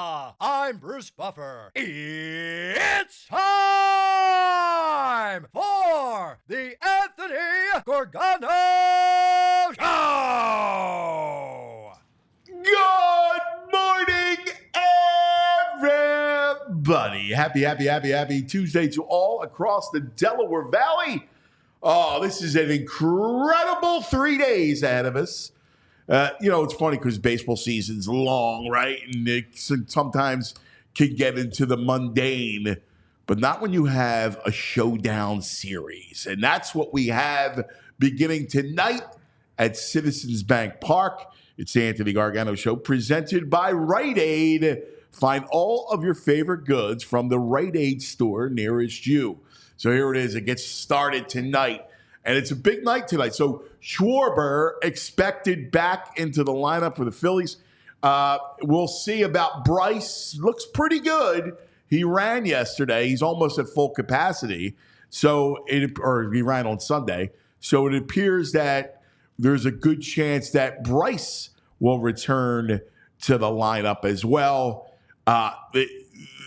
I'm Bruce Buffer. It's time for the Anthony Gorgano Show! Good morning, everybody. Happy Tuesday to all across the Delaware Valley. Oh, this is an incredible 3 days ahead of us. It's funny because baseball season's long, right? And it sometimes can get into the mundane, but not when you have a showdown series. And that's what we have beginning tonight at Citizens Bank Park. It's the Anthony Gargano Show presented by Rite Aid. Find all of your favorite goods from the Rite Aid store nearest you. So here it is. It gets started tonight. And it's a big night tonight. So Schwarber expected back into the lineup for the Phillies. We'll see about Bryce. Looks pretty good. He ran yesterday. He's almost at full capacity. Or he ran on Sunday. So it appears that there's a good chance that Bryce will return to the lineup as well.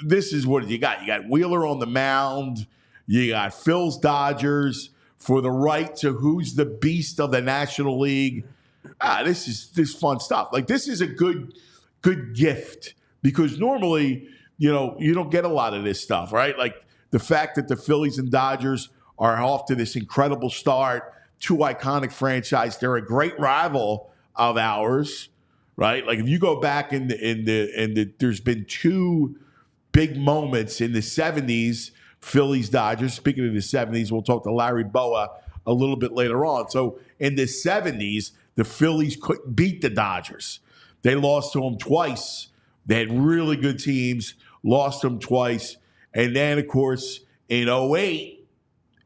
This is what you got. You got Wheeler on the mound. You got Phil's Dodgers for the right to who's the beast of the National League. This is fun stuff. Like, this is a good gift because normally, you don't get a lot of this stuff, right? Like the fact that the Phillies and Dodgers are off to this incredible start, two iconic franchises. They're a great rival of ours, right? Like if you go back in the there's been two big moments in the 70s. Phillies, Dodgers. Speaking of the 70s, we'll talk to Larry Bowa a little bit later on. So in the 70s, the Phillies couldn't beat the Dodgers. They lost to them twice. They had really good teams, lost them twice. And then, of course, in 08,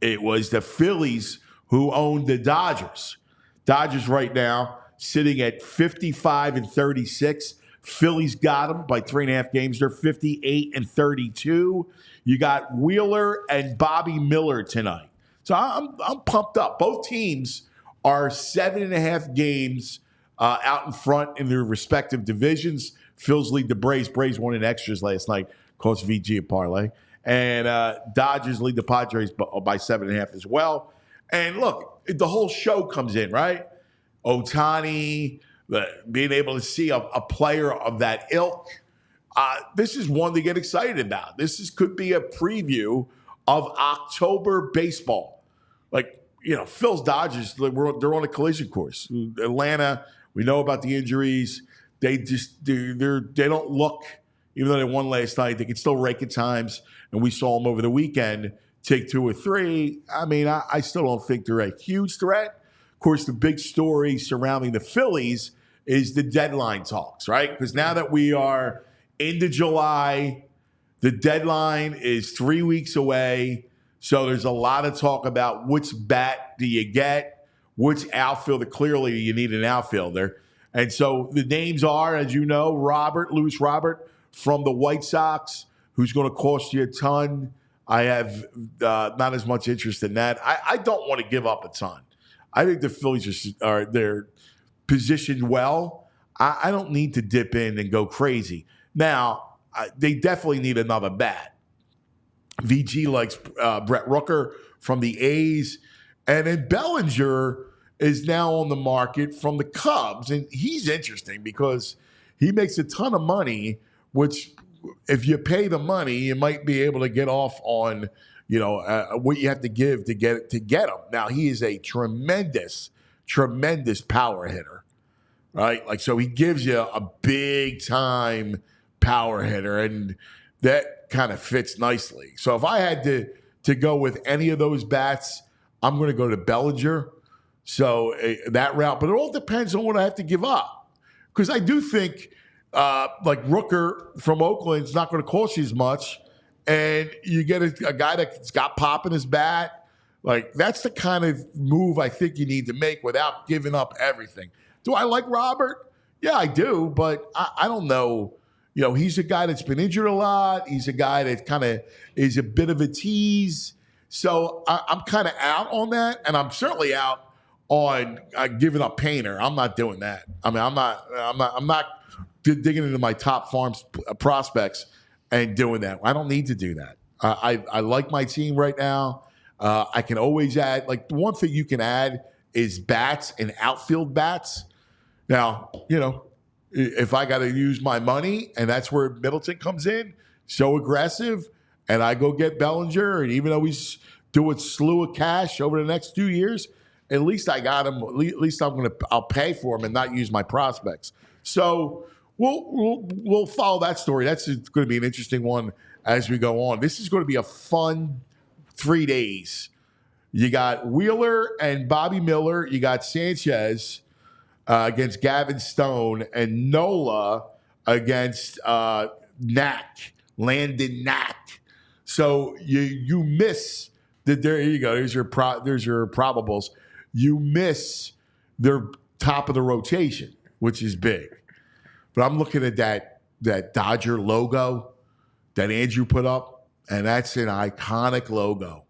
it was the Phillies who owned the Dodgers. Dodgers right now sitting at 55-36. Phillies got them by 3.5 games. They're 58-32. You got Wheeler and Bobby Miller tonight. So I'm pumped up. Both teams are 7.5 games out in front in their respective divisions. Phil's lead the Braves. Braves won in extras last night. Cost VG a parlay. And Dodgers lead the Padres by 7.5 as well. And look, the whole show comes in, right? Ohtani, being able to see a player of that ilk. This is one to get excited about. This could be a preview of October baseball. Like, Phil's Dodgers, they're on a collision course. Atlanta, we know about the injuries. They don't look, even though they won last night, they can still rake at times. And we saw them over the weekend take 2 or 3. I mean, I still don't think they're a huge threat. Of course, the big story surrounding the Phillies is the deadline talks, right? Because now that we are into July, the deadline is 3 weeks away. So there's a lot of talk about which bat do you get, which outfielder. Clearly, you need an outfielder. And so the names are, as you know, Luis Robert from the White Sox, who's going to cost you a ton. I have not as much interest in that. I don't want to give up a ton. I think the Phillies they're positioned well. I don't need to dip in and go crazy. Now, they definitely need another bat. VG likes Brett Rooker from the A's. And then Bellinger is now on the market from the Cubs. And he's interesting because he makes a ton of money, which if you pay the money, you might be able to get off on, what you have to give to get him. Now, he is a tremendous power hitter, right? Like, so he gives you a big time power hitter, and that kind of fits nicely. So if I had to go with any of those bats, I'm going to go to Bellinger. So that route, but it all depends on what I have to give up. Because I do think like Rooker from Oakland is not going to cost you as much, and you get a guy that's got pop in his bat. Like, that's the kind of move I think you need to make without giving up everything. Do I like Robert? Yeah, I do, but I don't know. He's a guy that's been injured a lot. He's a guy that kind of is a bit of a tease. So I'm kind of out on that, and I'm certainly out on giving up Painter. I'm not doing that. I mean, I'm not digging into my top farms prospects and doing that. I don't need to do that. I like my team right now. I can always add, like, the one thing you can add is bats and outfield bats. Now, if I got to use my money, and that's where Middleton comes in, so aggressive, and I go get Bellinger, and even though he's doing slew of cash over the next 2 years, at least I got him. At least I'll pay for him and not use my prospects. So we'll follow that story. That's going to be an interesting one as we go on. This is going to be a fun 3 days. You got Wheeler and Bobby Miller. You got Sanchez against Gavin Stone, and Nola against Knack, Landon Knack. So you miss there you go. There's your probables. You miss their top of the rotation, which is big. But I'm looking at that Dodger logo that Andrew put up, and that's an iconic logo.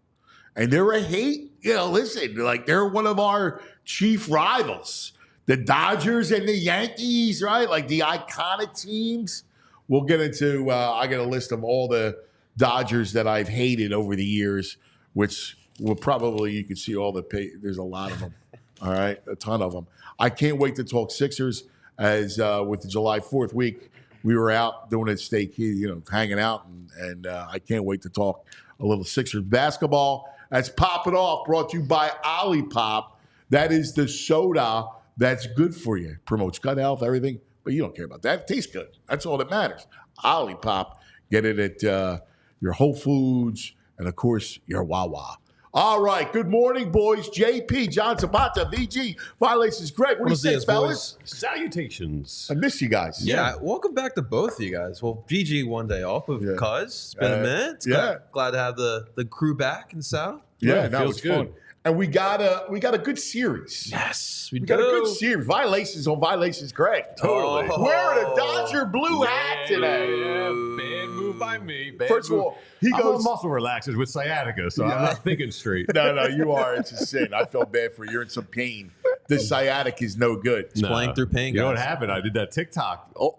And they're listen, like, they're one of our chief rivals. The Dodgers and the Yankees, right? Like, the iconic teams. We'll get into, I got a list of all the Dodgers that I've hated over the years, which will probably, you can see all there's a lot of them. All right, a ton of them. I can't wait to talk Sixers as with the July 4th week. We were out doing a steak, hanging out, and I can't wait to talk a little Sixers basketball. That's Pop It Off, brought to you by Olipop. That is the soda that's good for you. Promotes gut health, everything, but you don't care about that. It tastes good. That's all that matters. Olipop. Get it at your Whole Foods and, of course, your Wawa. All right. Good morning, boys. JP, John Zapata, VG, Violations, Greg. What do you say, fellas? Boys. Salutations. I miss you guys. Yeah, welcome back to both of you guys. Well, VG one day off of Cuz. It's been a minute. Glad to have the crew back in the South. Yeah, that feels was good. fun. And we got a good series. Yes, we got a good series. Violations on Violations, Greg. Totally. Wearing a Dodger blue hat today. Yeah, bad move by me. First of all, he I'm goes on muscle relaxers with sciatica, so I'm not thinking straight. No, you are. It's a sin. I felt bad for you. You're in some pain. The sciatic is no good. He's playing through pain, You know guys. what happened? I did that TikTok. Oh,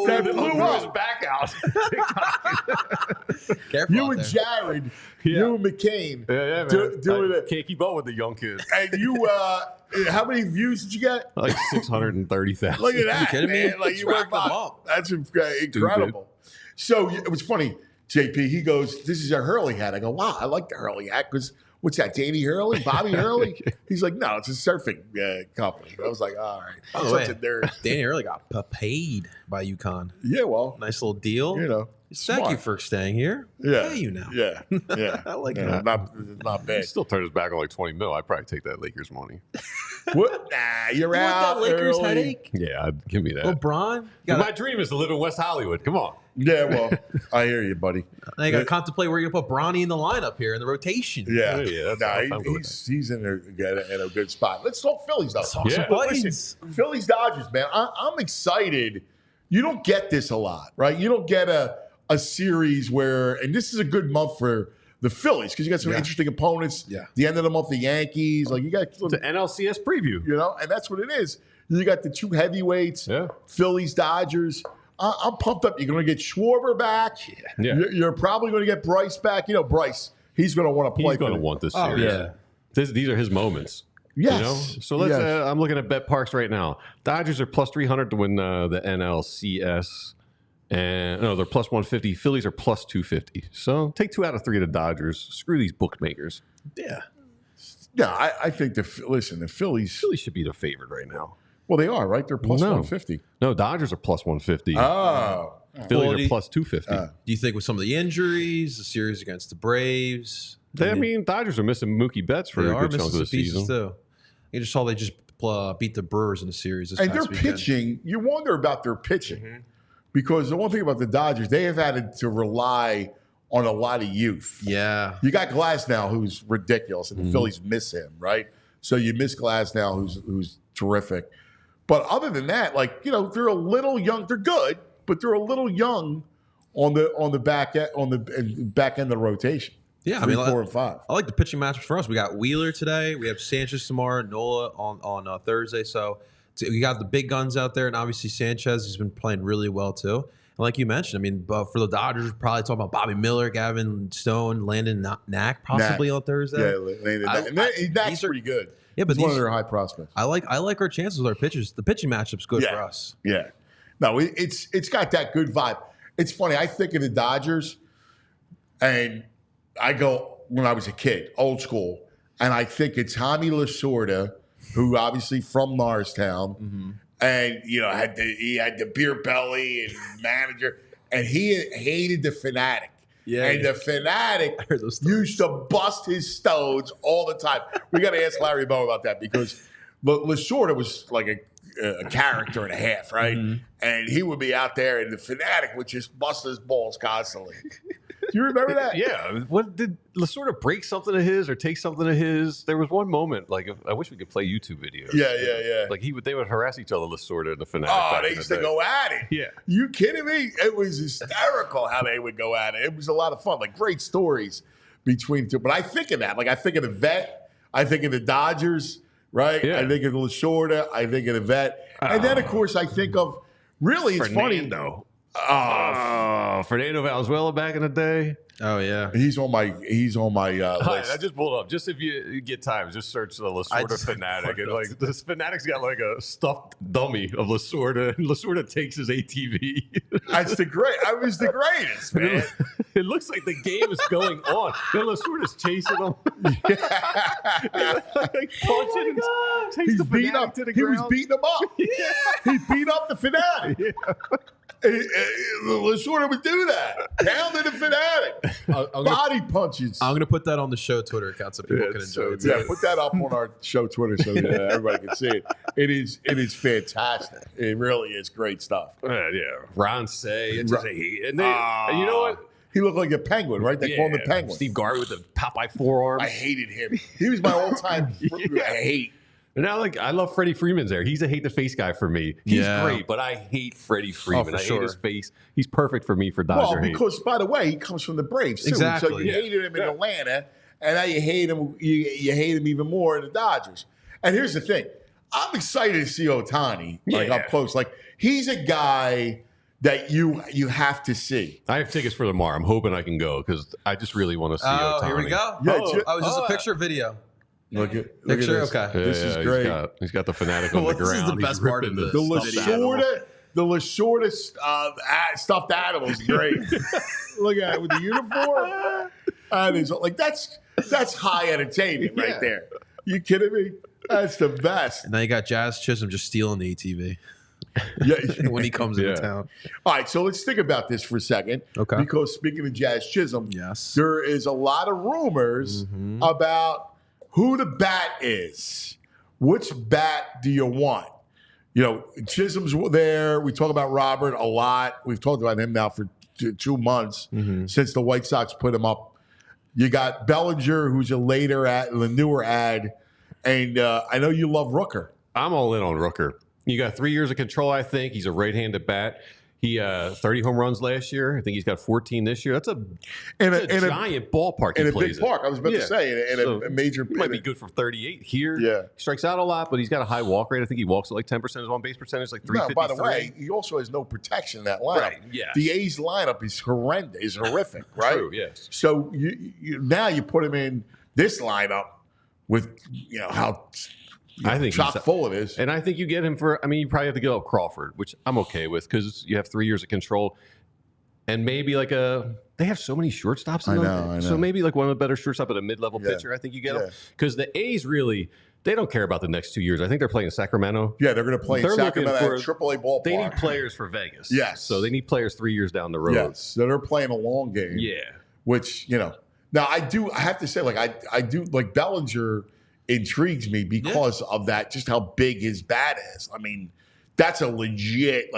yeah. That blew his up. back out. Careful You out and there. Jared, Yeah. you and McCain, Yeah, man. doing I it. can't keep up with the young kids. And you, how many views did you get? Like 630,000. Look at that, Are you kidding me? man. Like, you Rack went them by. up. That's incredible. So it was funny. JP, he goes, "This is a Hurley hat." I go, "Wow, I like the Hurley hat because what's that? Danny Hurley, Bobby Hurley?" He's like, "No, it's a surfing company." I was like, "All right, I'm Oh, such man. a nerd." Danny early got paid by UConn. Yeah, well, Nice little deal. Thank smart. you for staying here. Yeah, Pay you now. Yeah. I like Yeah, that. not He bad. still turned his back on like 20 mil. I'd probably take that Lakers money. What? Nah, you're You want out. that Lakers early. headache? Yeah, give me that. LeBron? You My dream is to live in West Hollywood. Come on. Yeah, well, I hear you, buddy. Now you got to contemplate where you're going to put Bronny in the lineup here in the rotation. Yeah, that's nah, how I'm good with he's in a good spot. Let's talk Phillies, though. talk some Phillies. Phillies Dodgers, man. I'm excited. You don't get this a lot, right? You don't get a series where, and this is a good month for the Phillies because you got some interesting opponents. Yeah. The end of the month, the Yankees. Like, you got, It's an NLCS preview. and that's what it is. You got the two heavyweights, Phillies, Dodgers. I'm pumped up. You're going to get Schwarber back. Yeah. You're probably going to get Bryce back. Bryce, he's going to want to play. He's going to want this Oh, series. yeah. These are his moments. Yes. So let's. Yes. I'm looking at Bet Parks right now. Dodgers are plus 300 to win the NLCS. And no, they're plus 150. Phillies are plus 250. So take 2 out of 3 of the Dodgers. Screw these bookmakers. Yeah. Yeah, I think the Phillies. Phillies should be the favorite right now. Well, they are, right? They're plus No. 150. No, Dodgers are plus 150. Oh. Phillies Well, are plus 250. Do you think with some of the injuries, the series against the Braves? Dodgers are missing Mookie Betts for They a are good missing chunk of the some pieces season. too. You just saw they just beat the Brewers in the series this And past their weekend. pitching, you wonder about their pitching because the one thing about the Dodgers, they have had to rely on a lot of youth. Yeah. You got Glasnow, who's ridiculous, and the Phillies miss him, right? So you miss Glasnow, who's terrific. But other than that, they're a little young. They're good, but they're a little young on the back end of the rotation. Yeah, 3, 4, and 5. I like the pitching matchups for us. We got Wheeler today. We have Sanchez tomorrow, Nola on Thursday. So We got the big guns out there, and obviously Sanchez has been playing really well too. And like you mentioned, I mean, for the Dodgers, we're probably talking about Bobby Miller, Gavin Stone, Landon Knack possibly on Thursday. Yeah, Landon Knack. Knack's pretty good. Yeah, but he's one of their high prospects. I like our chances with our pitchers. The pitching matchup's good for us. Yeah. No, it's got that good vibe. It's funny. I think of the Dodgers, and I go when I was a kid, old school, and I think of Tommy Lasorda, who obviously from Norristown, and he had the beer belly and manager, and he hated the Fanatic. Yeah, and the Fanatic used to bust his stones all the time. We got to ask Larry Bowa about that because Lasorda was like a character and a half, right? And he would be out there, and the Fanatic would just bust his balls constantly. Do you remember that? Yeah. What did Lasorda break something of his or take something of his? There was one moment, like I wish we could play YouTube videos. Yeah. Like they would harass each other, Lasorda and the Fanatic. Oh, they used to go at it. Yeah. You kidding me? It was hysterical how they would go at it. It was a lot of fun. Like great stories between the two. But I think of that. Like I think of the Vet. I think of the Dodgers. Right? Yeah. I think of Lasorda. I think of the Vet. And then, of course, I think of really, it's Fernando. funny. Fernando Valenzuela back in the day. Oh yeah, he's on my list. I just pulled up. Just if you get time, just search the Lasorda Fanatic. And like this Fanatic's got like a stuffed dummy of Lasorda, and Lasorda takes his ATV. That's the greatest, man. It looks like the game is going on. Then Lasorda's chasing him. Like punching him. Takes the Fanatic to the ground. He was beating him up. He beat up the Fanatic. Lasorda would do that. Pounded the Fanatic. Body punches. I'm going to put that on the show Twitter account so people can enjoy it. Yeah, put that up on our show Twitter so everybody can see it. It is fantastic. It really is great stuff. Yeah. Ron Say. And you know what? He looked like a penguin, right? They call him the penguin. Steve Garvey with the Popeye forearms. I hated him. He was my all-time hate. And now, I love Freddie Freeman's there. He's a hate-the-face guy for me. He's great, but I hate Freddie Freeman. I hate his face. He's perfect for me for Dodger hate. Because, by the way, he comes from the Braves, too. Exactly. So you hated him in Atlanta, and now you hate him. You hate him even more in the Dodgers. And here's the thing. I'm excited to see Ohtani, up close. Like, he's a guy that you have to see. I have tickets for tomorrow. I'm hoping I can go because I just really want to see Ohtani. Here we go. Yeah, just a picture video. Look at picture. This. Okay, this is great. He's got the Fanatic on the ground. This is the best part of this. The Lasorda stuffed animal is great. Look at it with the uniform. And it's like that's high entertainment right there. You kidding me? That's the best. And now you got Jazz Chisholm just stealing the ATV. When he comes into town. All right, so let's think about this for a second. Okay. Because speaking of Jazz Chisholm, there is a lot of rumors about who the bat is. Which bat do you want? Chisholm's there. We talk about Robert a lot. We've talked about him now for 2 months since the White Sox put him up. You got Bellinger, who's a newer ad. And I know you love Rooker. I'm all in on Rooker. You got 3 years of control, I think. He's a right-handed bat. He 30 home runs last year. I think he's got 14 this year. That's a giant ballpark. In a big park. I was about to say, in a major. He might be good for 38 here. Yeah, he strikes out a lot, but he's got a high walk rate. I think he walks at like 10%. His on base percentage like 353. By the way, he also has no protection in that lineup. Right. Yes. The A's lineup is horrendous. Is horrific. Right. True. Yes. So now you put him in this lineup with how. I think chock full it is. And I think you get him for, you probably have to get up Crawford, which I'm okay with because you have 3 years of control. And maybe they have so many shortstops in I know. So maybe one of the better shortstop at a mid-level pitcher, I think you get him. Because the A's really, they don't care about the next 2 years. I think they're playing in Sacramento. Yeah, they're going to play in Sacramento at AAA ballpark. They need players for Vegas. Yes. So they need players 3 years down the road. Yes. So they're playing a long game. Yeah. Which, now I have to say, I do, Bellinger intrigues me because of that, just how big his bat is. That's a legit,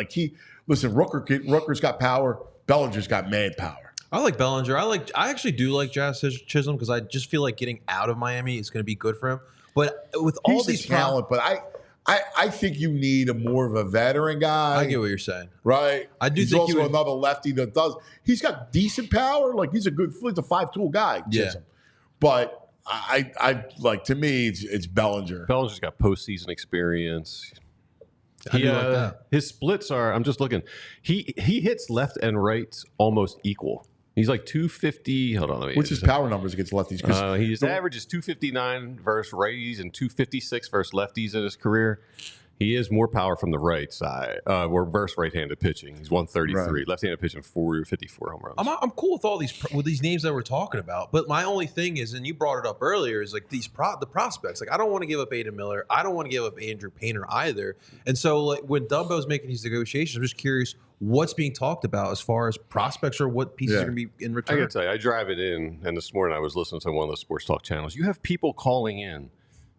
Rooker's got power. Bellinger's got mad power. I like Bellinger. I actually do like Jazz Chisholm because I just feel like getting out of Miami is going to be good for him. But with all these talent, but I think you need a more of a veteran guy. I get what you're saying. Right? I do he's think also another lefty that does. He's got decent power. He's a five-tool guy, Chisholm. But I to me, it's Bellinger. Bellinger's got postseason experience. His splits are. I'm just looking. He hits left and right almost equal. He's like 250. Hold on, What's his power numbers against lefties? His average is 259 versus righties and 256 versus lefties in his career. He is more power from the right side. We're versus right-handed pitching. He's 133. Right. Left-handed pitching, 454 home runs. I'm cool with all these names that we're talking about, but my only thing is, and you brought it up earlier, is like the prospects. Like I don't want to give up Aiden Miller. I don't want to give up Andrew Painter either. And so like when Dumbo's making these negotiations, I'm just curious what's being talked about as far as prospects or what pieces are going to be in return. I got to tell you, I drive it in, and this morning I was listening to one of the sports talk channels. You have people calling in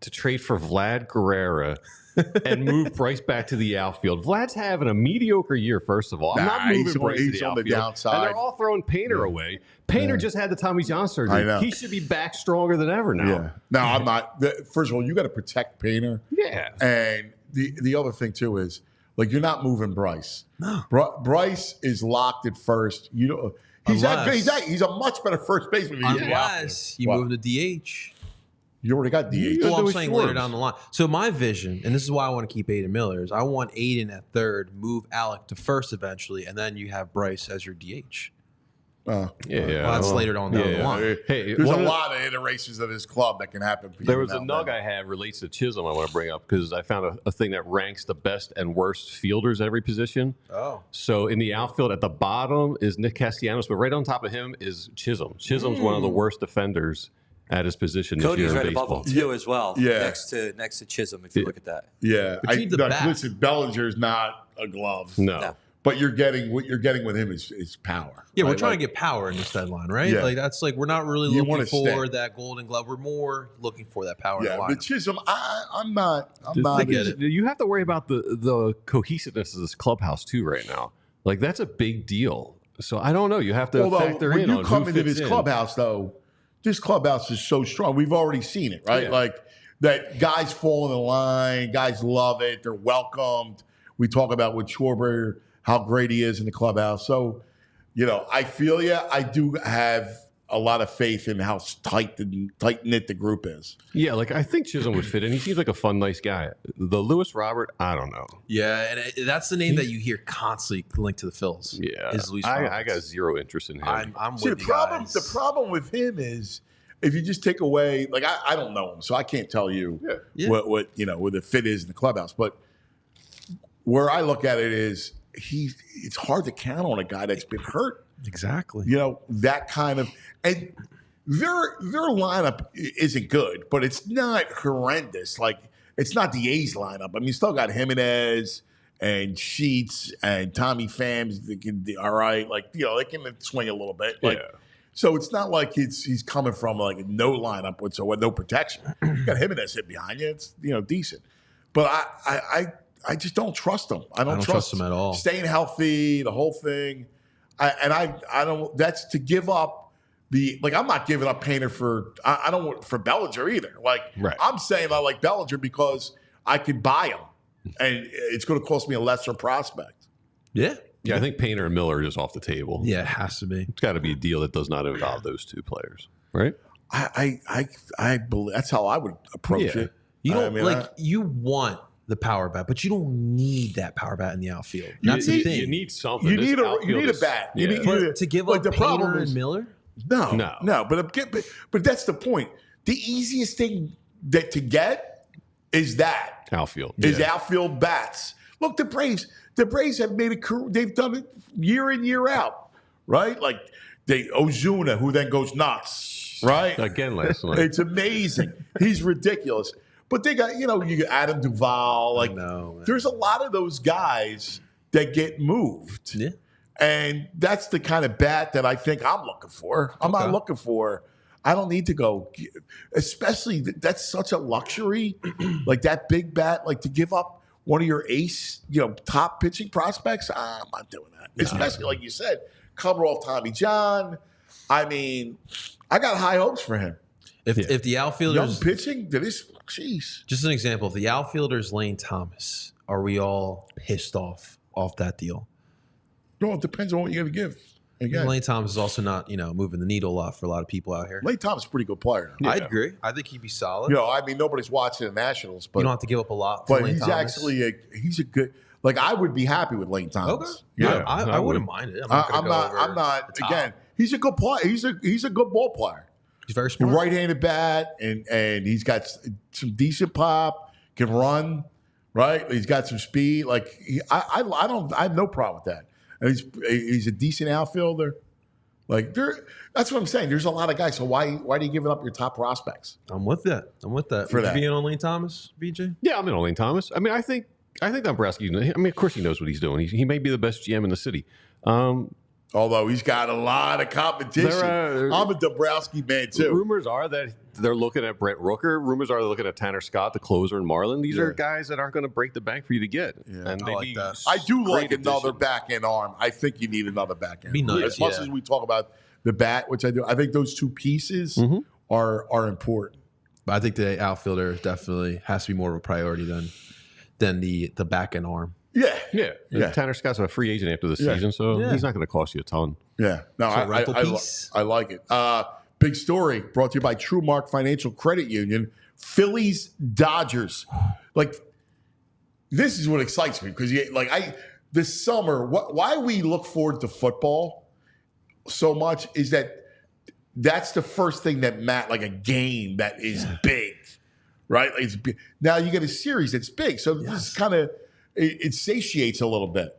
to trade for Vlad Guerrera and move Bryce back to the outfield. Vlad's having a mediocre year, first of all. I'm not moving Bryce to the outfield. Downside. And they're all throwing Painter away. Painter just had the Tommy John surgery. I know. He should be back stronger than ever now. Yeah. No, I'm not. First of all, you got to protect Painter. Yeah. And the other thing, too, is like you're not moving Bryce. No. Bryce is locked at first. You know, he's a much better first baseman. Unless you move him to DH. You already got DH. Well, I'm saying later down the line. So my vision, and this is why I want to keep Aiden Miller, is I want Aiden at third, move Alec to first eventually, and then you have Bryce as your DH. Well, that's later on down the line. Hey, there's a lot of iterations of this club that can happen. There was a nug I had relates to Chisholm I want to bring up because I found a thing that ranks the best and worst fielders every position. Oh. So in the outfield at the bottom is Nick Castellanos, but right on top of him is Chisholm. Chisholm's one of the worst defenders at his position this year in right baseball. above him too as well. Yeah. Next to Chisholm, if you look at that. Yeah. But you need the bat. Listen, Bellinger's not a glove. No. But what you're getting with him is power. Yeah, right? we're trying to get power in this deadline, right? Yeah. Like that's like we're not really You looking wanna for stay. that Golden Glove. We're more looking for that power in the Yeah, lineup. but Chisholm, I'm not. I get it. You have to worry about the cohesiveness of this clubhouse too right now. Like that's a big deal. So I don't know. You have to factor when in you on come who into fits this in. clubhouse, though, this clubhouse is so strong. We've already seen it, right? Yeah. Like that guys fall in the line, guys love it, they're welcomed. We talk about with Schwarber, how great he is in the clubhouse. So, I feel you. I do have a lot of faith in how tight knit the group is. Yeah, like I think Chisholm would fit in. He seems like a fun, nice guy. The Lewis Robert, I don't know. Yeah, and that's the name that you hear constantly linked to the Phillies. Yeah, is Luis I Roberts. got zero interest in him. I'm See, with the you problem, guys. the problem with him is if you just take away, like I don't know him, so I can't tell you what where the fit is in the clubhouse. But where I look at it is it's hard to count on a guy that's been hurt. Exactly. That kind of and their lineup isn't good, but it's not horrendous. Like it's not the A's lineup. I mean, you still got Jimenez and Sheets and Tommy Phams. They can be all right. Like they can swing a little bit. Like, so it's not like he's coming from like no lineup whatsoever, no protection. You got Jimenez hit behind you. It's decent, but I just don't trust him. I don't trust him at all. Staying healthy, the whole thing. I don't. That's to give up I'm not giving up Painter I don't want for Bellinger either. Like I'm saying I like Bellinger because I could buy him, and it's going to cost me a lesser prospect. Yeah. Yeah, I think Painter and Miller are just off the table. Yeah, it has to be. It's got to be a deal that does not involve those two players, right? I believe that's how I would approach it. You don't you want the power bat, but you don't need that power bat in the outfield. That's the thing. You need something. You need a bat. But to give up Painter and Miller? No. But that's the point. The easiest thing to get is that outfield. Outfield bats. Look, the Braves have made a career. They've done it year in, year out, right? Like Ozuna, who then goes nuts, right? Again last night. It's amazing. He's ridiculous. But they got, you got Adam Duvall. Like, there's a lot of those guys that get moved. Yeah. And that's the kind of bat that I think I'm looking for. I'm not looking for. I don't need to go, especially that's such a luxury, like that big bat, like to give up one of your ace, top pitching prospects. I'm not doing that. Especially like you said, cover off Tommy John. I mean, I got high hopes for him. If the outfielders young pitching, jeez. Just an example, if the outfielder's Lane Thomas, are we all pissed off that deal? No, it depends on what you're going to give. again, Lane Thomas is also not, moving the needle a lot for a lot of people out here. Lane Thomas is a pretty good player. Now. I'd agree. I think he'd be solid. I mean, nobody's watching the Nationals, but You don't have to give up a lot for but Lane he's Thomas. actually he's a good. Like I would be happy with Lane Thomas. Okay. Yeah, I wouldn't mind it. I'm not. Again, he's a good player. He's a good ball player. He's very A smart. right-handed bat, and he's got some decent pop. Can run, right? He's got some speed. Like I have no problem with that. And he's a decent outfielder. Like that's what I'm saying. There's a lot of guys. So why are you giving up your top prospects? I'm with that. For Would that. you be in on Lane Thomas, BJ? Yeah, I'm in on Lane Thomas. I mean, I think Dombrowski. I mean, of course he knows what he's doing. He may be the best GM in the city. Although he's got a lot of competition. I'm a Dombrowski man too. Rumors are that they're looking at Brett Rooker. Rumors are they're looking at Tanner Scott, the closer, and Marlin. These are guys that aren't going to break the bank for you to get. Yeah. And I they'd like be that. I do like great another additions. back end arm. I think you need another back end. Be arm. nice, As much yeah. as we talk about the bat, which I do, I think those two pieces are important. But I think the outfielder definitely has to be more of a priority than the back end arm. Yeah. Yeah. Yeah. Tanner Scott's a free agent after this Yeah. season, so Yeah. he's not going to cost you a ton. Yeah. No, It's a rental piece. I like it. Big story brought to you by TrueMark Financial Credit Union. Phillies, Dodgers. Like, this is what excites me because this summer, why we look forward to football so much is that's the first thing that like a game that is big, right? It's big. Now you get a series that's big, so this kind of it satiates a little bit.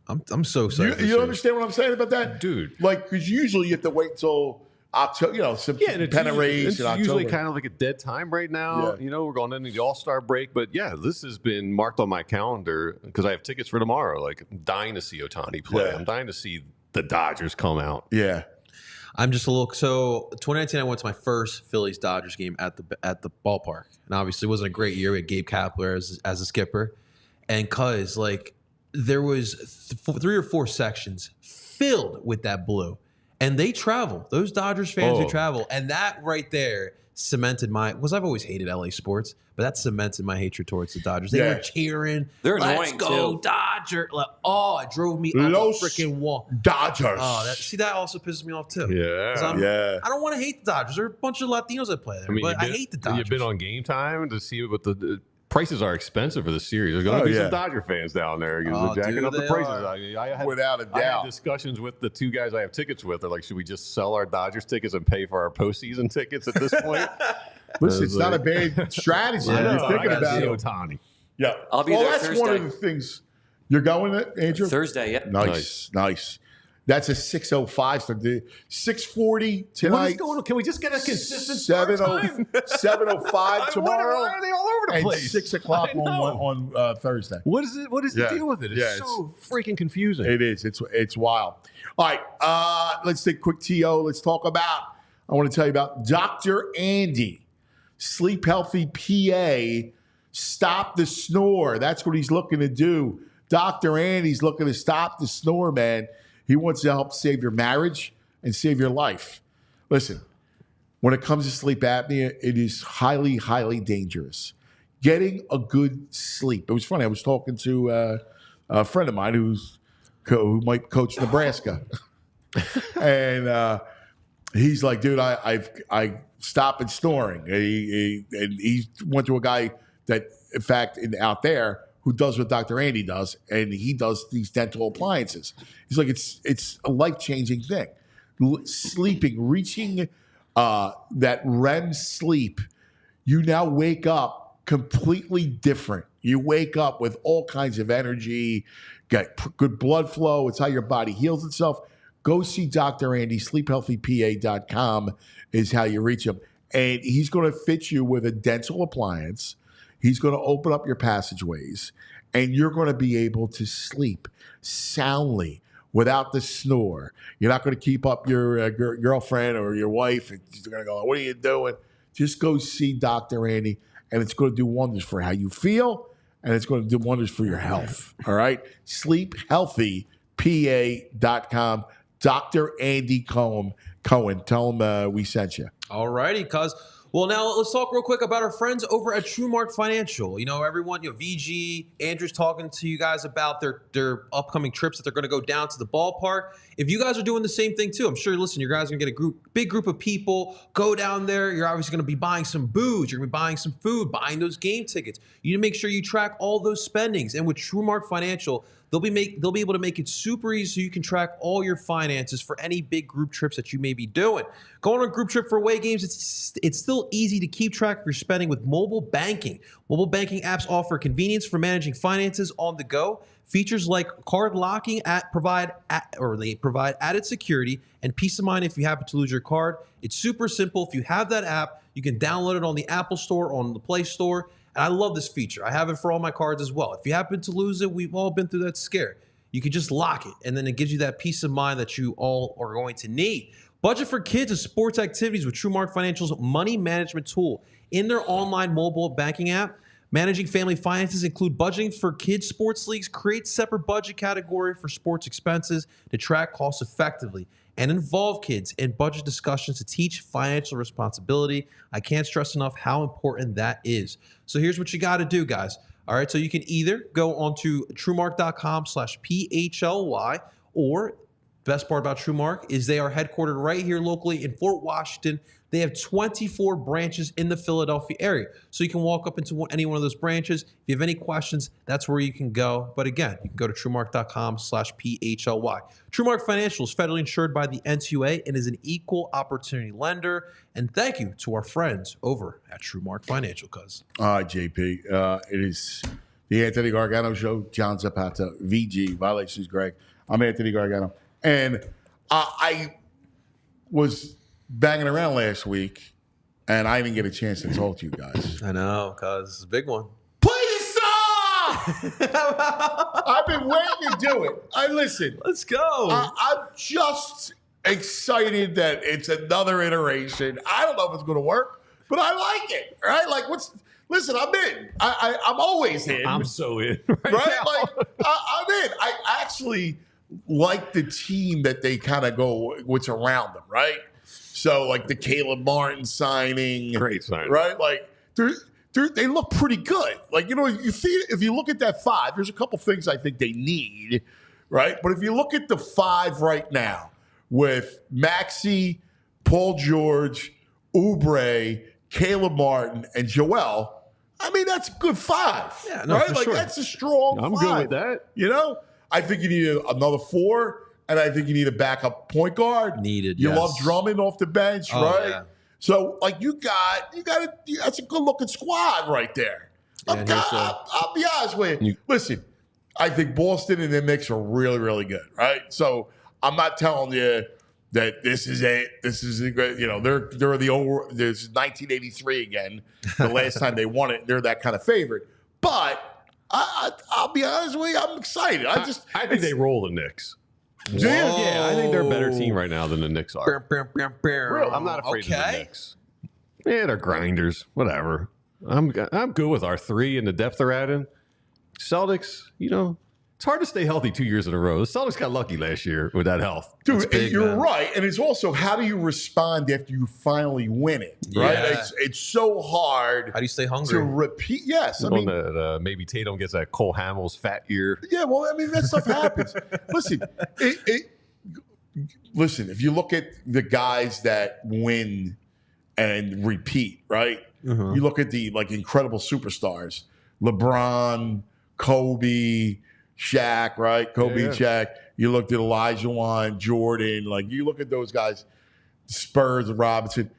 I'm so excited. You understand what I'm saying about that, Dude. Like, because usually you have to wait till October, September It's in usually October. kind of like a dead time right now. Yeah. We're going into the All-Star break, but yeah, this has been marked on my calendar because I have tickets for tomorrow. Like, I'm dying to see Ohtani play. Yeah. I'm dying to see the Dodgers come out. Yeah, I'm just a little. So 2019, I went to my first Phillies Dodgers game at the ballpark, and obviously it wasn't a great year. We had Gabe Kapler as a skipper, and there was 3 or 4 sections filled with that blue, and they travel. Those Dodgers fans who travel, and that right there cemented I've always hated LA sports, but that cemented my hatred towards the Dodgers. They Yeah. were cheering. They're Let's annoying, go too. Dodger! Like, it drove me up Los the freaking wall. Dodgers. That also pisses me off too. 'Cause Yeah. Yeah. I don't want to hate the Dodgers. There are a bunch of Latinos that play there, but I hate the Dodgers. You've been on Game Time to see what the prices are expensive for the series. There's going to be some Dodger fans down there because they're jacking dude, up the they prices. are. I had, Without a I had doubt. discussions with the 2 guys I have tickets with. They're like, should we just sell our Dodgers tickets and pay for our postseason tickets at this point? Listen, it's not a bad strategy. I know, You're thinking I gotta about see it. Ohtani. Yeah. I'll be well, there that's one Thursday. of the things. You're going, Andrew? Thursday, yeah. Nice. That's a 6:05. So 6:40 tonight. What is going on? Can we just get a consistent start 7:05 tomorrow. Why are they all over the And place? 6 o'clock I know. on Thursday. What is it? What is Yeah. the deal with it? It's Yeah, so freaking confusing. It is. It's wild. All right. Let's take a quick TO. Let's talk about. I want to tell you about Dr. Andy, Sleep Healthy PA. Stop the snore. That's what he's looking to do. Dr. Andy's looking to stop the snore, man. He wants to help save your marriage and save your life. Listen, when it comes to sleep apnea, it is highly, highly dangerous. Getting a good sleep. It was funny. I was talking to a friend of mine who might coach Nebraska, and he's like, "Dude, I stopped snoring." He went to a guy that, in fact, out there who does what Dr. Andy does, and he does these dental appliances. He's like, it's a life-changing thing. Sleeping, reaching that REM sleep, you now wake up completely different. You wake up with all kinds of energy, get good blood flow. It's how your body heals itself. Go see Dr. Andy. SleepHealthyPA.com is how you reach him. And he's going to fit you with a dental appliance. He's going to open up your passageways, and you're going to be able to sleep soundly without the snore. You're not going to keep up your girlfriend or your wife, and she's going to go, "What are you doing?" Just go see Dr. Andy, and it's going to do wonders for how you feel, and it's going to do wonders for your health. All right? SleepHealthyPA.com. Dr. Andy Cohen. Tell him we sent you. All righty, cuz Well, now let's talk real quick about our friends over at TrueMark Financial. You know, everyone, VG, Andrew's talking to you guys about their upcoming trips that they're going to go down to the ballpark. If you guys are doing the same thing too, I'm sure, listen, you guys are going to get a big group of people, go down there. You're obviously going to be buying some booze. You're going to be buying some food, buying those game tickets. You need to make sure you track all those spendings. And with TrueMark Financial, they'll be able to make it super easy so you can track all your finances for any big group trips that you may be doing. Going on a group trip for away games, it's still easy to keep track of your spending with mobile banking. Mobile banking apps offer convenience for managing finances on the go. Features like card locking provide added security and peace of mind if you happen to lose your card. It's super simple. If you have that app, you can download it on the Apple Store, on the Play Store. And I love this feature. I have it for all my cards as well. If you happen to lose it, we've all been through that scare. You can just lock it, and then it gives you that peace of mind that you all are going to need. Budget for kids and sports activities with TrueMark Financial's money management tool. In their online mobile banking app, managing family finances include budgeting for kids' sports leagues, create separate budget category for sports expenses to track costs effectively, and involve kids in budget discussions to teach financial responsibility. I can't stress enough how important that is. So here's what you got to do, guys. All right, so you can either go onto truemark.com/PHLY, or best part about TrueMark is they are headquartered right here locally in Fort Washington. They have 24 branches in the Philadelphia area. So you can walk up into any one of those branches. If you have any questions, that's where you can go. But again, you can go to truemark.com/PHLY. TrueMark Financial is federally insured by the NCUA and is an equal opportunity lender. And thank you to our friends over at TrueMark Financial, cuz. All right, JP. It is the Anthony Gargano Show. John Zapata, VG, Violations Greg. I'm Anthony Gargano. And I was banging around last week, and I didn't get a chance to talk to you guys. I know, cuz it's a big one. Play the song! I've been waiting to do it. Listen. Let's go. I'm just excited that it's another iteration. I don't know if it's going to work, but I like it. Right? Like, listen, I'm in. I'm always in. I'm so in. Right? Now. Like, I'm in. I actually like the team that they kind of go, what's around them, right? So, like the Caleb Martin signing. Great signing. Right? Like, they look pretty good. Like, if you look at that five, there's a couple things I think they need, right? But if you look at the five right now with Maxey, Paul George, Oubre, Caleb Martin, and Joel, I mean, that's a good five. Yeah, no, right? for Like, sure. that's a strong I'm five. good with that. I think you need another four, and I think you need a backup point guard. Needed, You yes. love Drummond off the bench, Oh, right? yeah. So, like, you got that's a good-looking squad right there. Yeah, I'll be honest with you. Listen, I think Boston and the Knicks are really, really good, right? So, I'm not telling you that this is it. This is they're the old. This is 1983 again. The last time they won it, they're that kind of favorite. But I'll be honest with you, I'm excited. I think they roll the Knicks. Do you? Yeah, I think they're a better team right now than the Knicks are. I'm not afraid of the Okay. Knicks. Yeah, they're grinders. Whatever. I'm good with our three and the depth they're adding. Celtics, it's hard to stay healthy 2 years in a row. The Celtics got lucky last year with that health. Dude, big, you're man. right. And it's also, how do you respond after you finally win it, right? Yeah. It's so hard How do you stay to hungry? repeat. Yes. I mean, Maybe Tatum gets that Cole Hamels fat year. yeah, well, I mean, that stuff happens. Listen, listen, if you look at the guys that win and repeat, right? Uh-huh. You look at the incredible superstars, LeBron, Kobe, Shaq, right? Kobe and Shaq. You looked at Olajuwon, Jordan. You look at those guys, Spurs, Robinson.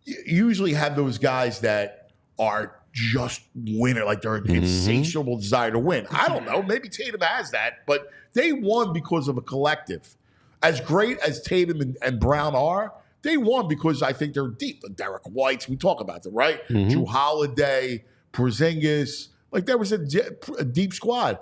You usually have those guys that are just winner, like they're an insatiable desire to win. I don't know. Maybe Tatum has that, but they won because of a collective. As great as Tatum and Brown are, they won because I think they're deep. The Derek Whites, we talk about them, right? Drew Holiday, Porzingis. There was a deep squad.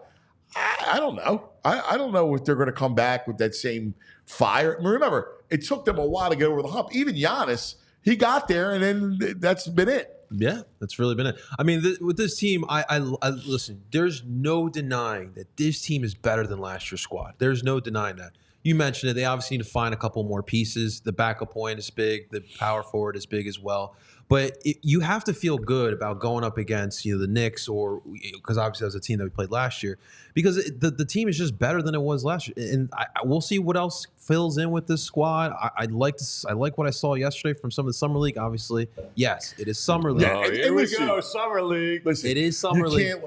I don't know. I don't know if they're going to come back with that same fire. Remember, it took them a while to get over the hump. Even Giannis, he got there, and then that's been it. Yeah, that's really been it. I mean, with this team, I listen. There's no denying that this team is better than last year's squad. There's no denying that. you mentioned it. They obviously need to find a couple more pieces. The backup point is big. The power forward is big as well. But you have to feel good about going up against the Knicks, or because obviously that was a team that we played last year, because the team is just better than it was last year. And we'll see what else fills in with this squad. I like what I saw yesterday from some of the summer league. Obviously, yes, it is summer league. Yeah, Here we go, summer league. Listen, It is summer league.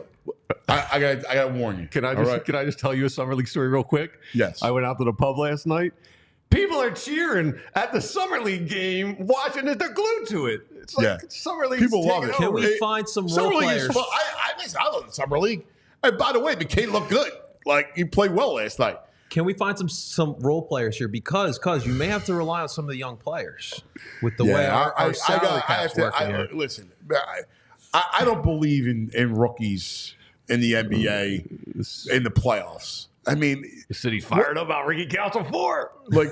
I got to warn you. Can I just tell you a summer league story real quick? Yes. I went out to the pub last night. People are cheering at the summer league game, watching it. They're glued to it. It's like summer league. People love it. Can we find some role players? I love the summer league. And by the way, McCain looked good. Like, he played well last night. Can we find some role players here? Because you may have to rely on some of the young players with the way our salary cap's working here. Listen, I don't believe in rookies in the NBA in the playoffs. I mean, The city's fired up about Ricky Council 4. like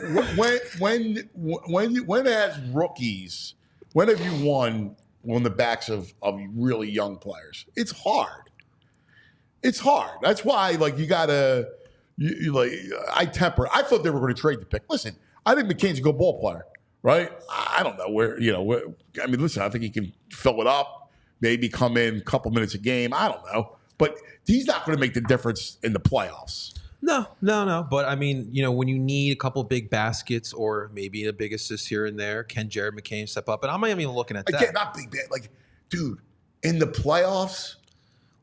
when as rookies, when have you won on the backs of really young players? It's hard. It's hard. That's why, like, you gotta, I thought they were going to trade the pick. Listen, I think McCain's a good ball player, right? I don't know where, I mean, listen, I think he can fill it up, maybe come in a couple minutes a game. I don't know. But he's not going to make the difference in the playoffs. No. But I mean, when you need a couple big baskets or maybe a big assist here and there, can Jared McCain step up? And I'm not even looking at that. Again, not big, like, dude, in the playoffs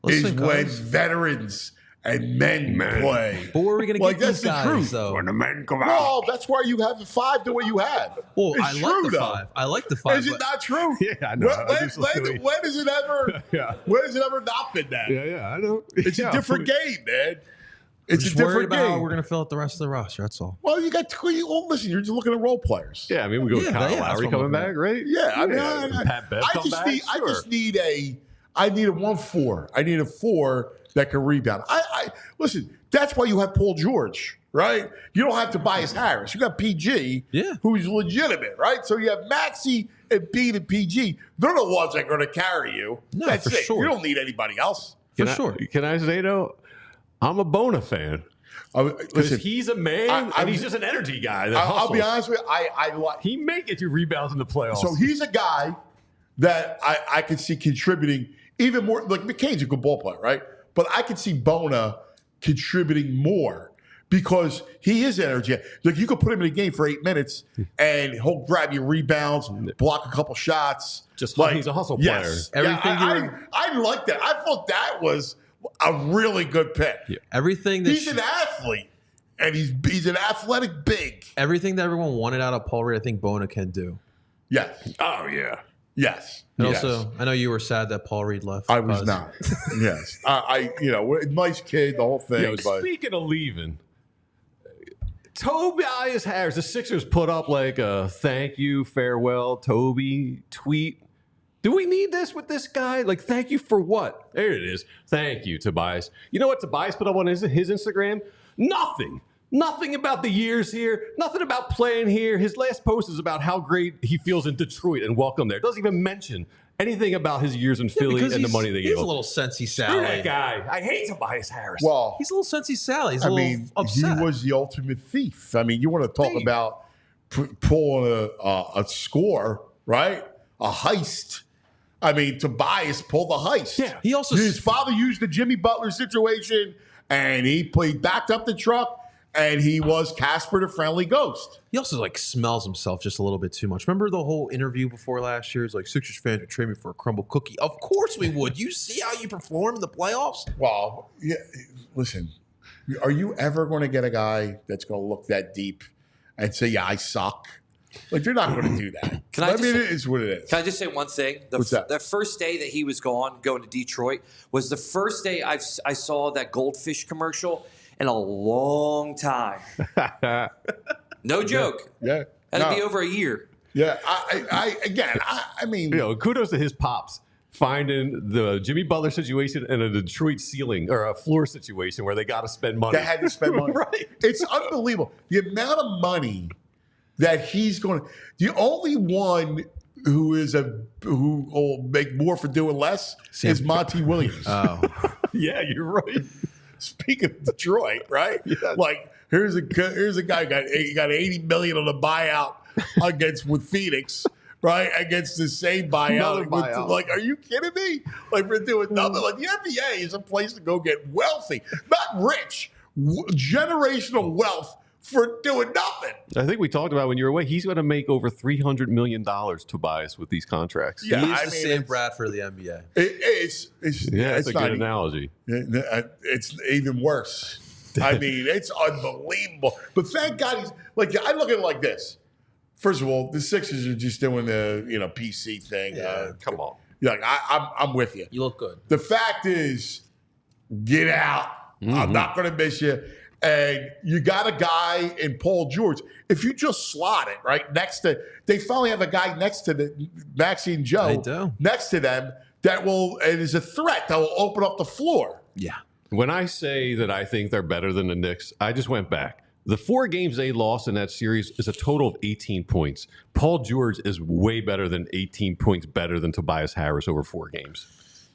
is when veterans and men play. But where are we going to get these guys, though? When the men come out. Well, that's why you have the 5 the way you have. Well, It's I true, like the though. 5. I like the 5. Is it not true? Yeah, I know. When has it ever? Yeah. When has it ever not been that? Yeah, I know. It's a different game, man. It's just a different worried about how game. we're going to fill out the rest of the roster. That's all. Well, you got. Listen, you're just looking at role players. Yeah, I mean, we go with Kyle that's Lowry what I'm coming looking back, right? Yeah, I mean, Pat Bev come back. I just need a 1-4. I need a 4 that can rebound. I listen. That's why you have Paul George, right? You don't have Tobias Harris. You got PG, who's legitimate, right? So you have Maxey and Beat and PG. They're the ones that are going to carry you. No, That's for it. sure. You don't need anybody else. For sure. Can I say, though, I'm a Bowa fan. Because Listen, he's a man, and he's just an energy guy. I'll be honest with you. I like. He may get you rebounds in the playoffs. So he's a guy that I can see contributing even more. Like, McCain's a good ball player, right? But I can see Bowa contributing more because he is energy. Like, you could put him in a game for 8 minutes and he'll grab you rebounds, block a couple shots. Just like, he's a hustle yes. player. I like that. I thought that was a really good pick. Yeah. Everything that He's an athlete, and he's an athletic big. everything that everyone wanted out of Paul Reed, I think Bowa can do. Yes. Oh, yeah. Yes. And yes. also, I know you were sad that Paul Reed left. I was not. Yes. Nice kid, the whole thing. Yo, but speaking of leaving, Tobias Harris, the Sixers put up like a thank you, farewell, Toby tweet. Do we need this with this guy? Like, thank you for what? There it is. Thank you, Tobias. You know what Tobias put up on his Instagram? Nothing. Nothing about the years here. Nothing about playing here. His last post is about how great he feels in Detroit and welcome there. Doesn't even mention anything about his years in Philly and the money they gave He's him. a little sensey Screw Sally. that guy. I hate Tobias Harris. well, He's a little sensey Sally. He's a I little mean, upset. he was the ultimate thief. I mean, you want to talk about pulling a score, right? A heist. I mean, Tobias pulled the heist. Yeah. He also His father used the Jimmy Butler situation, and he backed up the truck, and he was Casper the Friendly Ghost. He also like smells himself just a little bit too much. Remember the whole interview before last year? It's like Sixers fans would trade me for a crumble cookie. Of course we would. You see how you perform in the playoffs? Well, yeah. Listen, are you ever going to get a guy that's going to look that deep and say, "Yeah, I suck"? Like, they're not going to do that. It is what it is. Can I just say one thing? What's that? The first day that he was going to Detroit, was the first day I saw that goldfish commercial in a long time. No joke. Yeah. That'd be over a year. Yeah. I mean, Kudos to his pops finding the Jimmy Butler situation and a Detroit ceiling or a floor situation where they got to spend money. they had to spend money. Right. It's unbelievable. The amount of money that he's going to. The only one who will make more for doing less is Monty Williams. Oh. Yeah, you're right. Speaking of Detroit, right? Yeah. Like, here's a guy who got $80 million on the buyout with Phoenix. Right, against the same buyout. Like, are you kidding me? Like, we're doing nothing. Like, the NBA is a place to go get wealthy, not rich, generational wealth for doing nothing. I think we talked about when you were away. He's going to make over $300 million, Tobias, with these contracts. Yeah, he's the Sam Bradford of the NBA. It's a good analogy. It's even worse. I mean, it's unbelievable. But thank God he's like. I look at it like this. First of all, the Sixers are just doing the PC thing. Yeah, come on. Like I'm with you. You look good. The fact is, get out. Mm-hmm. I'm not going to miss you. And you got a guy in Paul George. If you just slot it right next to, they finally have a guy next to the Maxie and Joe. They do. Next to them that is a threat that will open up the floor. Yeah. When I say that I think they're better than the Knicks, I just went back. The 4 games they lost in that series is a total of 18 points. Paul George is way better than 18 points better than Tobias Harris over 4 games.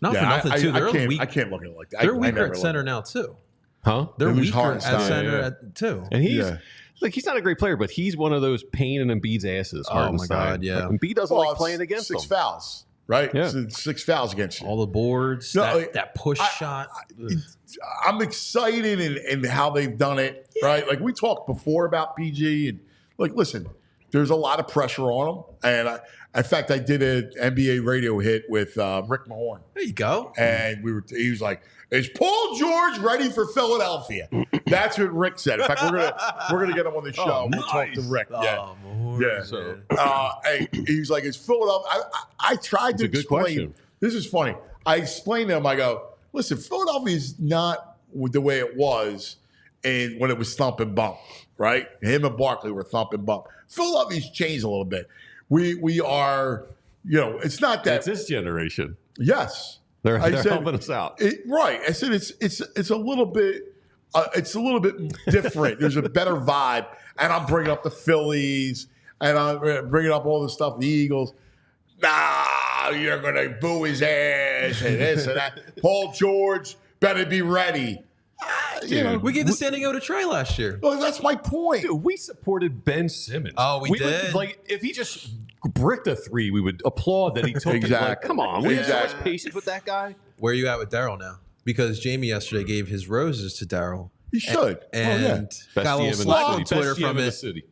Not for nothing, too. I can't look at it like that. They're weaker at center now, too. Huh? They're weaker at center, too. And he's not a great player, but he's one of those pain in Embiid's asses. Oh, my God, yeah. Like, Embiid doesn't like playing against 6 him. fouls, right? Yeah. 6 fouls against you. All the boards, that push shot. I'm excited in how they've done it, right? Like, we talked before about PG, and, like, listen, there's a lot of pressure on them. And, in fact, I did an NBA radio hit with Rick Mahorn. There you go. And he was like, is Paul George ready for Philadelphia? That's what Rick said. In fact, we're gonna get him on the show. We'll talk to Rick. Yeah. So, he was like, "Is Philadelphia?" I tried to explain. Question. This is funny. I explained to him. I go, "Listen, Philadelphia is not the way it was, when it was thump and bump, right? Him and Barkley were thump and bump. Philadelphia's changed a little bit. We are, it's not that it's this generation. Yes." They're helping us out, right? I said it's a little bit different. There's a better vibe, and I'm bringing up the Phillies, and I'm bringing up all the stuff, the Eagles. Nah, you're gonna boo his ass and this and that. Paul George better be ready. We gave the standing O to Trey last year. Well, that's my point. Dude, we supported Ben Simmons. Oh, we did. Like, if he just bricked a 3, we would applaud that he took it. Like, come on, we have so much patience with that guy. Where are you at with Daryl now? Because Jamie yesterday gave his roses to Daryl. He should. And got a little slack on Twitter from it. City.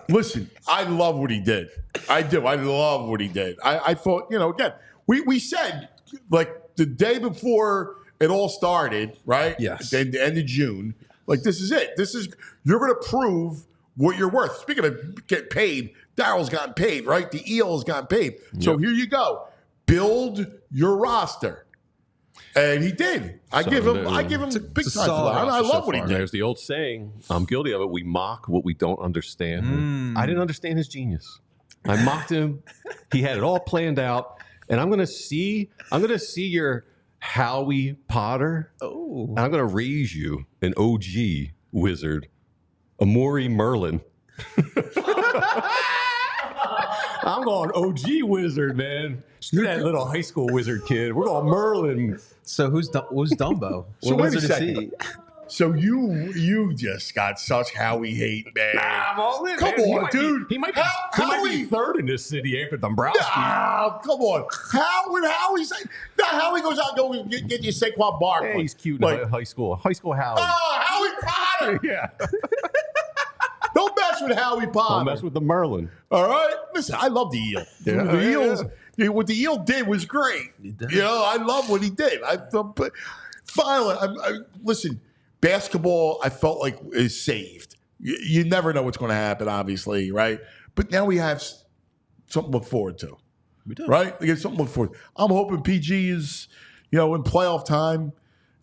Listen, I love what he did. I do. I love what he did. I thought, again, we said, like, the day before it all started, right? Yes. At the end of June. Like, this is it. You're going to prove what you're worth. Speaking of get paid, Daryl's gotten paid, right? The EL's gotten paid. Yep. So here you go. Build your roster. And he did. I give him big time for that. I love what he did. There's the old saying, I'm guilty of it. We mock what we don't understand. I didn't understand his genius. I mocked him. He had it all planned out. And I'm gonna see your Howie Potter. Oh. And I'm gonna raise you an OG wizard, Amori Merlin. I'm going OG wizard, man. Screw that little high school wizard kid. We're going Merlin. So who's Dumbo? So what wait a wizard is second. he? So you just got such Howie hate, man. Nah, I'm all in, Come man. on, dude. He might be third in this city after Dombrowski. Come on. Howie goes out and get you Saquon Barkley. Yeah, he's cute in high school. High school Howie. Oh, Howie Potter. Yeah. Don't mess with Howie Potter. Don't mess with the Merlin. All right? Listen, I love the Eel. The Eels, what the Eel did was great. I love what he did. But finally, listen, basketball, I felt like is saved. You never know what's going to happen, obviously, right? But now we have something to look forward to. We do. Right? We get something to look forward to. I'm hoping PG is, in playoff time,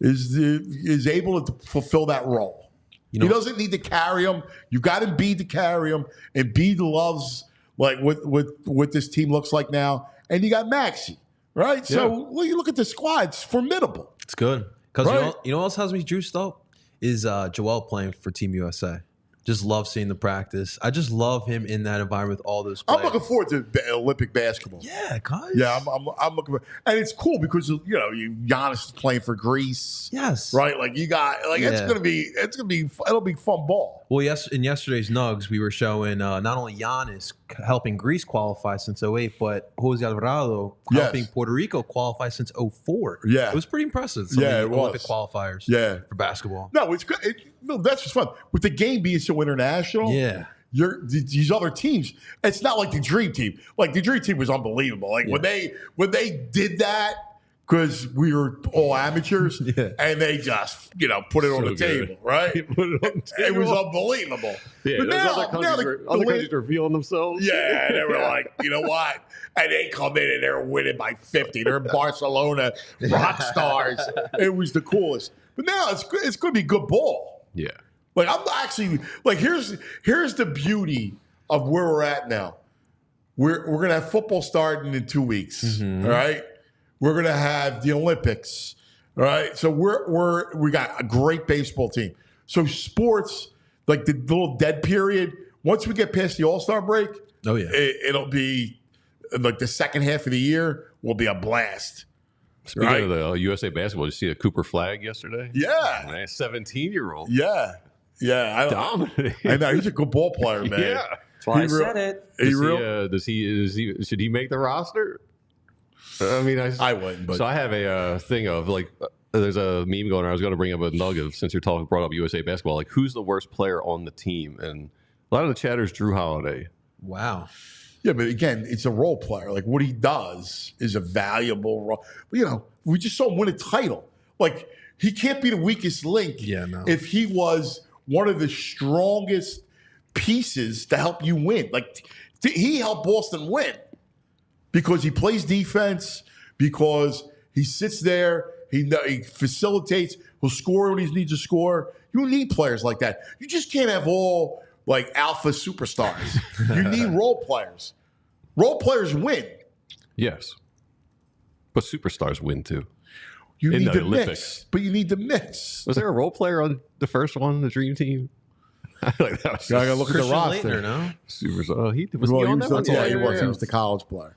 is able to fulfill that role. He doesn't need to carry him. You got Embiid to carry him. Embiid loves like what this team looks like now. And you got Maxey, right? Yeah. So you look at the squad; it's formidable. It's good because you know what else has me juiced up is Joel playing for Team USA. Just love seeing the practice. I just love him in that environment with all those players. I'm looking forward to Olympic basketball. Yeah, guys. Yeah, I'm looking for, and it's cool because Giannis is playing for Greece. Yes. Right. Like you got it'll be fun ball. Well, yes. In yesterday's Nugs, we were showing not only Giannis helping Greece qualify since 2008, but Jose Alvarado helping Puerto Rico qualify since 2004. Yeah, it was pretty impressive. It was Olympic qualifiers. Yeah, for basketball. No, it's good. That's just fun with the game being so international. Yeah. These other teams, it's not like the Dream Team. Like the Dream Team was unbelievable. Like when they did that, because we were all amateurs, and they just put it on the table, right? Put it on the table. It was unbelievable. Yeah, but now, other countries are feeling themselves. Yeah, they were like, you know what? And they come in and they're winning by 50. They're Barcelona rock stars. It was the coolest. But now it's going to be good ball. Yeah. Like I'm actually like here's the beauty of where we're at now. We're gonna have football starting in 2 weeks. All right. We're gonna have the Olympics. All right. So we got a great baseball team. So sports, like the little dead period, once we get past the All-Star break, it'll be like the second half of the year will be a blast. Speaking of the USA basketball, did you see a Cooper flag yesterday? Yeah. Nice 17-year-old. Yeah. Yeah. Dominating. I know. He's a good ball player, man. Yeah. That's why I said it. Should he make the roster? I mean, I wouldn't. But. So I have a thing of like, there's a meme going around. I was going to bring up a nugget since you're brought up USA basketball. Like, who's the worst player on the team? And a lot of the chatters, Drew Holiday. Wow. Yeah, but again, it's a role player. Like what he does is a valuable role. But, we just saw him win a title. Like he can't be the weakest link. If he was one of the strongest pieces to help you win. Like he helped Boston win because he plays defense, because he sits there, he facilitates, he'll score when he needs to score. You need players like that. You just can't have all like alpha superstars. You need role players. Role players win. Yes. But superstars win too. You need the mix. But you need the mix. Was there a role player on the first one, the Dream Team? Like that was I gotta look at the roster. Leitner, no? Superstar. He on that one? Yeah, he was. He was the college player.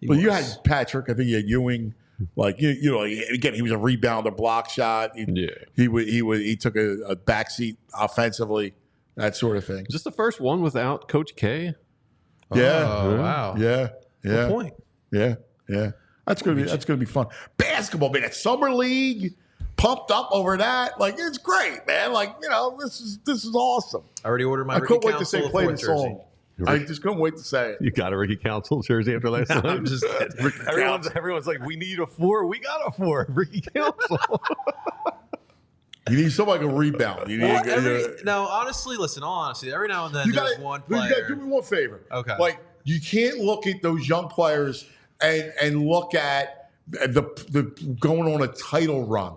You had Patrick. I think you had Ewing. Like again, he was a rebounder, block shot. He took a backseat offensively, that sort of thing. Is this the first one without Coach K? Yeah. Oh, wow. Yeah. Good point. Yeah. That's gonna be fun. Basketball, man. That summer league, pumped up over that. Like it's great, man. Like this is awesome. I already ordered my. I couldn't wait to say play the song. I just couldn't wait to say it. You got a Ricky Council jersey after last night. I'm just everyone's like, we need a 4. We got a 4. Ricky Council. You need somebody to rebound. You need now, honestly, listen. All honesty, every now and then there's one player. You got to do me one favor. Okay. Like you can't look at those young players and look at the going on a title run.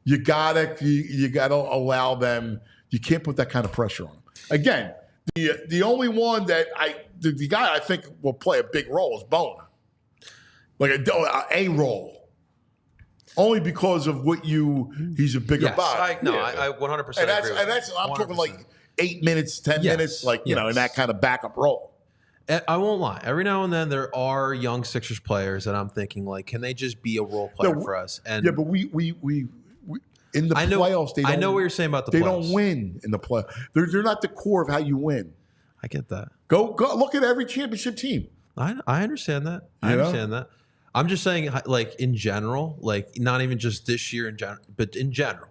You gotta allow them. You can't put that kind of pressure on them. Again, the only one that the guy I think will play a big role is Bowa. Like a role. Only because of he's a bigger body. I 100% and agree. And that's I'm 100%. talking like 8 minutes, 10 minutes, like in that kind of backup role. I won't lie. Every now and then there are young Sixers players that I'm thinking like, can they just be a role player for us? And but we in the playoffs, I know what you're saying about the playoffs. They don't win in the playoffs. They're not the core of how you win. I get that. Go look at every championship team. I understand that. I understand that. I'm just saying, like in general, like not even just this year in general, but in general,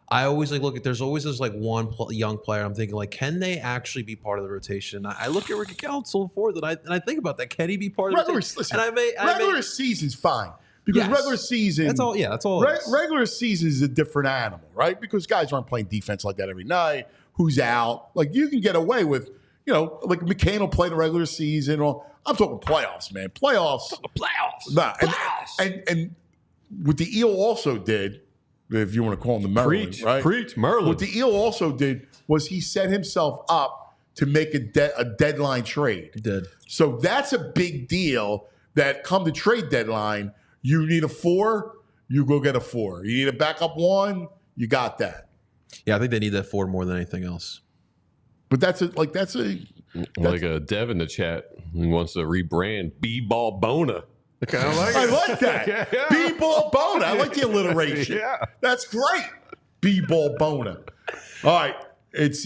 I always look at. There's always this like one young player. I'm thinking like, can they actually be part of the rotation? I look at Ricky Council for that, and I think about that. Can he be part of the rotation? Listen, and regular season's fine because regular season. That's all. Yeah, that's all. Regular season is a different animal, right? Because guys aren't playing defense like that every night. Who's out? Like you can get away with. Like McCain will play the regular season. I'm talking playoffs, man. Playoffs. Nah, and what the Eel also did, if you want to call him the Merlin, right? Preach, Merlin. What the Eel also did was he set himself up to make a deadline trade. He did. So that's a big deal that come the trade deadline, you need a 4, you go get a 4. You need a backup 1, you got that. Yeah, I think they need that 4 more than anything else. But that's like a Dev in the chat who wants to rebrand B-Ball Bona. I like that. B-Ball Bona. I like the alliteration. Yeah. That's great. B-Ball Bona. All right. It's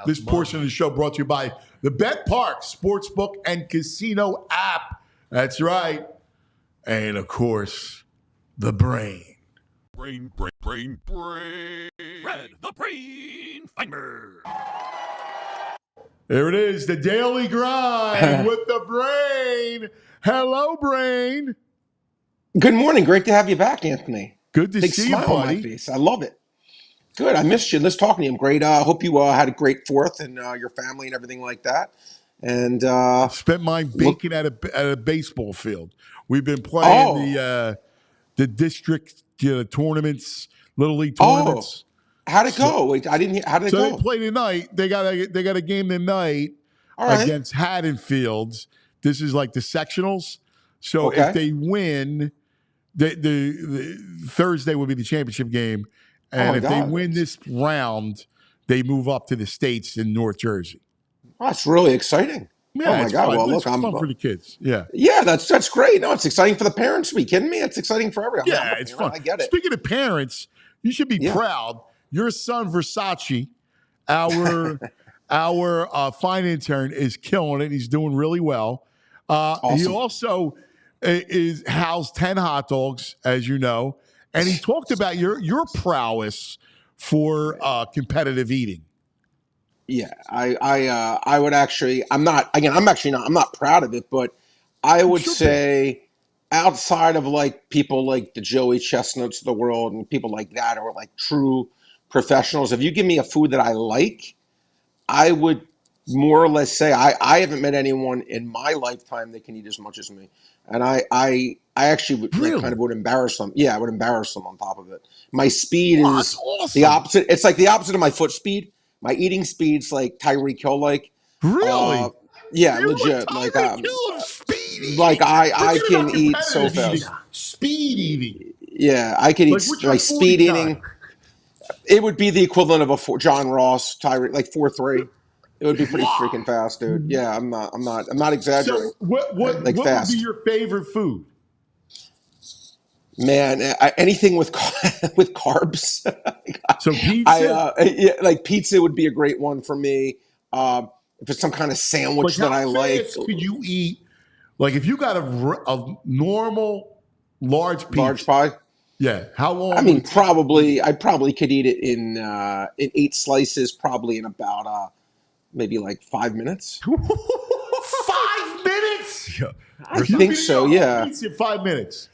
this portion of the show brought to you by the Bet Park Sportsbook and Casino app. That's right. And, of course, the brain. Brain. Red, the brain finder. There it is, the daily grind with the brain. Hello, brain. Good morning. Great to have you back, Anthony. Good to Big see you, smile on my buddy. face. I love it. Good. I missed you. Let's talk to you. I'm great. Hope you had a great 4th and your family and everything like that. And Spent mine baking at a baseball field. We've been playing the district tournaments, little league tournaments. How'd it go? Wait, I didn't hear. How did it go? They play tonight. They got a game tonight against Haddonfield. This is like the sectionals. So if they win, the Thursday would be the championship game, and if they win this round, they move up to the States in North Jersey. Oh, that's really exciting. Yeah, oh my God! Fun. Well, it's look, fun for the kids. Yeah, that's great. No, it's exciting for the parents. Are you kidding me? It's exciting for everyone. Yeah, it's fun. I get it. Speaking of parents, you should be proud. Your son Versace, our fine intern, is killing it. He's doing really well. Awesome. He also is housed 10 hot dogs, as you know, and he talked about your prowess for competitive eating. Yeah, I would actually. I'm not proud of it, but I would say outside of like people like the Joey Chestnuts of the world and people like that, or like true professionals, if you give me a food that I like, I would more or less say I haven't met anyone in my lifetime that can eat as much as me. And I actually would kind of would embarrass them. Yeah, I would embarrass them on top of it. My speed is the opposite. It's like the opposite of my foot speed. My eating speed's like Tyreek Hill like. Really? Yeah, You're legit. Like speed like I can eat so fast. Speed eating. Yeah, I could eat like speed eating. It would be the equivalent of a John Ross, Tyreek, like 4.3. It would be pretty freaking fast, dude. Yeah, I'm not exaggerating. So what would be your favorite food? Man, anything with carbs. So pizza? Like pizza would be a great one for me. If it's some kind of sandwich that I like. Could you eat? Like if you got a normal large pizza. Large pie? Yeah. How long? I mean, I probably could eat it in 8 slices, probably in about maybe like 5 minutes. 5 minutes? I think so. Yeah. Pizza in 5 minutes.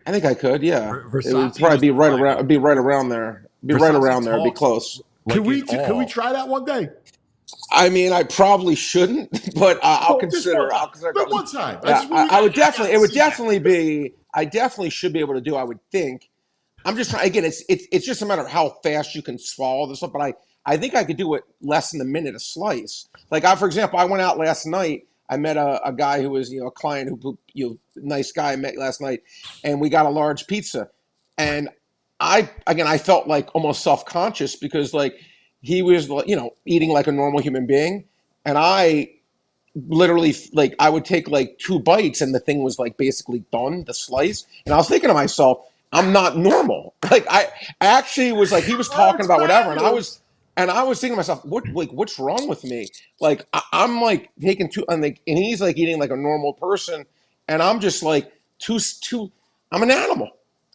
I think I could. Yeah. It would probably be right around. It'd be right around there. It'd be close. Can we try that one day? I mean, I probably shouldn't, but I'll consider. But one time. I would definitely. It would definitely be. I definitely should be able to do. I would think. I'm just trying. Again, it's just a matter of how fast you can swallow this stuff. But I think I could do it less than a minute a slice. Like for example, I went out last night. I met a guy who was a client who nice guy I met last night, and we got a large pizza. And I felt like almost self-conscious because like he was eating like a normal human being, and I literally like I would take like 2 bites and the thing was like basically done, the slice. And I was thinking to myself, I'm not normal. Like I actually was like he was talking about whatever, and I was thinking to myself, what's wrong with me? Like I'm like taking 2, and he's like eating like a normal person, and I'm just like too. I'm an animal.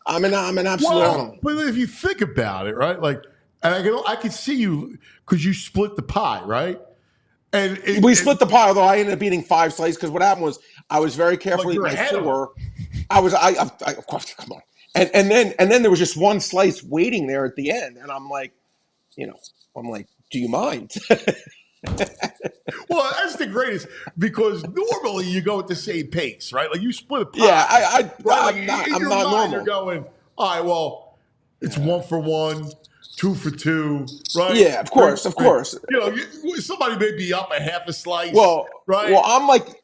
I'm an absolute animal. But if you think about it, right? Like, and I could see you because you split the pie, right? And we split the pie, although I ended up eating 5 slices because what happened was I was very careful with my 4. I of course, come on. And then there was just 1 slice waiting there at the end, and I'm like, do you mind? Well, that's the greatest because normally you go at the same pace, right? Like you split a pie. Yeah, I'm not normal. You're going, all right, well, it's 1 for 1, 2 for 2, right? Yeah, of course. Somebody may be up a half a slice. Well, right? Well, I'm like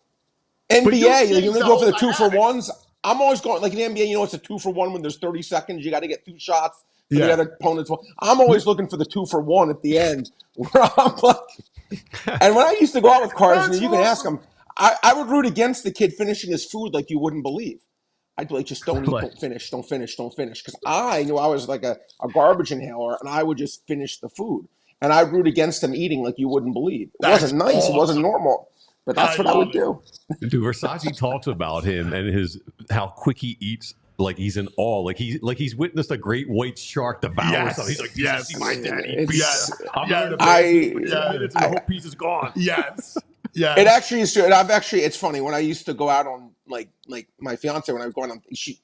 NBA. You go for the 2 for 1s. I'm always going like in the NBA. It's a 2 for 1 when there's 30 seconds. You got to get 2 shots. for the other opponents. I'm always looking for the 2-for-1 at the end. Where I'm like, and when I used to go out with Carson, you can ask him, I would root against the kid finishing his food like you wouldn't believe. I'd be like, just don't eat, don't finish. Because I knew I was like a garbage inhaler, and I would just finish the food. And I'd root against him eating like you wouldn't believe. It wasn't nice. Awesome. It wasn't normal. But that's what I would do. Dude, Versace talks about him and how quick he eats. Like he's in awe. Like he's witnessed a great white shark devour something. He's like, yes, see my daddy. I'm going to minutes and the whole piece is gone. Yes. Yeah. It actually is true. And it's funny when I used to go out on like my fiance when I was going on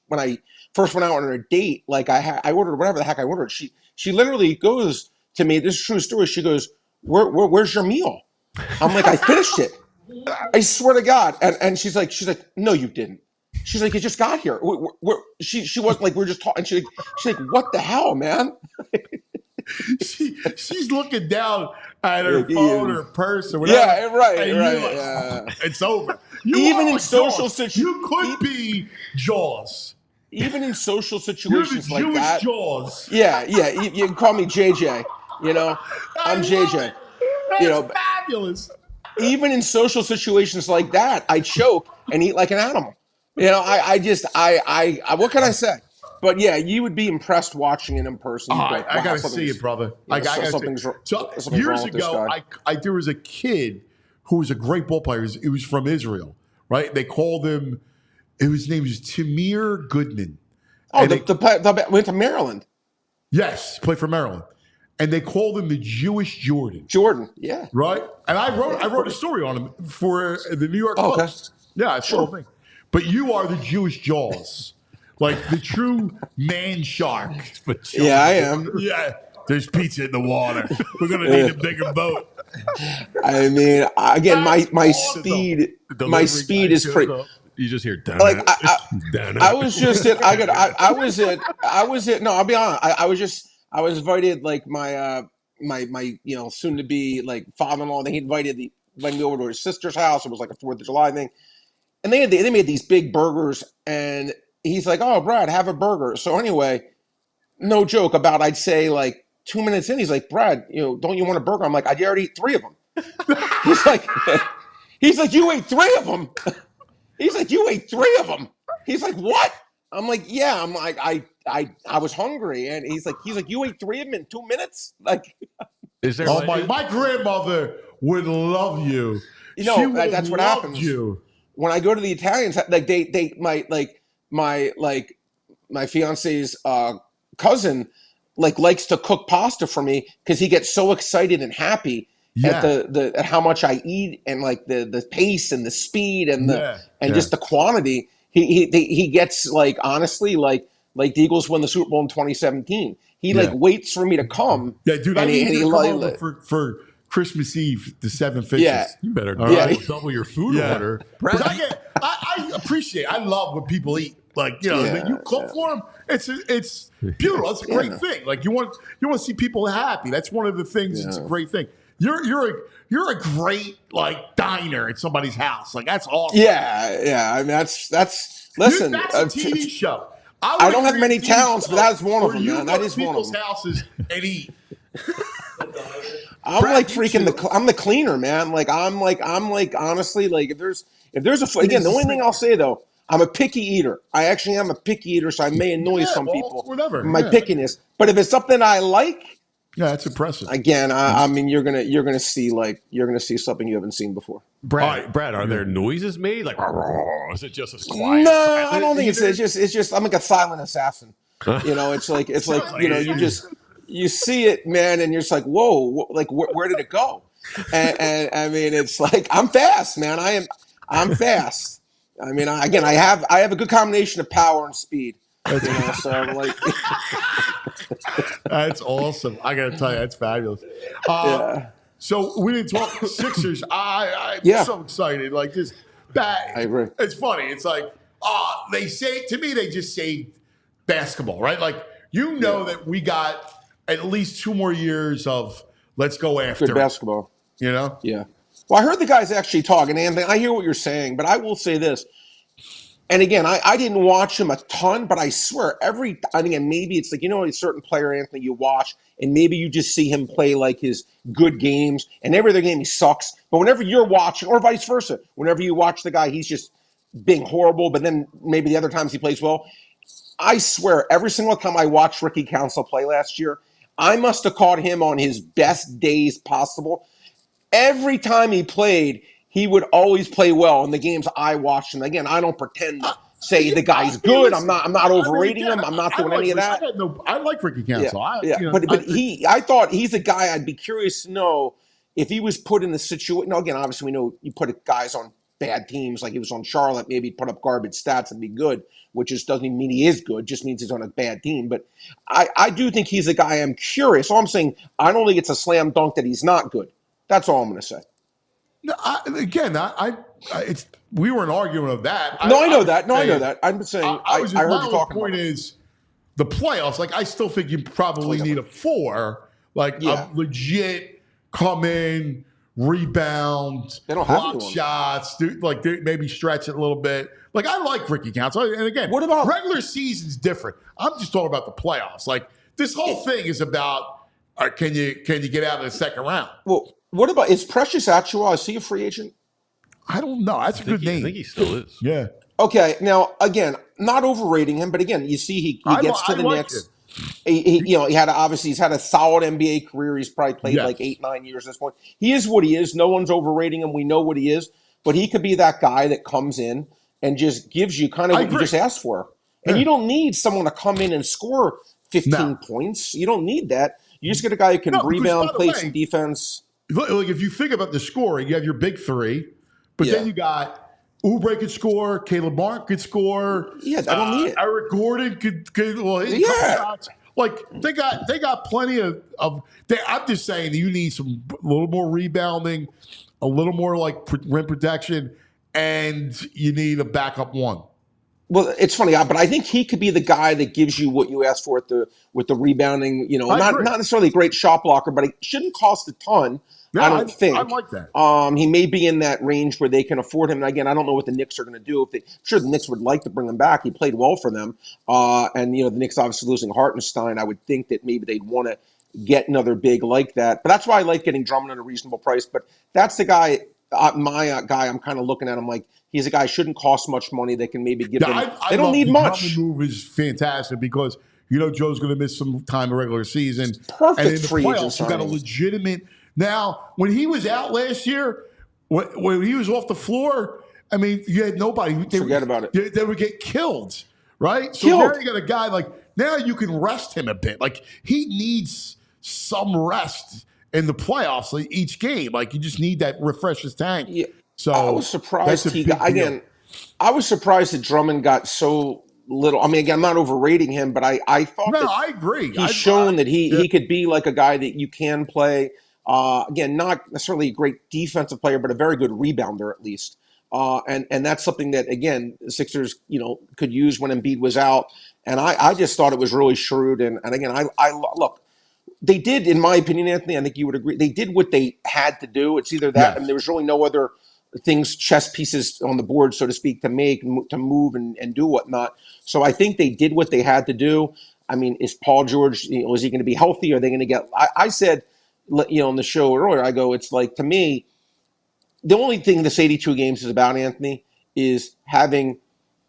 when I first went out on a date, like I ordered whatever the heck I ordered. She literally goes to me, this is a true story. She goes, where's your meal? I'm like, I finished it. I swear to God. And she's like, no, you didn't. She's like, you just got here. She wasn't like, we're just talking. She's like, what the hell, man? She's looking down at her phone or purse or whatever. Yeah, right. Like, it's over. Even in social situations, you could be Jaws. Even in social situations You're the like Jewish that. Jaws. Yeah. You can call me JJ. You know, I'm JJ. That's fabulous. Even in social situations like that, I choke and eat like an animal. You know, I what can I say? But yeah, you would be impressed watching it in person. I gotta see it, brother. I gotta see it. So years ago, there was a kid who was a great ball player. He was from Israel, right? They called him. His name was Tamir Goodman. Oh, went to Maryland. Yes, played for Maryland, and they called him the Jewish Jordan. Jordan, yeah, right. And I wrote a story on him for the New York Post. Okay. Yeah, it's the whole thing. But you are the Jewish Jaws. Like the true man shark. Yeah, I am. Yeah. There's pizza in the water. We're going to need a bigger boat. I mean, again, my speed is pretty. You just hear like I was at no, I'll be honest. I was invited like my soon to be like father-in-law. They invited me over to his sister's house. It was like a 4th of July thing. And they made these big burgers, and he's like, "Oh, Brad, have a burger." So anyway, no joke about I'd say like 2 minutes in, he's like, "Brad, don't you want a burger?" I'm like, "I already ate 3 of them." he's like, "You ate 3 of them?" He's like, "You ate 3 of them?" He's like, "What?" I'm like, "Yeah." I'm like, I was hungry, and he's like, "You ate 3 of them in 2 minutes?" Like, is there? My grandmother would love you. That's what happens. When I go to the Italians, like my fiance's cousin likes to cook pasta for me because he gets so excited and happy at at how much I eat and like the pace and the speed and just the quantity. He gets like honestly like the Eagles won the Super Bowl in 2017. He waits for me to come. Yeah, dude, I need you to come over for Christmas Eve, the 7 fishes. Yeah. You better double your food order. I appreciate. I love when people eat. Like you cook for them. It's beautiful. It's a great thing. Like you want to see people happy. That's one of the things. It's a great thing. You're a great like diner at somebody's house. Like that's awesome. Yeah. I mean that's listen. Dude, that's a TV show. I don't have many talents, but that's one of them. Man. That is one of them. People's houses and eat. I'm like freaking I'm the cleaner, man. Like I'm like honestly, like if there's again, the only thing I'll say though, I'm a picky eater. I actually am a picky eater, so I may annoy some people. Whatever. My pickiness. But if it's something I like, that's impressive. Again, I mean you're gonna see something you haven't seen before. Brad, are there noises made? Like is it just as quiet? No, I don't think it's just I'm like a silent assassin. It's like you see it, man, and you're just like, whoa, like where did it go? And I mean, it's like I'm fast, man. I'm fast. I mean, I have a good combination of power and speed. So I'm like, that's awesome. I gotta tell you, that's fabulous. So we didn't talk Sixers. I'm so excited. Like this bag. I agree. It's funny. It's like they say to me they just saved basketball, right? Like that we got at least 2 more years of let's go after good basketball. Yeah. Well, I heard the guys actually talking, Anthony. I hear what you're saying, but I will say this. And again, I didn't watch him a ton, but I swear again, maybe it's like, a certain player, Anthony, you watch, and maybe you just see him play like his good games, and every other game he sucks. But whenever you're watching, or vice versa, whenever you watch the guy, he's just being horrible, but then maybe the other times he plays well. I swear, every single time I watched Ricky Council play last year, I must have caught him on his best days possible. Every time he played, he would always play well in the games I watched. And again, I don't pretend to say the guy's good. I'm not overrating him. I'm not doing any of that. I like Ricky Council. I thought he's a guy I'd be curious to know if he was put in the situation. Now, again, obviously we know you put guys on bad teams, like he was on Charlotte, maybe he'd put up garbage stats and be good, which just doesn't even mean he is good, just means he's on a bad team. But I do think he's a guy I'm curious. All I'm saying, I don't think it's a slam dunk that he's not good. That's all I'm going to say. No, we weren't arguing of that. I know that. I'm saying I heard you talking about it. Is the playoffs. Like, I still think you probably need a 4, like a legit come in, rebound, block shots, maybe stretch it a little bit. Like, I like Ricky Council. And again, what about regular season's different. I'm just talking about the playoffs. Like, this whole thing is about can you get out of the second round? Well, what about, is Precious Achiuwa, is he a free agent? I don't know. That's a good name. I think he still is. Yeah. Okay. Now, again, not overrating him, but again, you see he gets to the Knicks. He's had a solid NBA career. He's probably played like 8-9 years at this point. He is what he is. No one's overrating him. We know what he is, but he could be that guy that comes in and just gives you kind of what you just asked for. And you don't need someone to come in and score 15 points. You don't need that. You just get a guy who can rebound, play some defense. Like, if you think about the scoring, you have your big 3, but then you got Oubre could score, Caleb Martin could score. Yeah, I don't need it. Eric Gordon could hit shots. Like, they got plenty of. I'm just saying, you need a little more rebounding, a little more like rim protection, and you need a backup 1. Well, it's funny, but I think he could be the guy that gives you what you asked for with the rebounding. Not necessarily a great shot blocker, but it shouldn't cost a ton. I don't think. I like that. He may be in that range where they can afford him. And again, I don't know what the Knicks are going to do. I'm sure the Knicks would like to bring him back. He played well for them. And the Knicks obviously losing Hartenstein, I would think that maybe they'd want to get another big like that. But that's why I like getting Drummond at a reasonable price. But that's the guy, guy I'm kind of looking at him like, he's a guy who shouldn't cost much money. They can maybe give them. They don't need much. The move is fantastic because Joe's going to miss some time in regular season. Perfect. And in the free playoffs, you got a legitimate. Now, when he was out last year, when he was off the floor, I mean, you had nobody. Forget about it. They would get killed, right? So now you got a guy like, now you can rest him a bit. Like, he needs some rest in the playoffs, like each game. Like, you just need that refresh his tank. Yeah. So I was surprised I was surprised that Drummond got so little. I mean, again, I'm not overrating him, but I thought I agree. He's shown that he could be like a guy that you can play. Again, not necessarily a great defensive player, but a very good rebounder at least. And that's something that, again, the Sixers, could use when Embiid was out. And I just thought it was really shrewd. And again, I look, they did, in my opinion, Anthony, I think you would agree, they did what they had to do. It's either that, and there was really no other things, chess pieces on the board, so to speak, to make, to move and do whatnot. So I think they did what they had to do. I mean, is Paul George, is he going to be healthy? Are they going to get, I said, on the show earlier, I go, it's like, to me, the only thing this 82 games is about, Anthony, is having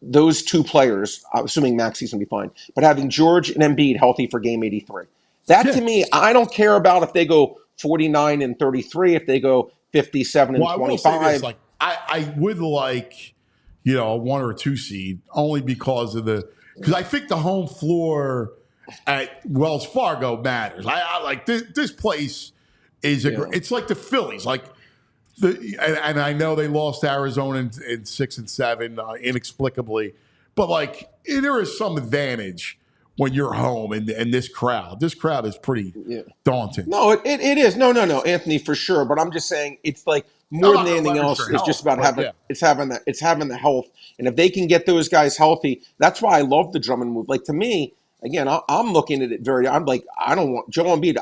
those two players, assuming Maxi's going to be fine, but having George and Embiid healthy for game 83. That, to me, I don't care about if they go 49 and 33, if they go 57 and 25. I will say this, like, I would like, a 1 or 2 seed, only because I think the home floor at Wells Fargo matters. I like this place is it's like the Phillies, like and I know they lost to Arizona in 6 and 7 inexplicably, but like there is some advantage when you're home and this crowd is pretty daunting. No, it is. No, Anthony, for sure. But I'm just saying it's like more than anything else, it's just about having the health. And if they can get those guys healthy, that's why I love the Drummond move. Like, to me, again, I'm looking at it I'm like, I don't want Joel Embiid.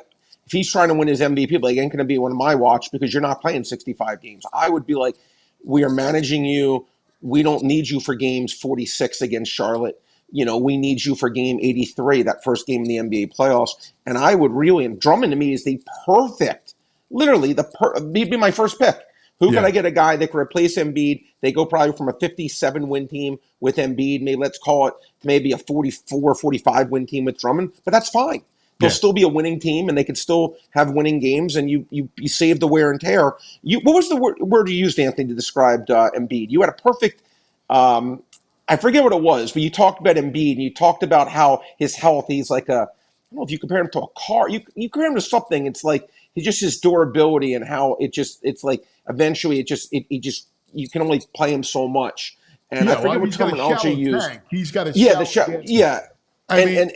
If he's trying to win his MVP, like, ain't going to be one of my watch because you're not playing 65 games. I would be like, we are managing you. we don't need you for games 46 against Charlotte. We need you for game 83, that first game in the NBA playoffs. And I would really, and Drummond to me is the perfect, literally he'd be my first pick. Who can I get a guy that can replace Embiid? They go probably from a 57-win team with Embiid, maybe let's call it maybe a 44, 45-win team with Drummond, but that's fine. They'll still be a winning team, and they can still have winning games, and you save the wear and tear. What was the word you used, Anthony, to describe Embiid? You had a perfect I forget what it was, but you talked about Embiid, and you talked about how his health, he's like I don't know if you compare him to a car. You compare him to something, it's like just his durability and how it's like eventually you can only play him so much. And I forget what terminology you used. He's got a I mean,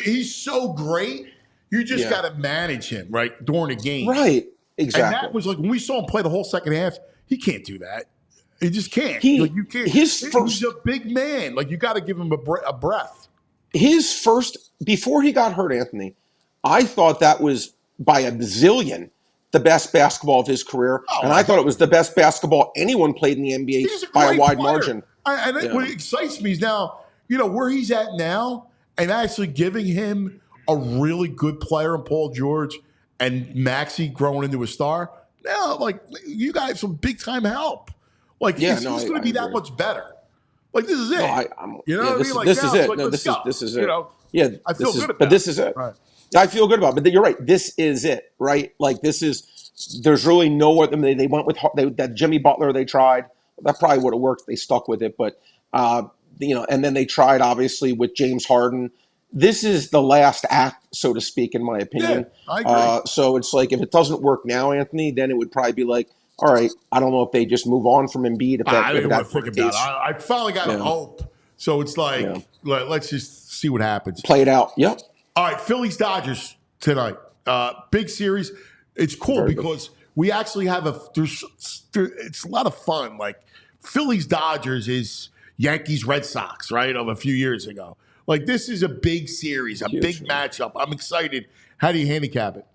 he's so great. You just got to manage him during the game. Right, exactly. And that was like when we saw him play the whole second half. He can't do that. He just can't. You can't. He's a big man. You got to give him a breath. His first, before he got hurt, Anthony, I thought that was by a bazillion the best basketball of his career, and I thought it was the best basketball anyone played in the NBA by a wide margin. I think what excites me is now, where he's at now, and actually giving him a really good player in Paul George and Maxey growing into a star. Now, you guys have some big time help. He's going to be that much better. This is it. This is it. This is it. I feel good about it. But this is it. Right. I feel good about it. But you're right. This is it, right? There's really no other. They went with that Jimmy Butler they tried. That probably would have worked. They stuck with it. But, and then they tried, obviously, with James Harden. This is the last act, so to speak, in my opinion. Yeah, I agree. So it's if it doesn't work now, Anthony, then it would probably be all right, I don't know if they just move on from Embiid. I didn't want to think about it. I finally got hope. So it's let's just see what happens. Play it out. Yep. All right, Phillies Dodgers tonight. Big series. It's cool because we actually have it's a lot of fun. Phillies Dodgers is Yankees Red Sox, right, of a few years ago. This is a big series, a big matchup. I'm excited. How do you handicap it?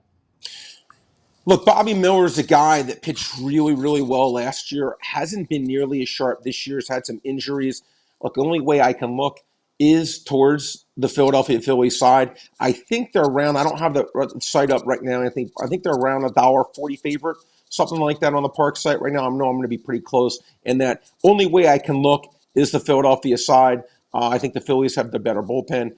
Look, Bobby Miller's a guy that pitched really, really well last year. Hasn't been nearly as sharp this year. Has had some injuries. Look, the only way I can look is towards the Philadelphia Phillies side. I think they're around. I don't have the site up right now. I think they're around $1.40 favorite, something like that on the Park site right now. I know I'm going to be pretty close. And that only way I can look is the Philadelphia side. I think the Phillies have the better bullpen.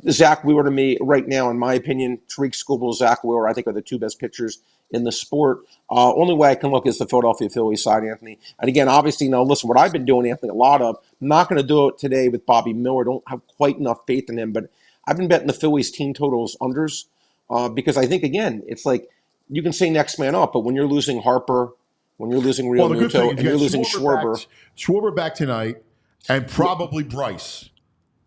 Zach Wheeler to me right now, in my opinion, Tariq Skubal, Zach Wheeler, I think are the two best pitchers in the sport. Only way I can look is the Philadelphia Phillies side, Anthony. And again, obviously, listen, what I've been doing, Anthony, a lot of, I'm not going to do it today with Bobby Miller. Don't have quite enough faith in him, but I've been betting the Phillies team totals unders because I think, again, it's you can say next man up, but when you're losing Harper, when you're losing Real Muto, and you're losing Schwarber. Schwarber back tonight, and probably Bryce.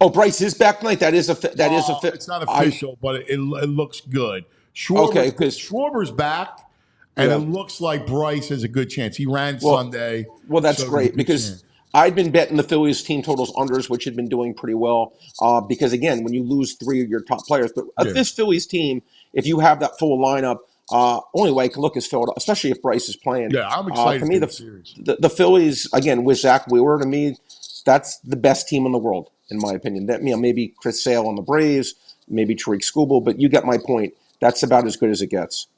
Oh, Bryce is back tonight. That is a It's not official, but it looks good. Schwarber's back, and it looks like Bryce has a good chance. He ran Sunday. Well, that's great because I'd been betting the Phillies team totals unders, which had been doing pretty well. Because again, when you lose three of your top players, but this Phillies team, if you have that full lineup, only way I can look is Philadelphia, especially if Bryce is playing. Yeah, I'm excited. To me, the Phillies again with Zach Wheeler, to me, that's the best team in the world. In my opinion, that maybe Chris Sale on the Braves, maybe Tariq Skubal, but you get my point. That's about as good as it gets.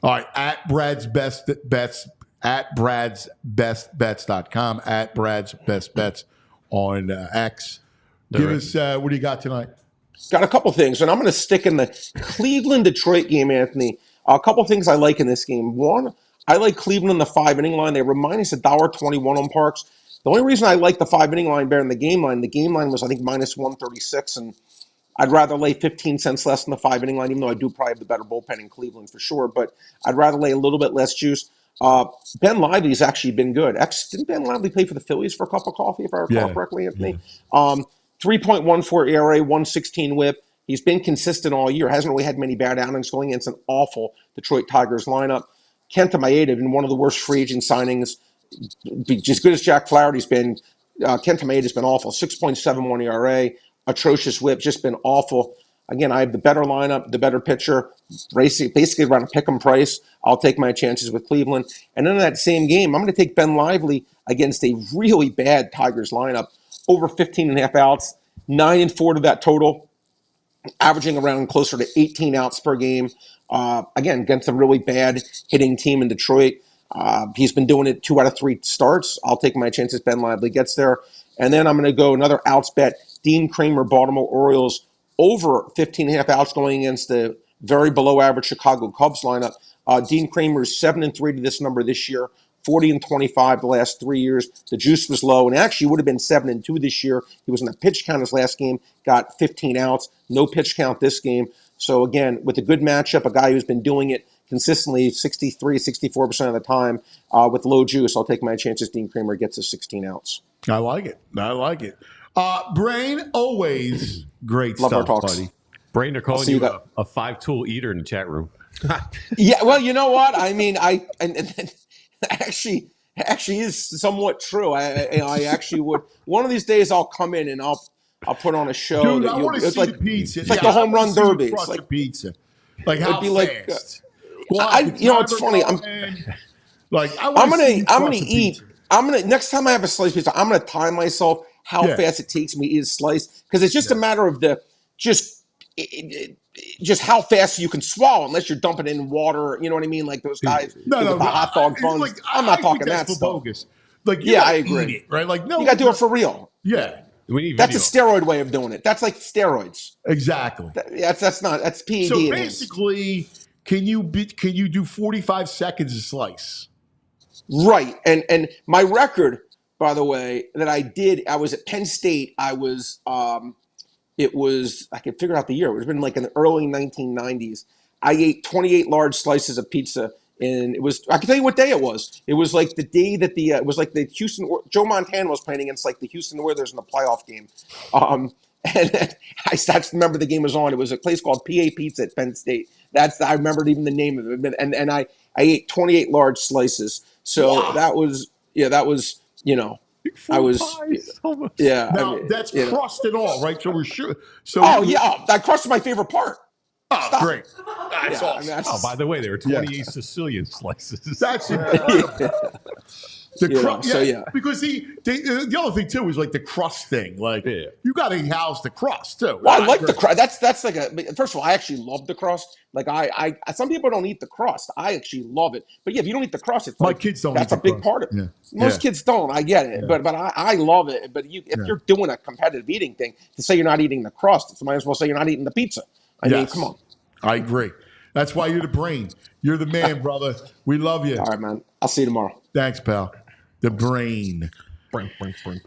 All right, at Brad's Best Bets, at Brad's Best Bets.com, at Brad's Best Bets on X. Give us what do you got tonight? Got a couple things, and I'm going to stick in the Cleveland-Detroit game, Anthony. A couple things I like in this game. One, I like Cleveland in the 5-inning line. They were minus $1.21 on Parks. The only reason I like the 5-inning line better than the game line was, I think, minus 136, and I'd rather lay 15 cents less than the 5-inning line, even though I do probably have the better bullpen in Cleveland for sure, but I'd rather lay a little bit less juice. Ben Lively's actually been good. Didn't Ben Lively play for the Phillies for a cup of coffee, if I recall correctly, Anthony? Yeah. 3.14 ERA, 116 whip. He's been consistent all year. Hasn't really had many bad outings going against an awful Detroit Tigers lineup. Kenta Maeda, been one of the worst free agent signings. As good as Jack Flaherty's been, Kenta Maeda's been awful. 6.71 ERA, atrocious whip, just been awful. Again, I have the better lineup, the better pitcher, basically around a pick 'em price. I'll take my chances with Cleveland. And then in that same game, I'm going to take Ben Lively against a really bad Tigers lineup, over 15.5 outs, 9-4 to that total, averaging around closer to 18 outs per game. Again, against a really bad hitting team in Detroit. He's been doing it 2 out of 3 starts. I'll take my chances Ben Lively gets there. And then I'm going to go another outs bet. Dean Kramer, Baltimore Orioles, over 15.5 outs going against the very below average Chicago Cubs lineup. Dean Kramer is 7-3 to this number this year, 40-25 the last 3 years. The juice was low, and actually would have been 7-2 this year. He was in a pitch count his last game, got 15 outs, no pitch count this game. So again, with a good matchup, a guy who's been doing it consistently 63-64% of the time with low juice, I'll take my chances. Dean Kramer gets his 16 outs. I like it. Brain, always great Love our stuff, talks. buddy. Brain, they're calling see you you a 5-tool eater in the chat room. Yeah, well, you know what? I mean, and actually is somewhat true. I actually would. One of these days, I'll come in and I'll put on a show. Dude, that I want to it's see like the pizza. it's like the home run derby. It's It's like pizza. Like how it'd be like, fast? it's funny. I'm gonna eat. Next time I have a sliced pizza, I'm gonna time myself how fast it takes me to eat a slice, because it's just a matter of just how fast you can swallow, unless you're dumping it in water. You know what I mean? Like those guys with the hot dog buns. Like, I'm not I talking think that that's stuff. bogus. Like, you Yeah, gotta I agree. eat it, right? Like, no, You gotta do it for real. Yeah, We need That's video. a steroid way of doing it. That's like steroids. exactly. That's PED. So it is. basically, can you do 45 seconds a slice? Right. And my record, by the way, that I was at Penn State. I could figure out the year. It would have been like in the early 1990s. I ate 28 large slices of pizza, and I can tell you what day it was. It was like the day that it was like the Houston, Joe Montana was playing against like the Houston Oilers in the playoff game. And I just remember the game was on. It was a place called PA Pizza at Penn State. I remembered even the name of it. And I ate 28 large slices. So that was, I was, yeah. Now, that's crust and all, right? So we're sure. So that crust is my favorite part. Oh, Stop. great. That's awesome. Oh, by the way, there were 28 Sicilian slices. That's incredible. Because the other thing too is like the crust thing. Like you got to house the crust too. Well, I like the crust. That's like first of all, I actually love the crust. Like I some people don't eat the crust. I actually love it. But yeah, if you don't eat the crust, it's my like, kids don't. That's eat a big crust. part of it. Yeah. Most kids don't. I get it, but I love it. But if you're doing a competitive eating thing, to say you're not eating the crust, you might as well say you're not eating the pizza. I mean, come on. I agree. That's why you're the brain. You're the man, brother. We love you. All right, man. I'll see you tomorrow. Thanks, pal. The brain.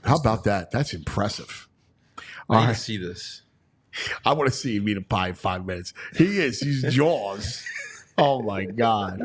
How about that? That's impressive. I need to see this. I want to see him eat a pie in 5 minutes. He's Jaws. Oh, my God.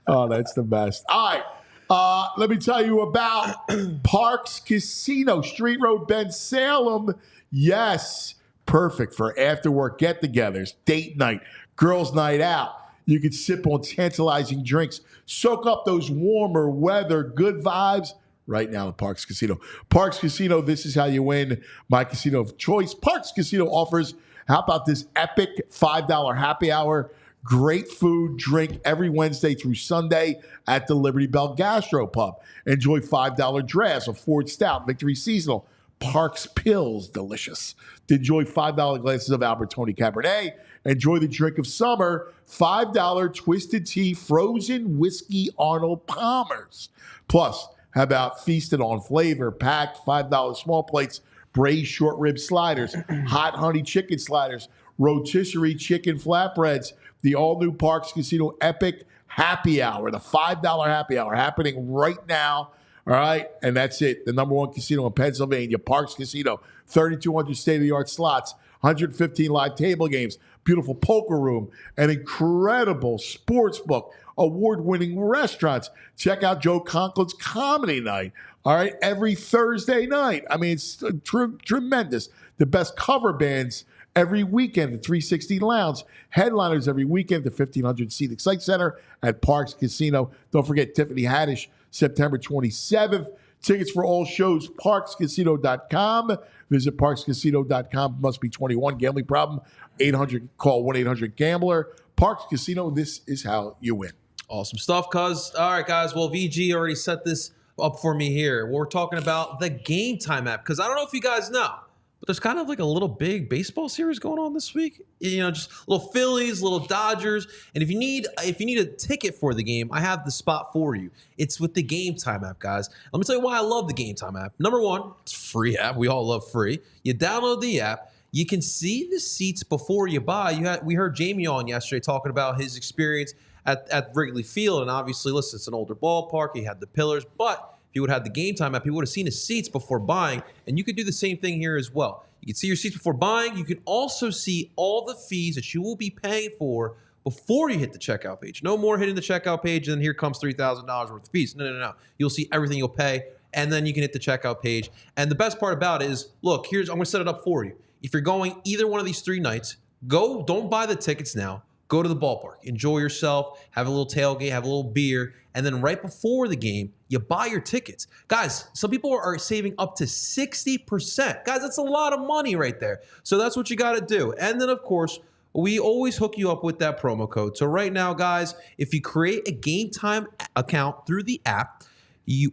Oh, that's the best. All right. Let me tell you about Parks Casino, Street Road, Ben Salem. Yes. Perfect for after-work get-togethers, date night, girls' night out. You can sip on tantalizing drinks, soak up those warmer weather, good vibes right now at Parks Casino. Parks Casino, this is how you win. My casino of choice. Parks Casino offers, how about this epic $5 happy hour? Great food, drink every Wednesday through Sunday at the Liberty Bell Gastro Pub. Enjoy $5 drafts of Ford Stout, Victory Seasonal, Parks Pills, delicious. Enjoy $5 glasses of Albertoni Cabernet. Enjoy the drink of summer, $5 Twisted Tea, frozen whiskey Arnold Palmers. Plus, how about feasted on flavor, packed $5 small plates, braised short rib sliders, hot honey chicken sliders, rotisserie chicken flatbreads, the all-new Parks Casino Epic Happy Hour, the $5 happy hour happening right now. All right, and that's it. The #1 casino in Pennsylvania, Parks Casino, 3,200 state-of-the-art slots, 115 live table games, beautiful poker room, an incredible sports book, award-winning restaurants. Check out Joe Conklin's Comedy Night, all right, every Thursday night. I mean, it's tremendous. The best cover bands every weekend at 360 Lounge. Headliners every weekend at the 1,500-seat Excite Center at Parks Casino. Don't forget Tiffany Haddish, September 27th. Tickets for all shows, parkscasino.com. Visit parkscasino.com. Must be 21. Gambling problem? 800. Call 1-800-GAMBLER. Parks Casino. This is how you win. Awesome stuff, cuz. All right, guys. Well, VG already set this up for me here. We're talking about the Game Time app, because I don't know if you guys know, but there's kind of like a little big baseball series going on this week. You know, just little Phillies, little Dodgers. And if you need a ticket for the game, I have the spot for you. It's with the Game Time app, guys. Let me tell you why I love the Game Time app. Number one, it's a free app. We all love free. You download the app. You can see the seats before you buy. We heard Jamie on yesterday talking about his experience at Wrigley Field, and obviously, listen, it's an older ballpark. He had the pillars, but if you would have had the Game Time app, he would have seen his seats before buying, and you could do the same thing here as well. You can see your seats before buying. You can also see all the fees that you will be paying for before you hit the checkout page. No more hitting the checkout page, and then here comes $3,000 worth of fees. No. You'll see everything you'll pay, and then you can hit the checkout page. And the best part about it is, look, I'm going to set it up for you. If you're going either one of these 3 nights, don't buy the tickets now. Go to the ballpark, enjoy yourself, have a little tailgate, have a little beer, and then right before the game, you buy your tickets. Guys, some people are saving up to 60%. Guys, that's a lot of money right there. So that's what you got to do. And then, of course, we always hook you up with that promo code. So right now, guys, if you create a Game Time account through the app,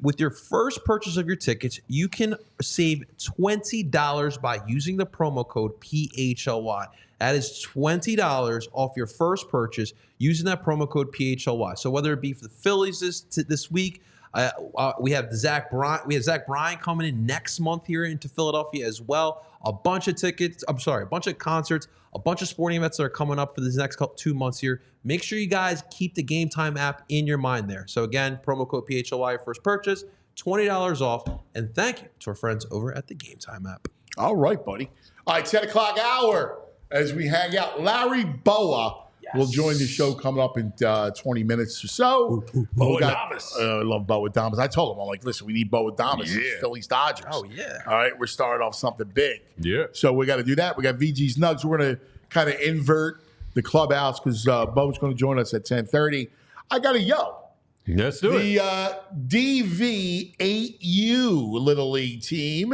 with your first purchase of your tickets, you can save $20 by using the promo code PHLY. That is $20 off your first purchase using that promo code PHLY. So whether it be for the Phillies this week, we have Zach Bryan coming in next month here into Philadelphia as well. A bunch of concerts, a bunch of sporting events that are coming up for these next 2 months here. Make sure you guys keep the Game Time app in your mind there. So again, promo code PHLY, first purchase, $20 off. And thank you to our friends over at the Game Time app. All right, buddy. All right, 10 o'clock hour as we hang out. Larry Bowa will join the show coming up in 20 minutes or so. Bowa Damas. I love Bowa Damas. I told him, I'm like, listen, we need Bowa Damas. Yeah. It's Phillies Dodgers. Oh, yeah. All right, we're starting off something big. Yeah. So we got to do that. We got VG's Nugs. We're going to kind of invert the clubhouse because Bo's going to join us at 10:30. I got a Let's do it. The DV8U Little League team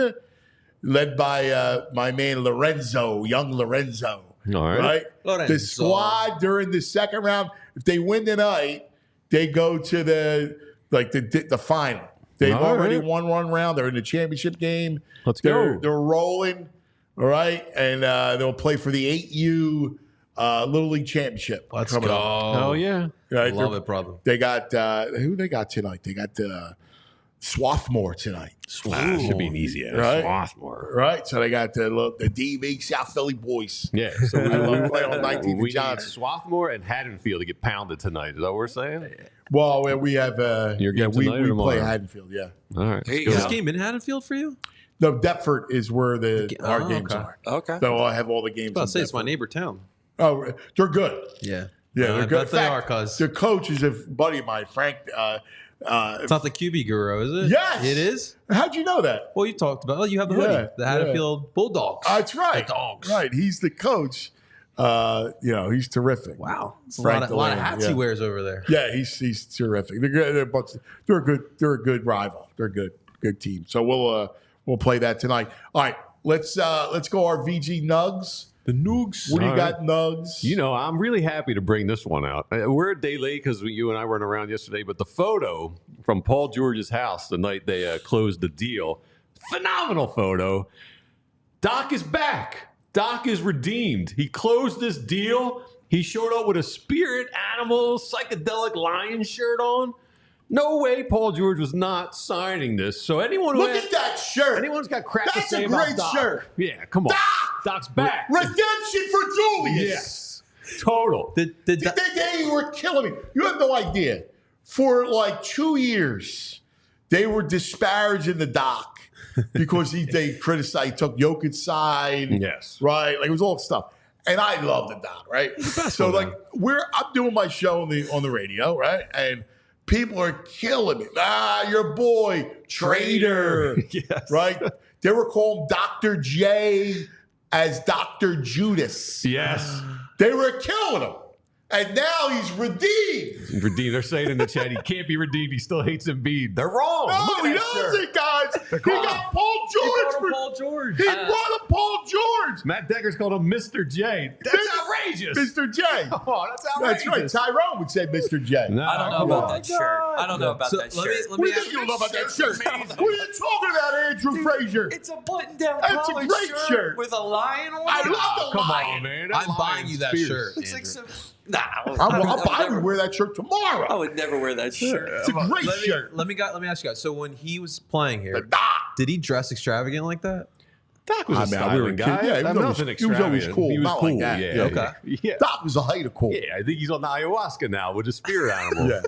led by my man Lorenzo, young Lorenzo. All right. Right? Lorenzo. The squad during the second round, if they win tonight, they go to the final. They've All already right. won one round. They're in the championship game. Let's go. They're rolling. All right. And they'll play for the 8U Little League Championship. Let's coming go. up. Oh, yeah. Right? Love it, brother. They got who they got tonight? They got Swarthmore tonight. That should be an easy ass. Right. Swarthmore. Right. So they got the DV South Philly boys. Yeah. So I love playing on 19th we need Johnson. Swarthmore and Haddonfield to get pounded tonight. Is that what we're saying? Well, we have Your game we tonight or play tomorrow? Haddonfield. Yeah. All right. There you let's Is go. this game in Haddonfield for you? No, Deptford is where our Oh, games okay. are. Okay. So I have all the games. I was about in to say it's my Deptford. neighbor town. Oh, they're good. Yeah. Yeah, I they're good. bet In they fact, are, cuz. their coach is a buddy of mine, Frank. It's not the QB guru, is it? Yes. It is? How'd you know that? Well, you talked about it. You have the Yeah, hoodie. The Haddonfield Bulldogs. That's right. The Dogs. Right. He's the coach. He's terrific. Wow. It's a Frank lot of Delaney, hats yeah. he wears over there. Yeah, he's terrific. They're good. They're a good rival. They're a good team. So we'll play that tonight. All right, let's go our VG Nugs. The Noogs. What do you All got, Nugs? You know, I'm really happy to bring this one out. We're a day late because you and I weren't around yesterday, but the photo from Paul George's house the night they closed the deal, phenomenal photo. Doc is back. Doc is redeemed. He closed this deal. He showed up with a spirit animal, psychedelic lion shirt on. No way Paul George was not signing this. So anyone who Look at that shirt. anyone's got crap That's to say a about great Doc. shirt. Yeah, come on. Doc! Doc's back. Redemption for Julius. Yes. Total. They were killing me. You have no idea. For like 2 years, they were disparaging the Doc because they criticized, he took Jokic's side. Yes. Right? Like it was all stuff. And I love the Doc, right? So like I'm doing my show on the radio, right? And people are killing me. Your boy, traitor. Yes. Right? They were calling Dr. J as Dr. Judas. Yes. They were killing him. And now he's redeemed. Redeemed. They're saying in the chat he can't be redeemed. He still hates Embiid. They're wrong. No, Look at he that shirt. doesn't, guys. He got Paul George. Paul George. He brought up Paul George. Matt Decker's called him Mr. J. That's outrageous. Mr. J. Oh, that's outrageous. That's right. Tyrone would say Mr. J. No, I don't know come about on. that shirt. I don't know about that shirt. What do you think you love about that shirt? What are you talking about, Andrew Frazier? It's a button-down That's a collared great shirt. with a lion on it. I love the Come lion. on, man. I'm buying you that shirt. Looks like Andrew. some. Nah, I would wear that shirt tomorrow. I would never wear that shirt. It's a great shirt. Let me ask you guys. So when he was playing here, The Doc. did he dress extravagant like that? Doc was a we were styling kids. guy. Yeah, he was Nothing always extravagant. cool. He was Not cool. like that. Yeah. Yeah, okay. Yeah. Doc was the height of cool. Yeah, I think he's on the ayahuasca now with a spirit animal. Yeah.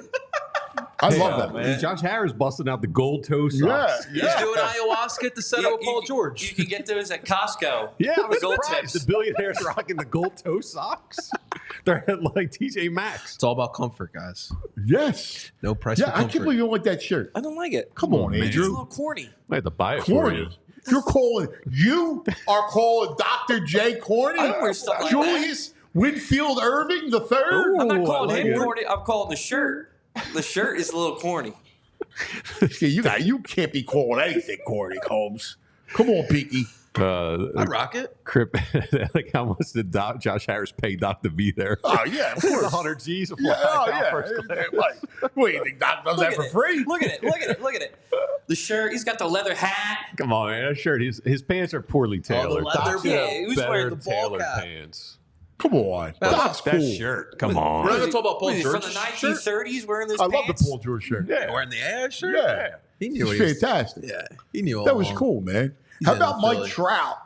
I love that, man. Josh Harris busting out the gold toe socks. Yeah. He's doing ayahuasca at the center with Paul George. You can get those at Costco. Yeah, I was Gold surprised. tips. The billionaires rocking the gold toe socks. They're like TJ Maxx. It's all about comfort, guys. Yes. No price Yeah, for I comfort. can't believe you don't like that shirt. I don't like it. Come on, man. It's a Andrew. little corny. I had to buy it for you. Corny. You are calling Dr. J corny? I don't wear stuff like Julius Winfield Irving the third? I'm not Ooh, calling I like him it. corny. I'm calling the shirt. The shirt is a little corny. You can't be calling anything corny, Holmes. Come on, Pinky. I rock it. Crip, like how much did Josh Harris pay Doc to be there? Oh, yeah, of course. 100 G's. Yeah, oh, yeah. What do you think, Doc does that for free? Look at it. Look at it. Look at it. The shirt. He's got the leather hat. Come on, man. That shirt. His pants are poorly tailored. leather Doc should have yeah, who's better wearing the ball tailored cap? pants. Come on. Doc's That cool. shirt. Come We're not on. going to talk about Paul What is he, George. from the 1930s wearing those I love pants? the Paul George shirt. Yeah. Wearing the ass shirt? Yeah. He knew It's what he was. fantastic. Yeah, he knew all That was along. cool, man. How Yeah, about Mike Philly. Trout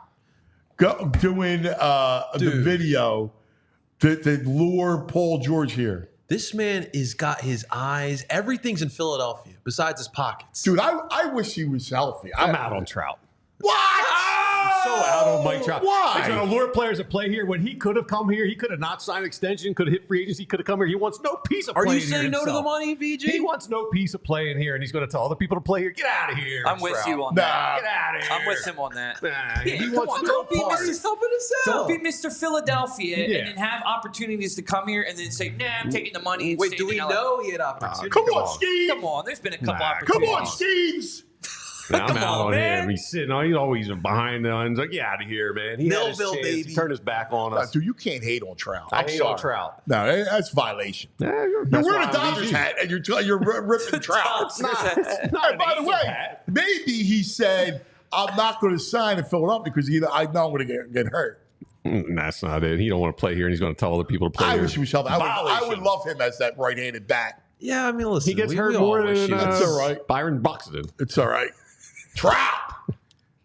doing the Dude. video to lure Paul George here? This man has got his eyes. Everything's in Philadelphia besides his pockets. Dude, I wish he was healthy. I'm out on Trout. What? So out on Mike Trout. Why? He's going to lure players to play here when he could have come here. He could have not signed an extension, could have hit free agency, could have come here. He wants no piece of Are playing you here saying no to the himself. money, VG? He wants no piece of playing here, and he's going to tell other people to play here. Get out of here. I'm with Trout. you on Nah. that. Get out of here. I'm with him on that. Nah, Yeah, he come wants on, no don't be part. Mr. helping himself. Don't be Mr. Philadelphia Yeah. and then have opportunities to come here and then say, nah, I'm taking the money. And Wait, staying do we in LA. know he had opportunity? Come on, Steve. Come on, there's been a couple Nah, Come opportunities. on, Steve's. I'm Come out on, on man. him. He's sitting on. He's always behind the lines. Like, get out of here, man. He had his Millville, chance. baby. He turned his back on us. Dude, you can't hate on Trout. I I'm hate sorry. on Trout. No, that's violation. You're That's wearing why a Dodgers I'm VG. hat and you're ripping Trout. It's not. It's not And by the an way, hat. maybe he said, I'm not going to sign in Philadelphia because I know I'm going to get hurt. That's not it. He don't want to play here, and he's going to tell other people to play I here. wish he was healthy. I would Violation. love him as that right-handed bat. Yeah, I mean, listen. He gets we hurt all more wish than he was- That's all right. Byron Buxton. It's all right. Trout.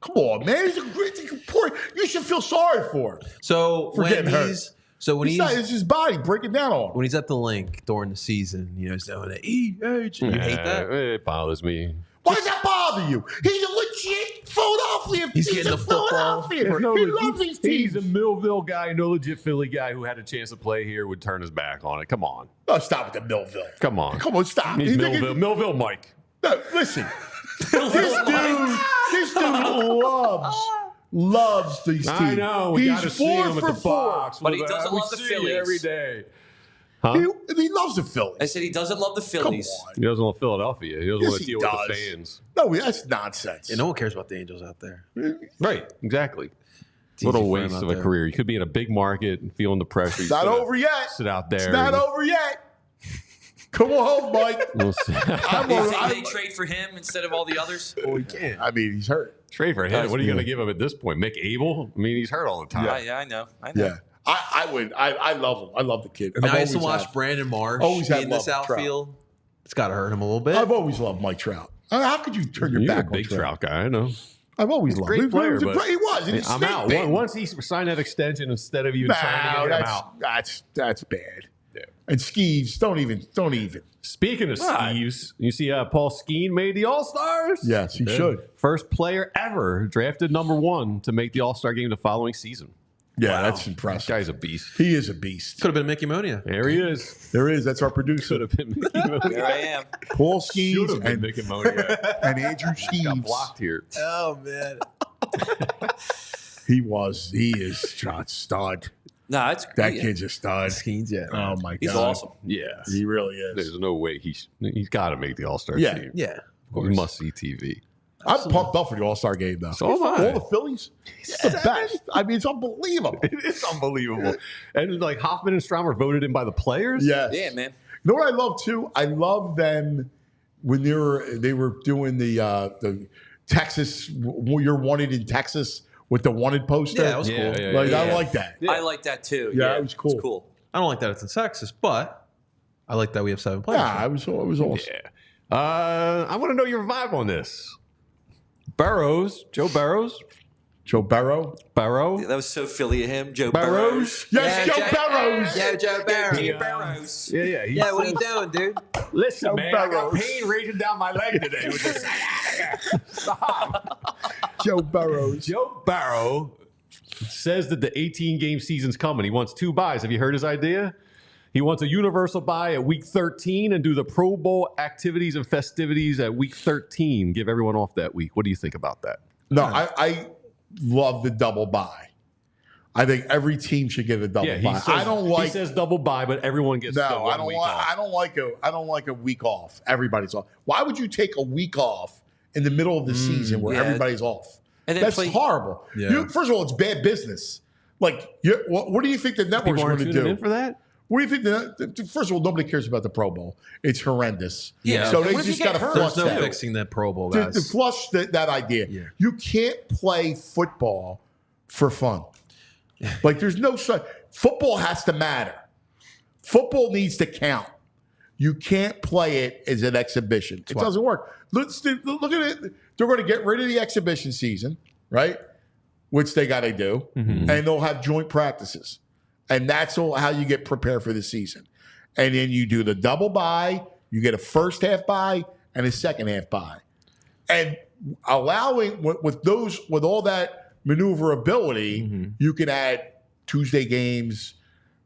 Come on, man. He's a great poor. You should feel sorry for him. So For when getting hurt. he's so when It's he's not, it's his body breaking down on him. when he's at the link during the season, you know, he's doing it. You hate that? It bothers me. Why does that bother you? He's a legit Philadelphia. He's getting a the football. Philadelphia. No, He loves these he's teams. a Millville guy, no legit Philly guy who had a chance to play here would turn his back on it. Come on. Oh, stop with the Millville. Come on. Come on, stop. He's You think Millville. Millville Mike. No, listen. This dude loves these teams. I know. We got to He's see 4 him at for the 4. box. But he We doesn't love the see you Phillies. every day. Huh? He loves the Phillies. I said he doesn't love the Come Phillies. on. He doesn't want Philadelphia. He doesn't Yes, want to he deal with does. the fans. No, that's nonsense. Yeah, no one cares about the Angels out there. Right. Exactly. It's What a easy for waste him of out a there. career. You could be in a big market and feeling the pressure. It's not over yet. Sit out there. It's not and- over yet. Come on home, Mike. We'll see. I'm You over, think they I'm, trade for him instead of all the others? Well, he can't. I mean, he's hurt. Trade for him. That's What are you going to good. give him at this point? Mick Abel? I mean, he's hurt all the time. Yeah, I know. Yeah. I would. I love him. I love the kid. I mean, I've I used to always watch had- Brandon Marsh Always had in this love for Trout. outfield. It's got to hurt him a little bit. I've always loved Mike Trout. How could you turn your You're back a big on Trout guy. I know. I've always loved him. Great player, He was. but He was. And he's I'm snake out. bait. Once he signed that extension, instead of even trying to get him out. That's bad. Yeah. And Skeeves, don't even. Speaking of Steves, you see Paul Skeen made the All-Stars? Yes, he should. First player ever drafted #1 to make the All-Star game the following season. Yeah, that's This impressive. guy's a beast. He is a beast. Could have been Mickey Monia. There he is. There is. That's our producer. Could have been Mickey Here Monia. I am. Paul Should Skeeves have been and, Mickey Monia. and Andrew Got Skeeves. blocked here. Oh man. He is a stud. No, it's That kid's a stud. Skeens, yeah. Oh my god, He's awesome. Yeah. He really is. There's no way he's got to make the All-Star Yeah. team. Yeah, of course. Must see TV. I'm pumped up for the All-Star game though. So am I. All the Phillies, it's the best. I mean, it's unbelievable. It is unbelievable. And like Hoffman and Strom are voted in by the players. Yes. Yeah, man. You know what I love too? I love them when they were doing the Texas. You're wanted in Texas with the wanted poster. Yeah, that was cool. I like that. I like that too. Yeah, it was cool. It's cool. I don't like that it's in Texas, but I like that we have 7 players. Yeah, it was awesome. Yeah. I want to know your vibe on this. Burrows, Joe Burrows. Joe Burrow. That was so Philly of him, Joe Burrows. Burrows. Yes, Yeah, Joe Burrows. Yeah, Joe Barrows. Joe Burrows. Yeah. Yeah, what are you doing, dude? Listen, Joe man, I got Burrows. pain raging down my leg today. With this. Joe Burrows. Joe Burrow says that the 18-game season's coming. He wants 2 buys. Have you heard his idea? He wants a universal buy at week 13 and do the Pro Bowl activities and festivities at week 13. Give everyone off that week. What do you think about that? No, I love the double buy. I think every team should get a double buy. He says double buy, but everyone gets the No, 1 week off. I don't like a week off. Everybody's off. Why would you take a week off in the middle of the season where yeah. everybody's off? And then That's play- horrible. Yeah. First of all, it's bad business. Like, what do you think the network's People going aren't to tuning do? in for that? What do you think? First of all, nobody cares about the Pro Bowl. It's horrendous. Yeah. So they What if you just get got to hurt? flush There's no that. fixing that Pro Bowl, To guys. flush that idea. Yeah. You can't play football for fun. Like, there's no such. Football has to matter. Football needs to count. You can't play it as an exhibition. It doesn't work. Look at it. They're going to get rid of the exhibition season, right? Which they got to do. And they'll have joint practices. And that's how you get prepared for the season. And then you do the double bye. You get a first half bye and a second half bye. And allowing with all that maneuverability, you can add Tuesday games,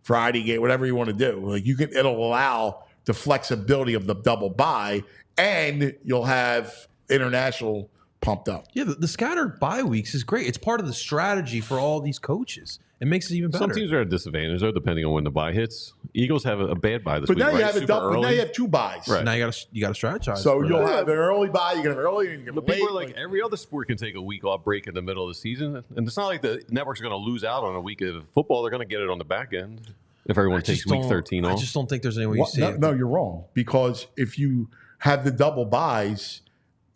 Friday game, whatever you want to do. Like it'll allow the flexibility of the double bye, and you'll have international pumped up. Yeah, the scattered bye weeks is great. It's part of the strategy for all these coaches. It makes it even better. Some teams are at a disadvantage, though, depending on when the bye hits. Eagles have a bad bye this But week, now you right? have a Super double. Now early. you have 2 buys. Right. Now you got to strategize. So for you'll that. have an early bye. You're gonna have early. You're gonna But late. people are like, every other sport can take a week off break in the middle of the season. And it's not like the networks are going to lose out on a week of football. They're going to get it on the back end if everyone takes week 13 I off. just don't think there's any way you see it. No, you're wrong. Because if you have the double buys,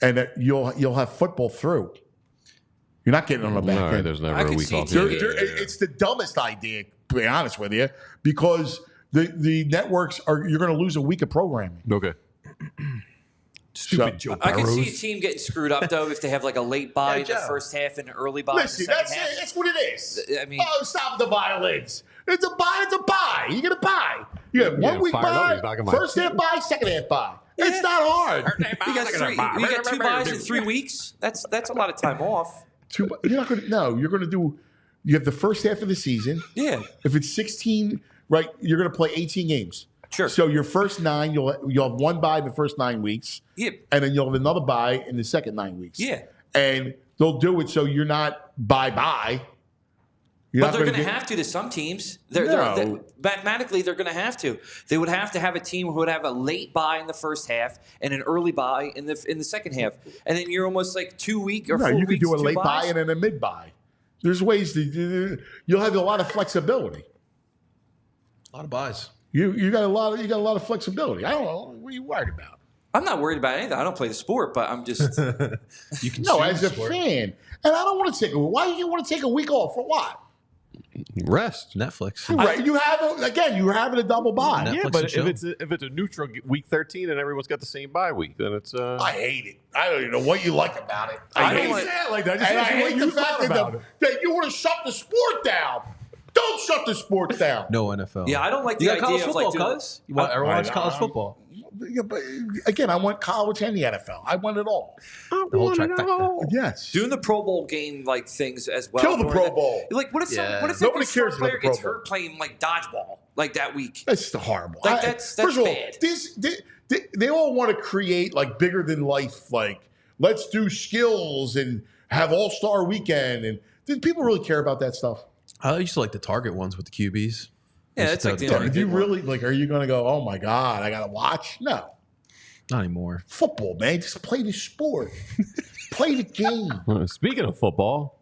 and you'll have football through. You're not getting on the back All right, end. there's never I a can week see off. too. It's the dumbest idea, to be honest with you, because the networks you're going to lose a week of programming. Okay. Stupid Joe I can see a Burrows. team getting screwed up though if they have like a late bye in the Joe. first half and an early bye Listen, in the that's second half. it. That's what it is. I mean- stop with the violins. It's a buy. It's a buy. You get a buy. You get 1 week fired up. buy, He's knocking my- first half buy, second half buy. It's not hard. You got 2 buys in 3 weeks. That's a lot of time off. You're not going to. No, you're going to do. You have the first half of the season. Yeah. If it's 16, right, you're going to play 18 games. Sure. So your first 9, you'll have 1 bye the first 9 weeks. Yeah. And then you'll have another bye in the second 9 weeks. Yeah. And they'll do it so you're not bye. But they're going to have to some teams. No. Mathematically, they're going to have to. They would have to have a team who would have a late bye in the first half and an early bye in the second half, and then you're almost like 2 week or 4 weeks. You could do a 2 late bye buys. and then a mid bye. There's ways to do. You'll have a lot of flexibility. A lot of buys. You got a lot of flexibility. I don't know what are you worried about. I'm not worried about anything. I don't play the sport, but I'm just. You can No, choose as a sport. fan, and I don't want to take a. Why do you want to take a week off for what? Rest. Netflix. Right, you're having a double bye. Netflix Yeah, and but chill. if it's a neutral week 13 and everyone's got the same bye week, then it's I hate it. I don't even know what you like about it. I hate don't it. say it like that. And I hate the fact that you want to shut the sport down. Don't shut the sport down. No NFL. Yeah, I don't like You the got college idea of football, like doing. cuz? You want everyone watch college football? Yeah, but again, I want college and the NFL. I want it all. The whole trifecta. Yes. Doing the Pro Bowl game like things as well. Kill the during Pro that. Bowl. Like what if Yeah. what if Nobody every star cares about player the Pro gets Bowl. hurt playing like dodgeball like that week? That's horrible. Like, that's first of all, bad. they all want to create like bigger than life. Like let's do skills and have All-Star Weekend. And do people really care about that stuff? I used to like the Target ones with the QBs. Yeah, Used that's to like the have- only Do you good one. really like? Are you going to go? Oh my God, I got to watch? No, Not anymore. football, man. Just play the sport. Play the game. Speaking of football,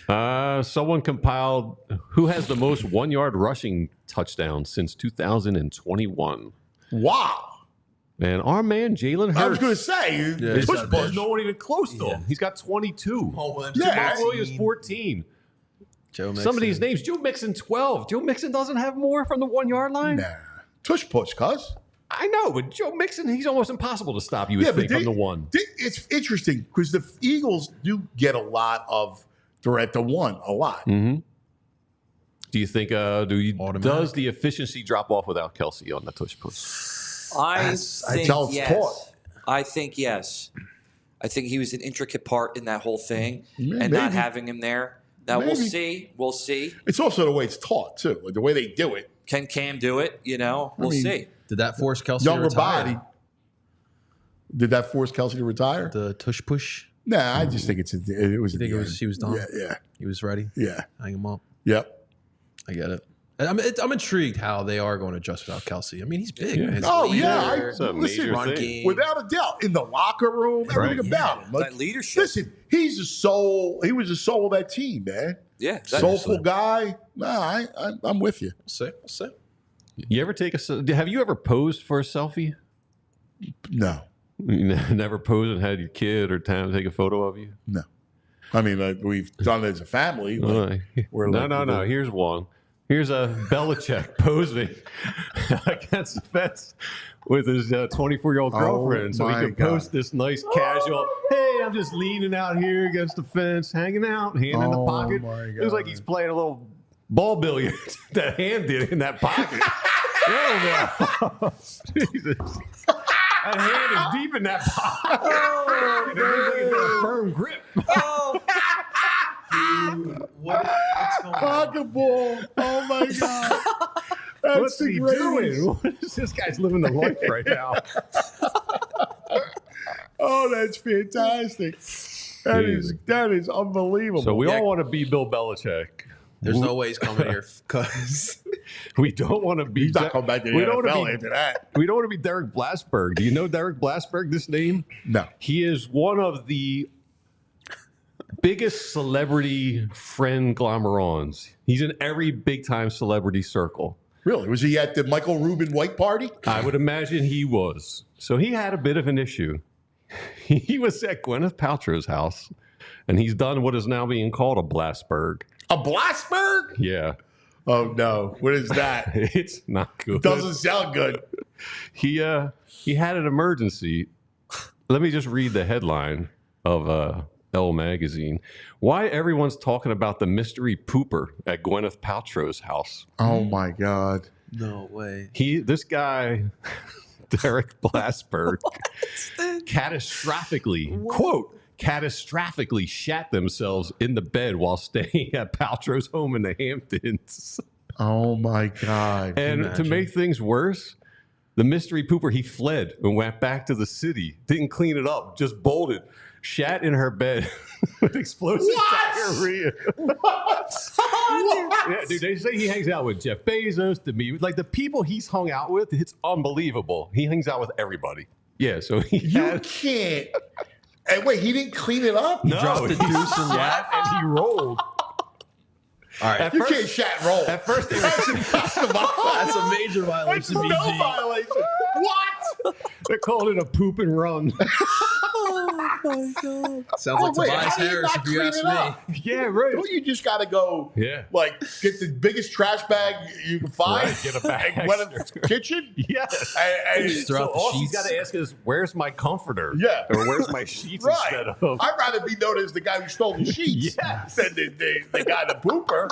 someone compiled who has the most 1 yard rushing touchdowns since 2021. Wow. And our man Jalen Hurts. I was going to say, There's push push. no one even close to him. He's got 22. Yeah. Mark Williams 14. Joe Mixon. Some of these names. Joe Mixon 12. Joe Mixon doesn't have more from the 1 yard line. Nah. Tush push, cuz. I know, but Joe Mixon, he's almost impossible to stop. You would think from the one. It's interesting because the Eagles do get a lot of they're at the one a lot. Mm-hmm. Do you think Automatic. does the efficiency drop off without Kelsey on the tush push? I think tell it's yes. taught. I think yes. I think he was an intricate part in that whole thing, Yeah, and not maybe. having him there. Now we'll Maybe. see. We'll see. It's also the way it's taught too, like the way they do it. Can Cam do it? We'll mean, see. Did that force Kelsey Younger to retire? body. Did that force Kelsey to retire? The tush push. Nah, I just think it was. You think he was done? Yeah, He was ready. yeah. Hang him up. Yep. I get it. I'm intrigued how they are going to adjust without Kelsey. I mean, he's big. Yeah. Man. He's Oh leader, yeah, It's a listen, major run thing. game. without a doubt, in the locker room, everything about him. Like, That leadership. listen, he's the soul. He was the soul of that team, man. Yeah. Soulful guy. Nah, I'm with you. We'll see. You ever have you ever posed for a selfie? No, You never posed and had your kid or time to take a photo of you? no. I mean, like, we've done it as a family. Like, we're no, like- no, no. Here's one. Here's a Belichick posing against the fence with his 24-year-old girlfriend, so he my can God. post this nice casual. Hey, I'm just leaning out here against the fence, hanging out, hand in the Oh, pocket. my It was like God. he's playing a little ball billiards. That hand did in that pocket. Oh, no. Jesus. That hand is deep in that pocket. Oh, it looks like it's got a firm grip. What's going on? Pocketball. Oh my God. That's What's the he greatest. doing? What is this guy's living the life right now? Oh, that's fantastic. That is unbelievable. So we all want to be Bill Belichick. There's no way he's coming here because We don't want to be. He's not coming back to the we don't NFL want to after that. be. We don't want to be Derek Blasberg. Do you know Derek Blasberg? This name? No. He is one of the biggest celebrity friend glamourons. He's in every big time celebrity circle. Really? Was he at the Michael Rubin White Party? I would imagine he was. So he had a bit of an issue. He was at Gwyneth Paltrow's house, and he's done what is now being called a Blasberg. A Blasberg? Yeah, Oh no. What is that? it's not good. Doesn't sound good. He had an emergency. Let me just read the headline of Elle magazine. Why everyone's talking about the mystery pooper at Gwyneth Paltrow's house. Oh my God. no way. This guy, Derek Blasberg, catastrophically shat themselves in the bed while staying at Paltrow's home in the Hamptons. Oh my God. And to Imagine. make things worse, the mystery pooper, he fled and went back to the city. Didn't clean it up, just bolted. Shat in her bed with explosive diarrhea. Yeah, dude, they say he hangs out with Jeff Bezos, like the people he's hung out with, it's unbelievable. He hangs out with everybody. Yeah, so You can't. Hey, wait, he didn't clean it up? no, dropped the he deuce and shat and he rolled. All right. You can't shat and roll. At first, they were, That's That's a major That's violation. no BG. violation. What? they're calling it a poop and run. Sounds like wait, Tobias how do you Harris, not if you clean ask it me. up? Yeah, right. Don't you just got to go, Yeah. like, get the biggest trash bag you can find? Right, get a bag And went in extra. the kitchen? Yes. And Just throw out the all she's sheets. got to ask is, where's my comforter? Yeah. Or where's my sheets right. instead of... I'd rather be known as the guy who stole the sheets Yes. than the guy, the pooper.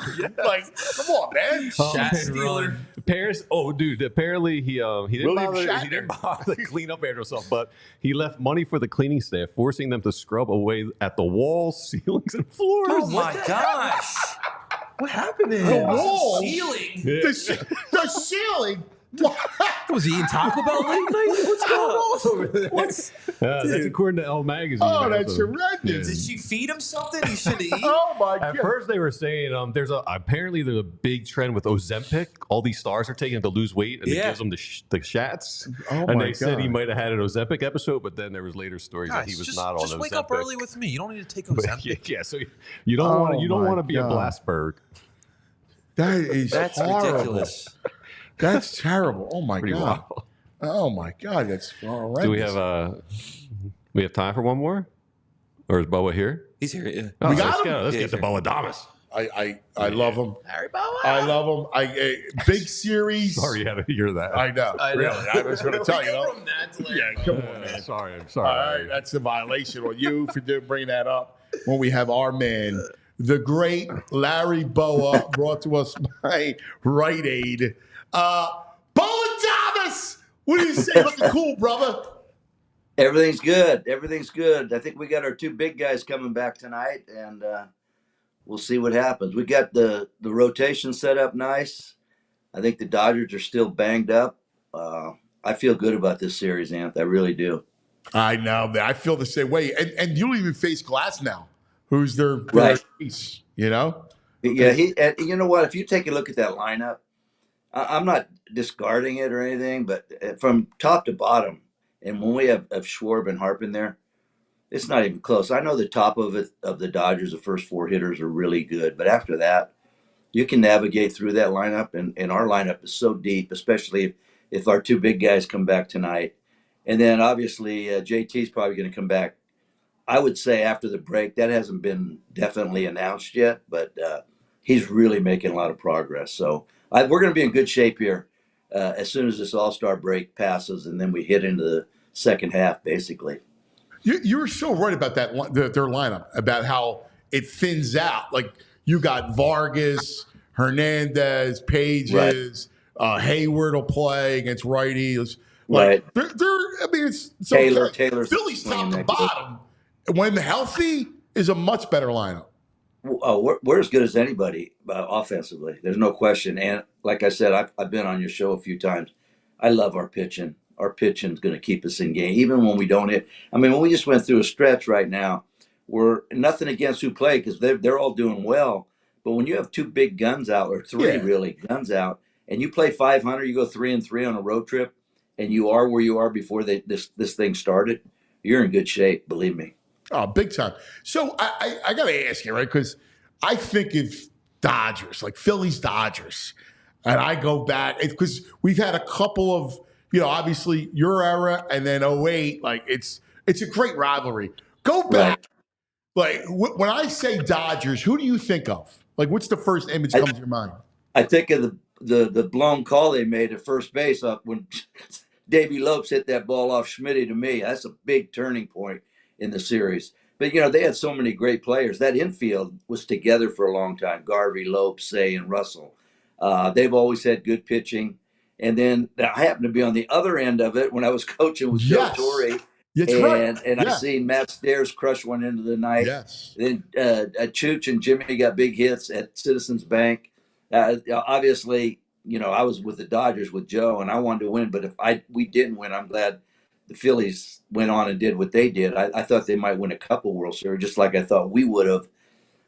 Like, come on, man. Shat and stealer. Paris, dude, apparently he didn't William bother, Shatner. to clean up after himself, but he left money for the cleaning staff, forcing them to scrub away at the walls, ceilings, and floors. Oh my gosh! What happened to The him? wall, Ceiling. Yeah. the ceiling. Was he eating Taco Bell late night? What's going on over there? That's according to Elle Magazine. Oh, man, that's so- horrendous. Did she feed him something he should have eaten? Oh my At god. first, they were saying there's a big trend with Ozempic. All these stars are taking it to lose weight, and it Yeah. gives them the shats. Oh and my they said he God. might have had an Ozempic episode, but then there was later stories that he was just, not on just Ozempic. wake up early with me. You don't need to take But Ozempic. yeah, so you don't want Oh my want to be a God. Blasberg. That is That's horrible. ridiculous. That's terrible. Oh my Pretty god. wild. Oh my god. That's horrendous. Do we have time for one more, or is Bowa here? He's here. Yeah. Oh, We got let's him? go. Let's Yeah, get to he's Bowa Damas. I love him. Harry Bowa. I love him. Big series. Sorry, you had to hear that. I know. I know. Really. I was going to tell you. Go know. from that to like, Yeah, come on, man. Sorry, I'm All sorry. right, that's a violation on you for bringing that up when we have our man, the great Larry Bowa, brought to us by Rite Aid. Bowa Thomas, what do you say? Looking cool, brother. Everything's good. Everything's good. I think we got our two big guys coming back tonight, and we'll see what happens. We got the rotation set up nice. I think the Dodgers are still banged up. I feel good about this series, Anth. I really do. I know, man. I feel the same way. And you don't even face Glass now, who's their Right. ace, you know? Yeah, and you know what? If you take a look at that lineup, I'm not discarding it or anything, but from top to bottom, and when we have Schwarb and Harp in there, it's not even close. I know the top of the Dodgers, the first four hitters are really good, but after that, you can navigate through that lineup, and our lineup is so deep, especially if our two big guys come back tonight. And then obviously JT's probably going to come back, I would say, after the break. That hasn't been definitely announced yet, but he's really making a lot of progress. So we're going to be in good shape here as soon as this All-Star break passes, and then we hit into the second half, basically. You're so right about that their lineup, about how it thins out. Like you got Vargas, Hernandez, Pages, Hayward will play against righties. Like, Right. I mean, it's so Taylor's Phillies top swinging to that good. bottom, when healthy, is a much better lineup. We're as good as anybody offensively. There's no question. And like I said, I've been on your show a few times. I love our pitching. Our pitching is going to keep us in game, even when we don't hit. I mean, when we just went through a stretch right now, we're nothing against who play because they're all doing well. But when you have two big guns out, or three really guns out, and you play 500, you go 3-3 on a road trip, and you are where you are before this thing started, you're in good shape. Believe me. Oh, big time. So I got to ask you, right? Because I think if Dodgers, like Phillies Dodgers, and I go back, because we've had a couple of, obviously your era and then 08, like it's a great rivalry. Go back. Like when I say Dodgers, who do you think of? Like what's the first image that comes to your mind? I think of the blown call they made at first base up when Davey Lopes hit that ball off Schmitty to me. That's a big turning point in the series. But, they had so many great players. That infield was together for a long time. Garvey, Lopes, Say, and Russell. They've always had good pitching. And then I happened to be on the other end of it when I was coaching with Joe Torre. That's right. And I seen Matt Stairs crush one into the night. Yes. Then Chooch and Jimmy got big hits at Citizens Bank. Obviously, I was with the Dodgers with Joe, and I wanted to win. But if we didn't win, I'm glad the Phillies went on and did what they did. I thought they might win a couple World Series, just like I thought we would have.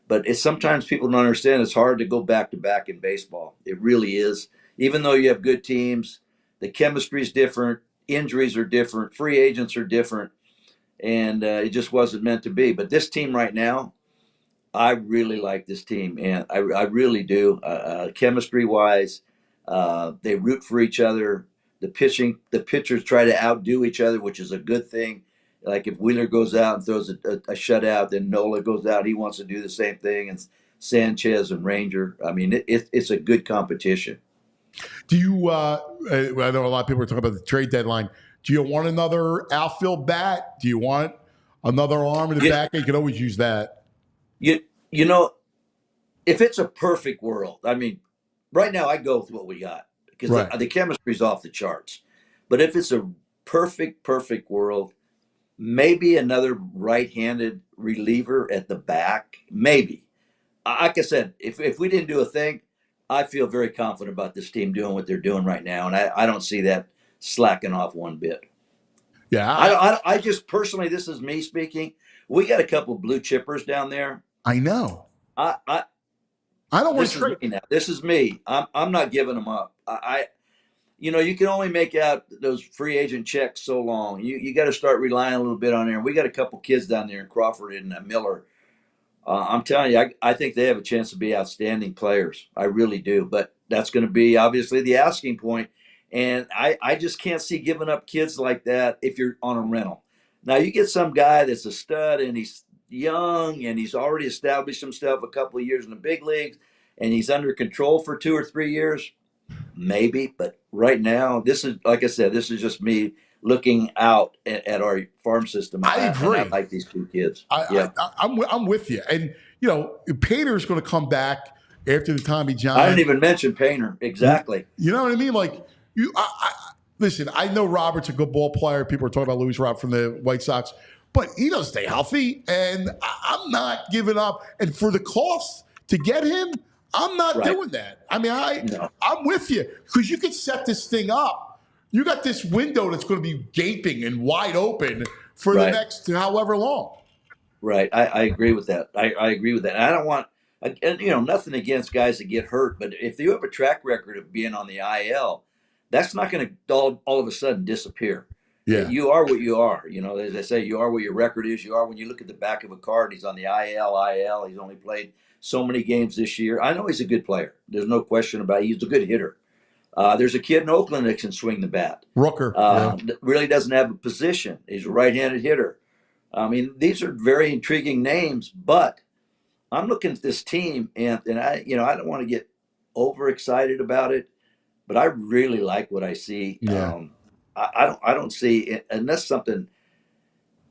But sometimes people don't understand it's hard to go back-to-back in baseball. It really is. Even though you have good teams, the chemistry is different, injuries are different, free agents are different, and it just wasn't meant to be. But this team right now, I really like this team, and I really do. Chemistry-wise, they root for each other. The pitchers try to outdo each other, which is a good thing. Like if Wheeler goes out and throws a shutout, then Nola goes out. He wants to do the same thing, and Sanchez and Ranger. I mean, it's a good competition. Do you? I know a lot of people are talking about the trade deadline. Do you want another outfield bat? Do you want another arm in the back? You can always use that. If it's a perfect world, I mean, right now I go with what we got because the chemistry's off the charts. But if it's a perfect world, maybe another right-handed reliever at the back, maybe. Like I said, if we didn't do a thing, I feel very confident about this team doing what they're doing right now, and I don't see that slacking off one bit. Yeah, I just personally, this is me speaking. We got a couple blue chippers down there. I know. I I don't want this to is trade. me now. This is me. I'm not giving them up. You can only make out those free agent checks so long. You got to start relying a little bit on there. We got a couple kids down there in Crawford and Miller. I'm telling you, I think they have a chance to be outstanding players. I really do. But that's going to be obviously the asking point. And I just can't see giving up kids like that if you're on a rental. Now, you get some guy that's a stud and he's young and he's already established himself a couple of years in the big leagues and he's under control for 2 or 3 years, maybe. But right now, this is, like I said, this is just me looking out at our farm system. I agree. And I like these two kids. I'm with you. And, Painter's going to come back after the Tommy John. I didn't even mention Painter. Exactly. You know what I mean? Like, listen, I know Robert's a good ball player. People are talking about Luis Robert from the White Sox, but he doesn't stay healthy, and I'm not giving up. And for the cost to get him, I'm not doing that. I mean, I'm with you because you can set this thing up. You got this window that's going to be gaping and wide open for the next however long. Right. I agree with that. I agree with that. And I don't want, nothing against guys that get hurt, but if you have a track record of being on the IL, that's not going to all of a sudden disappear. Yeah. You are what you are. As I say, you are what your record is. You are when you look at the back of a card, he's on the IL. He's only played so many games this year. I know he's a good player. There's no question about it. He's a good hitter. There's a kid in Oakland that can swing the bat. Rooker. Really doesn't have a position. He's a right-handed hitter. I mean, these are very intriguing names, but I'm looking at this team, and I don't want to get overexcited about it, but I really like what I see. Yeah. I don't see, unless something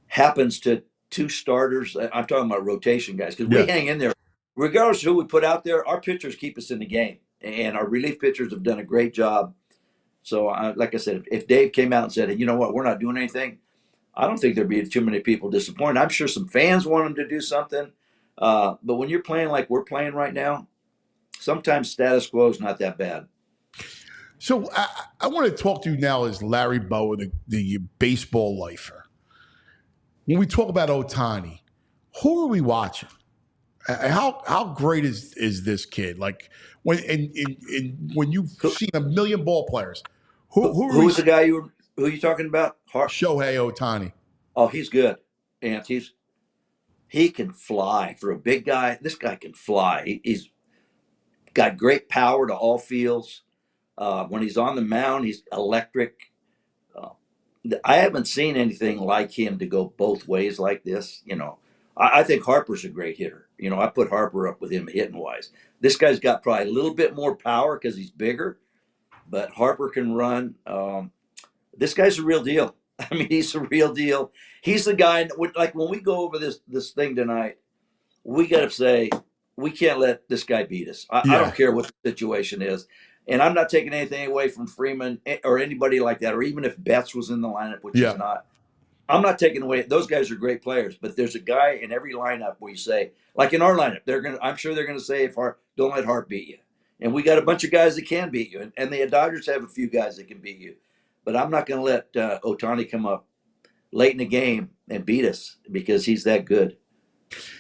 happens to two starters. I'm talking about rotation guys, because we hang in there. Regardless of who we put out there, our pitchers keep us in the game, and our relief pitchers have done a great job. So, like I said, if Dave came out and said, hey, you know what, we're not doing anything, I don't think there'd be too many people disappointed. I'm sure some fans want them to do something. But when you're playing like we're playing right now, sometimes status quo is not that bad. So I want to talk to you now as Larry Bowa, the baseball lifer. When we talk about Ohtani, who are we watching? How great is this kid? Like when you've seen a million ball players, who's the guy who are you talking about? Shohei Ohtani. Oh, he's good, and he can fly for a big guy. This guy can fly. He's got great power to all fields. When he's on the mound, he's electric. I haven't seen anything like him to go both ways like this. I think Harper's a great hitter. I put Harper up with him hitting wise. This guy's got probably a little bit more power because he's bigger, but Harper can run. This guy's a real deal. I mean, he's a real deal. He's the guy, like when we go over this thing tonight, we got to say, we can't let this guy beat us. I don't care what the situation is. And I'm not taking anything away from Freeman or anybody like that, or even if Betts was in the lineup, which he's not. I'm not taking away. Those guys are great players, but there's a guy in every lineup where you say, like in our lineup, I'm sure they're gonna say, don't let Hart beat you. And we got a bunch of guys that can beat you, and the Dodgers have a few guys that can beat you. But I'm not gonna let Ohtani come up late in the game and beat us because he's that good.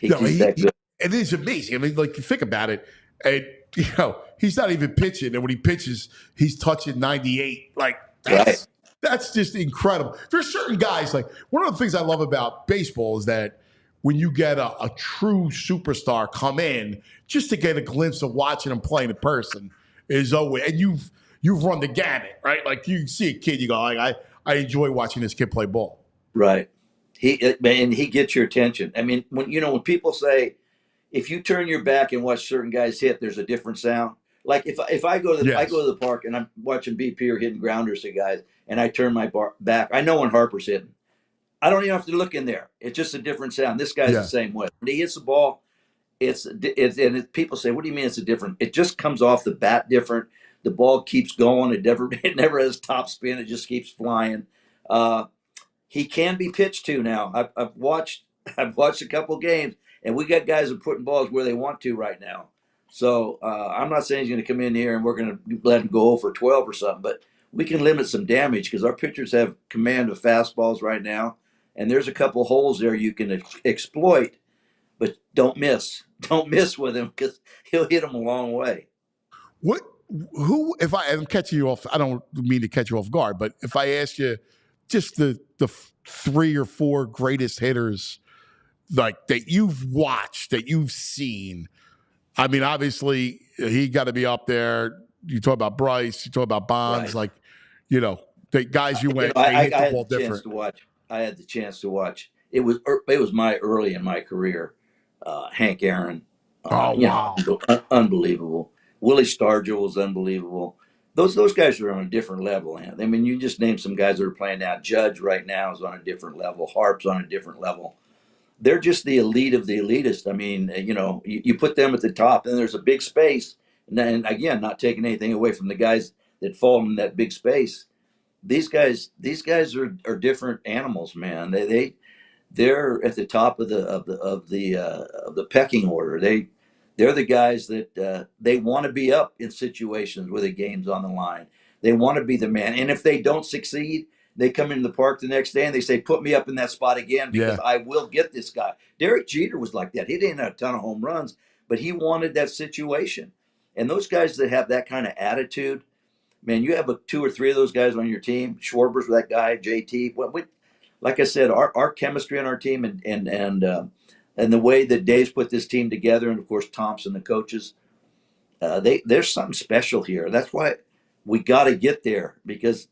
He's that good. And it's amazing. I mean, like, you think about it, and he's not even pitching, and when he pitches, he's touching 98. Like, that's just incredible. There's certain guys, like, one of the things I love about baseball is that when you get a true superstar come in, just to get a glimpse of watching him play in person is always, and you've run the gamut, right? Like, you see a kid, you go, I enjoy watching this kid play ball. Right. He gets your attention. I mean, when people say, if you turn your back and watch certain guys hit, there's a different sound. Like if I go to the park and I'm watching BP or hitting grounders to guys, and I turn my back, I know when Harper's hitting. I don't even have to look in there. It's just a different sound. This guy's the same way. When he hits the ball, people say, "What do you mean it's a different?" It just comes off the bat different. The ball keeps going. It never has top spin. It just keeps flying. He can be pitched to now. I've watched a couple games, and we got guys that are putting balls where they want to right now. So I'm not saying he's going to come in here and we're going to let him go for 12 or something, but we can limit some damage because our pitchers have command of fastballs right now, and there's a couple holes there you can exploit, but don't miss. Don't miss with him because he'll hit them a long way. What? Who? If I'm catching you off, I don't mean to catch you off guard, but if I asked you just the 3 or 4 greatest hitters like that you've watched, that you've seen. I mean, obviously he got to be up there. You talk about Bryce, you talk about Bonds, Right. like, you know, the guys you went. I They hit the had ball the chance different. to watch. I had the chance to watch. It was my early in my career. Hank Aaron, Oh, wow. Unbelievable. Willie Stargell was unbelievable. Those guys are on a different level. Man. I mean, you just named some guys that are playing now. Judge right now is on a different level. Harp's on a different level. They're just the elite of the elitist. I mean, you put them at the top, and there's a big space. And again, not taking anything away from the guys that fall in that big space. These guys are different animals, man. They're at the top of the pecking order. They're the guys that they want to be up in situations where the game's on the line. They want to be the man, and if they don't succeed, they come into the park the next day and they say, "Put me up in that spot again because I will get this guy." Derek Jeter was like that. He didn't have a ton of home runs, but he wanted that situation. And those guys that have that kind of attitude, man, you have 2 or 3 of those guys on your team. Schwarber's that guy, JT. Like I said, our chemistry on our team and the way that Dave's put this team together, and of course Thompson, the coaches, there's something special here. That's why we got to get there. Because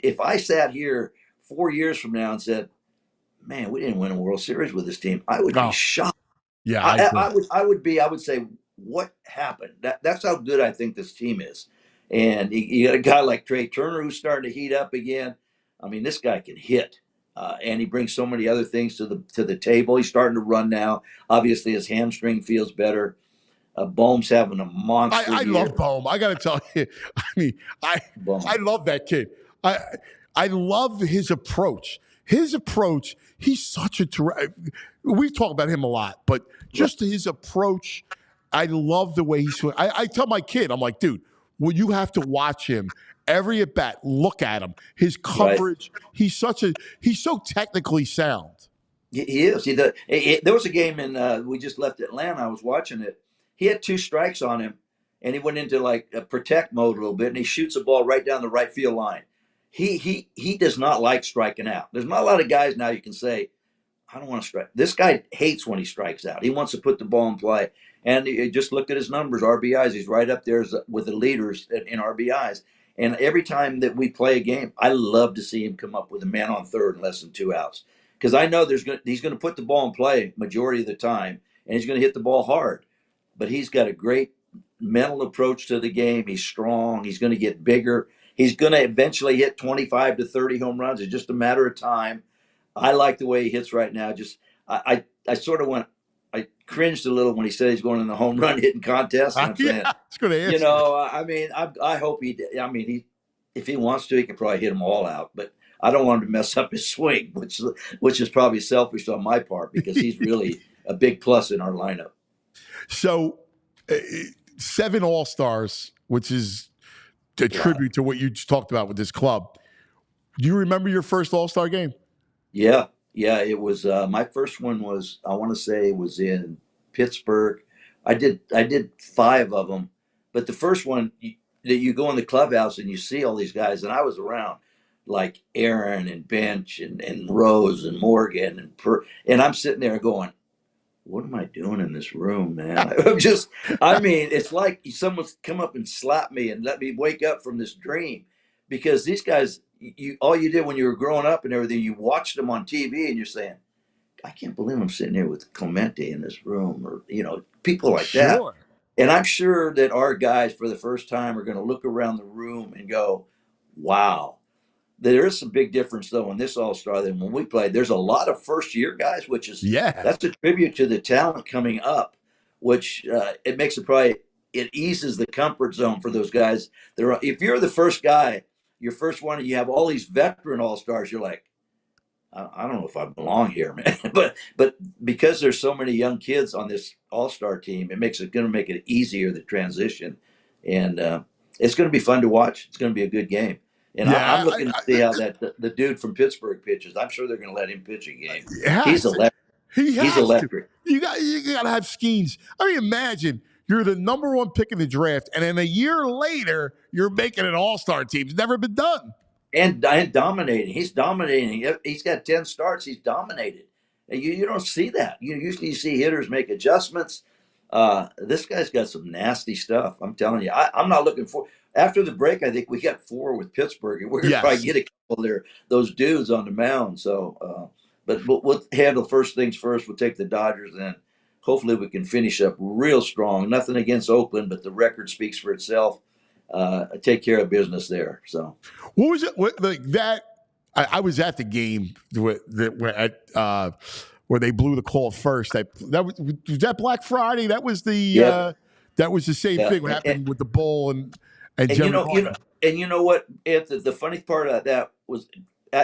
if I sat here 4 years from now and said, "Man, we didn't win a World Series with this team," I would be shocked. Yeah, I would say, "What happened?" That's how good I think this team is. And you got a guy like Trey Turner who's starting to heat up again. I mean, this guy can hit. And he brings so many other things to the table. He's starting to run now. Obviously, his hamstring feels better. Bohm's having a monster I year. love Bohm. I got to tell you, I mean, I love that kid. I love his approach. His approach. He's such a. We talk about him a lot, but just his approach. I love the way he's. I tell my kid, I'm like, dude, well, you have to watch him. Every at bat, look at him. His coverage. Right. He's so technically sound. He is. There was a game we just left Atlanta. I was watching it. He had 2 strikes on him, and he went into like a protect mode a little bit, and he shoots a ball right down the right field line. He does not like striking out. There's not a lot of guys now you can say, "I don't want to strike." This guy hates when he strikes out. He wants to put the ball in play. And just look at his numbers, RBIs. He's right up there with the leaders in RBIs. And every time that we play a game, I love to see him come up with a man on third and less than 2 outs. Because I know he's going to put the ball in play majority of the time, and he's going to hit the ball hard. But he's got a great mental approach to the game. He's strong. He's going to get bigger. He's going to eventually hit 25 to 30 home runs. It's just a matter of time. I like the way he hits right now. I sort of I cringed a little when he said he's going in the home run hitting contest. And I'm saying, it's going to answer. I mean, I hope if he wants to, he can probably hit them all out. But I don't want him to mess up his swing, which is probably selfish on my part because he's really a big plus in our lineup. So, 7 All-Stars, which is a tribute to what you just talked about with this club. Do you remember your first All-Star game? Yeah. It was my first one was, I want to say it was in Pittsburgh. I did 5 of them, but the first one that you go in the clubhouse and you see all these guys, and I was around like Aaron and Bench and Rose and Morgan and I'm sitting there going, what am I doing in this room, man? It's like someone's come up and slapped me and let me wake up from this dream, because these guys, all you did when you were growing up and everything, you watched them on TV and you're saying, I can't believe I'm sitting here with Clemente in this room, or, people like that. And I'm sure that our guys for the first time are going to look around the room and go, wow. There is some big difference, though, in this All-Star than when we played. There's a lot of first-year guys, which is that's a tribute to the talent coming up, which it makes it eases the comfort zone for those guys. If you're the first guy, your first one, and you have all these veteran All-Stars, you're like, I don't know if I belong here, man. but because there's so many young kids on this All-Star team, it makes it going to make it easier the transition, and it's going to be fun to watch. It's going to be a good game, and Yeah, I'm looking to see how the dude from Pittsburgh pitches. I'm sure they're going to let him pitch a game. it has He's to. electric. He He's has electric. to. You got to have schemes. I mean, imagine you're the number one pick in the draft, and then a year later, you're making an All-Star team. It's never been done. And dominating. He's dominating. He's got 10 starts. He's dominated. And you don't see that. You usually see hitters make adjustments. This guy's got some nasty stuff. I'm telling you. I'm not looking for. After the break, I think we got 4 with Pittsburgh, and we're going to probably get a couple there. Those dudes on the mound. So, but we'll handle first things first. We'll take the Dodgers, and then hopefully we can finish up real strong. Nothing against Oakland, but the record speaks for itself. Take care of business there. So, what was it like that? I was at the game where they blew the call first. That was that Black Friday. That was the same thing. What happened with the bowl and you know what? The funny part of that was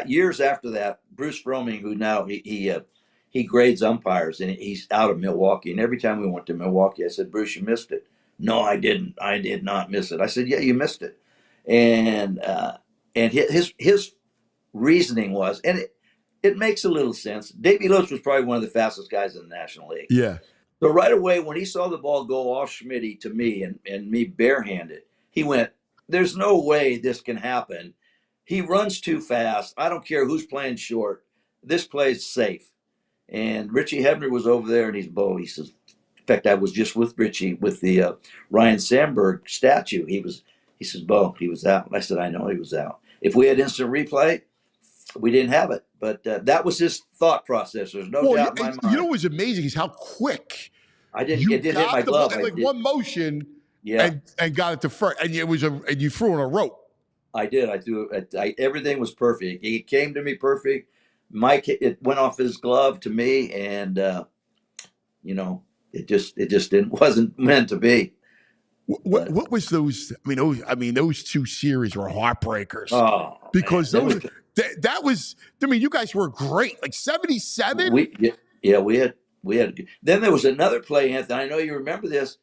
years after that, Bruce Fromming, who now he grades umpires, and he's out of Milwaukee. And every time we went to Milwaukee, I said, Bruce, you missed it. No, I didn't. I did not miss it. I said, yeah, you missed it. And his reasoning was, and it makes a little sense. Davey Lopes was probably one of the fastest guys in the National League. Yeah. So right away, when he saw the ball go off Schmitty to me and me barehanded, he went, there's no way this can happen. He runs too fast. I don't care who's playing short. This play's safe. And Richie Hebner was over there, and he says, in fact, I was just with Richie with the Ryan Sandberg statue. He says, Bo, he was out. And I said, I know he was out. If we had instant replay, we didn't have it. But that was his thought process. There's no doubt in my mind. You know what was amazing is how quick it didn't hit my glove. Like one motion, and got it to first, and and you threw on a rope. I did. I threw it. Everything was perfect. He came to me perfect. It went off his glove to me, and it just wasn't meant to be. What was those? Those 2 series were heartbreakers. Oh, because that was. I mean, you guys were great. Like 77. We had. Then there was another play, Anthony. I know you remember this.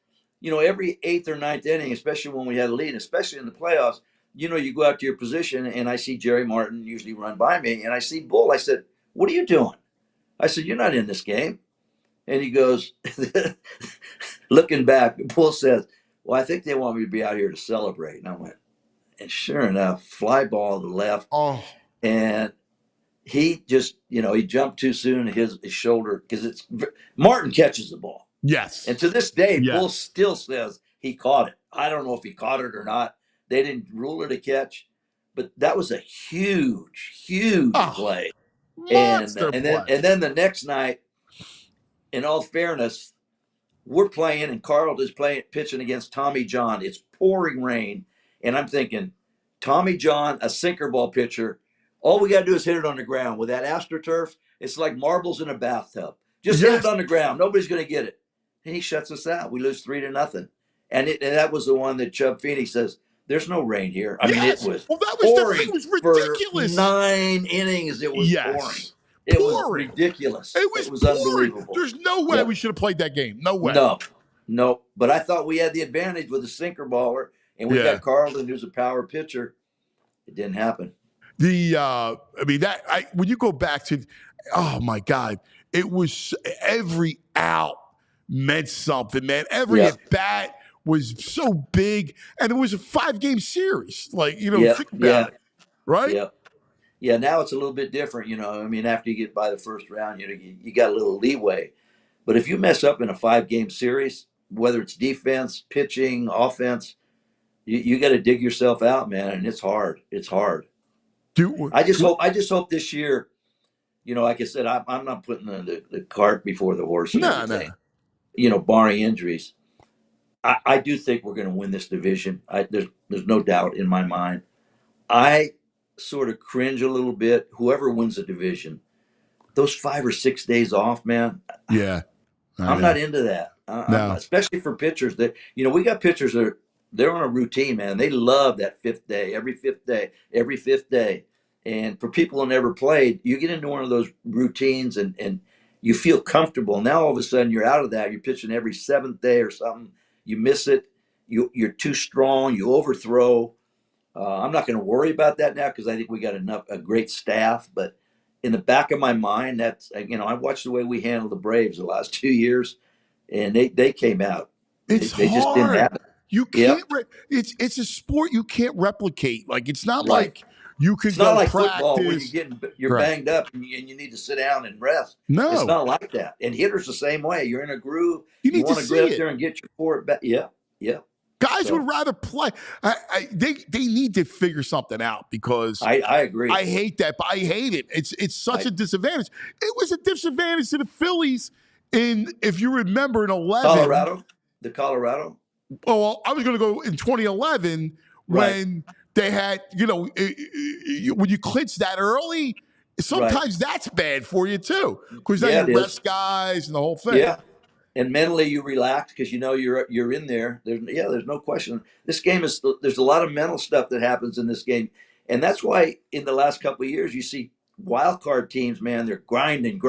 Every 8th or 9th inning, especially when we had a lead, especially in the playoffs, you go out to your position, and I see Jerry Martin usually run by me, and I see Bull. I said, "What are you doing?" I said, "You're not in this game." And he goes, looking back, Bull says, "Well, I think they want me to be out here to celebrate." And I went, and sure enough, fly ball to the left. Oh. And he just, he jumped too soon, his shoulder, because Martin catches the ball. Yes. And to this day, Bull still says he caught it. I don't know if he caught it or not. They didn't rule it a catch, but that was a huge play. And then the next night, in all fairness, we're playing, and Carl is pitching against Tommy John. It's pouring rain, and I'm thinking, Tommy John, a sinker ball pitcher, all we got to do is hit it on the ground. With that AstroTurf, it's like marbles in a bathtub. Just hit it on the ground. Nobody's going to get it. And he shuts us out. We lose 3-0. And that was the one that Chubb Phoenix says, there's no rain here. I mean, it was pouring. It was ridiculous. For 9 innings, it was pouring. It was ridiculous. It was unbelievable. There's no way we should have played that game. No way. No. But I thought we had the advantage with a sinker baller, and we got Carlton, who's a power pitcher. It didn't happen. When you go back to, oh my God, it was every out meant something, man. Every at bat was so big, and it was a 5-game series. Think about it, right? Yeah. Yeah, now it's a little bit different, after you get by the first round, you got a little leeway. But if you mess up in a 5-game series, whether it's defense, pitching, offense, you got to dig yourself out, man, and it's hard. It's hard. I just hope this year, like I said, I'm not putting the cart before the horse. No. Barring injuries. I do think we're going to win this division. There's no doubt in my mind. I sort of cringe a little bit. Whoever wins the division, those 5 or 6 days off, man. Yeah, I'm not into that. Especially for pitchers that we got pitchers they're on a routine, man. They love that 5th day, every 5th day, And for people who never played, you get into one of those routines and you feel comfortable. Now all of a sudden you're out of that. You're pitching every seventh day or something. You miss it. You're too strong. You overthrow. I'm not going to worry about that now because I think we got a great staff. But in the back of my mind, that's I watched the way we handled the Braves the last 2 years, and they came out. It's They just didn't hard. have it. You can't. It's a sport you can't replicate. Like it's not Right. like you can It's go not like practice. football where you're Right. banged up and you need to sit down and rest. No. It's not like that. And hitters the same way. You're in a groove. You need want to to see get up it. there and get your forward back. Yeah. Guys So- would rather play. They need to figure something out because I agree. I hate that, but I hate it. It's such a disadvantage. It was a disadvantage to the Phillies if you remember in 11. Colorado. Oh, well, I was going to go in 2011 when they had, when you clinch that early, sometimes that's bad for you too, because then you rest guys and the whole thing. Yeah. And mentally you relax because you're in there. There's no question. This game there's a lot of mental stuff that happens in this game. And that's why in the last couple of years you see wild card teams, man, they're grinding.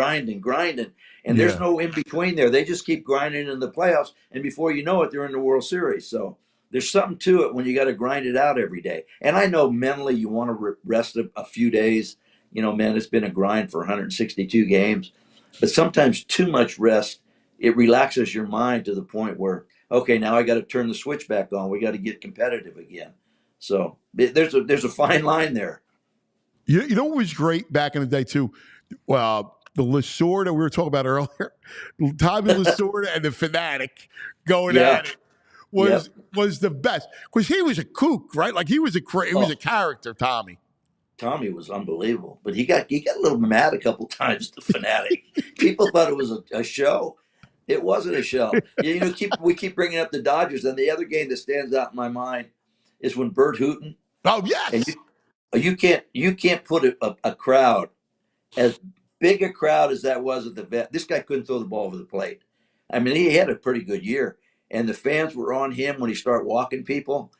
And there's no in between there. They just keep grinding in the playoffs. And before you know it, they're in the World Series. So there's something to it when you got to grind it out every day. And I know mentally you want to rest a few days. Man, it's been a grind for 162 games. But sometimes too much rest, it relaxes your mind to the point where, okay, now I got to turn the switch back on. We got to get competitive again. So there's a fine line there. You know what was great back in the day too? The Lasorda we were talking about earlier, Tommy Lasorda and the Fanatic going at it was the best because he was a kook, right? Like he was a character, Tommy. Tommy was unbelievable, but he got a little mad a couple times. The Fanatic, people thought it was a show. It wasn't a show. We keep bringing up the Dodgers, and the other game that stands out in my mind is when Bert Hooton. Oh yes. And you can't put a crowd as big a crowd as that was at the Vet. This guy couldn't throw the ball over the plate. I mean, he had a pretty good year, and the fans were on him when he started walking people.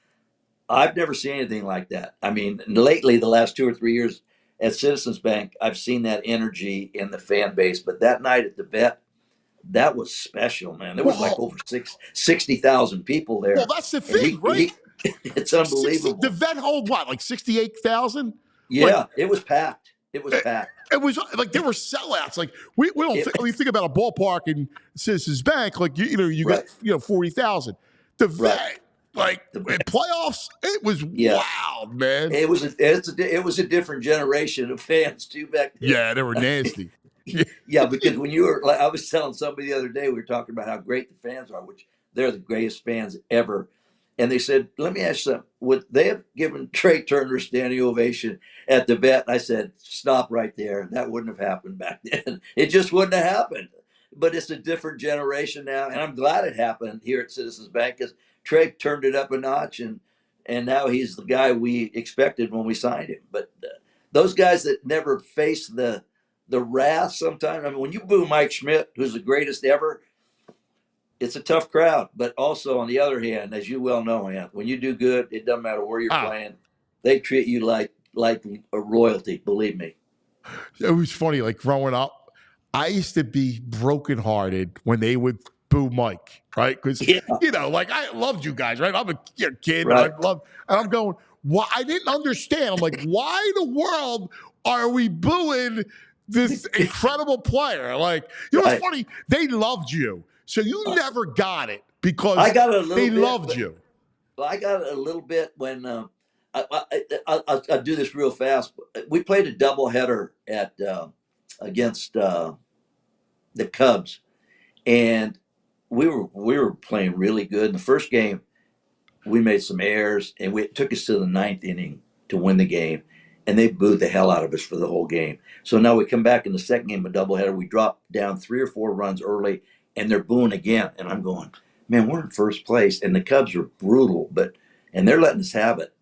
I've never seen anything like that. I mean, lately, the last 2 or 3 years at Citizens Bank, I've seen that energy in the fan base. But that night at the Vet, that was special, man. There was like over 60,000 people there. Well, that's the thing, right? It's unbelievable. The Vet hold what, like 68,000? Yeah, it was packed. It was packed. It was like there were sellouts. Like we think about a ballpark in Citizens Bank, like you got 40,000. The Vet, like the playoffs, it was wild, man. It was a different generation of fans too back then. Yeah, they were nasty. Yeah, because when you were I was telling somebody the other day, we were talking about how great the fans are, which they're the greatest fans ever. And they said, let me ask you something. Would they have given Trey Turner a standing ovation at the Vet? I said, stop right there. That wouldn't have happened back then. It just wouldn't have happened. But it's a different generation now. And I'm glad it happened here at Citizens Bank because Trey turned it up a notch. And now he's the guy we expected when we signed him. But those guys that never face the wrath sometimes. I mean, when you boo Mike Schmidt, who's the greatest ever, it's a tough crowd, but also on the other hand, as you well know, man, when you do good, it doesn't matter where you're playing. They treat you like a royalty. Believe me. It was funny. Like growing up, I used to be brokenhearted when they would boo Mike, right? Because like I loved you guys, right? I'm a kid, right. and I'm going. Why? I didn't understand. I'm like, why in the world are we booing this incredible player? Like, what's funny? They loved you. So you never got it because they loved you. I got it a little bit when I'll do this real fast. We played a doubleheader against the Cubs, and we were playing really good. In the first game, we made some errors, and it took us to the 9th inning to win the game, and they booed the hell out of us for the whole game. So now we come back in the second game, a doubleheader. We drop down 3 or 4 runs early. And they're booing again. And I'm going, man, we're in first place. And the Cubs are brutal, and they're letting us have it.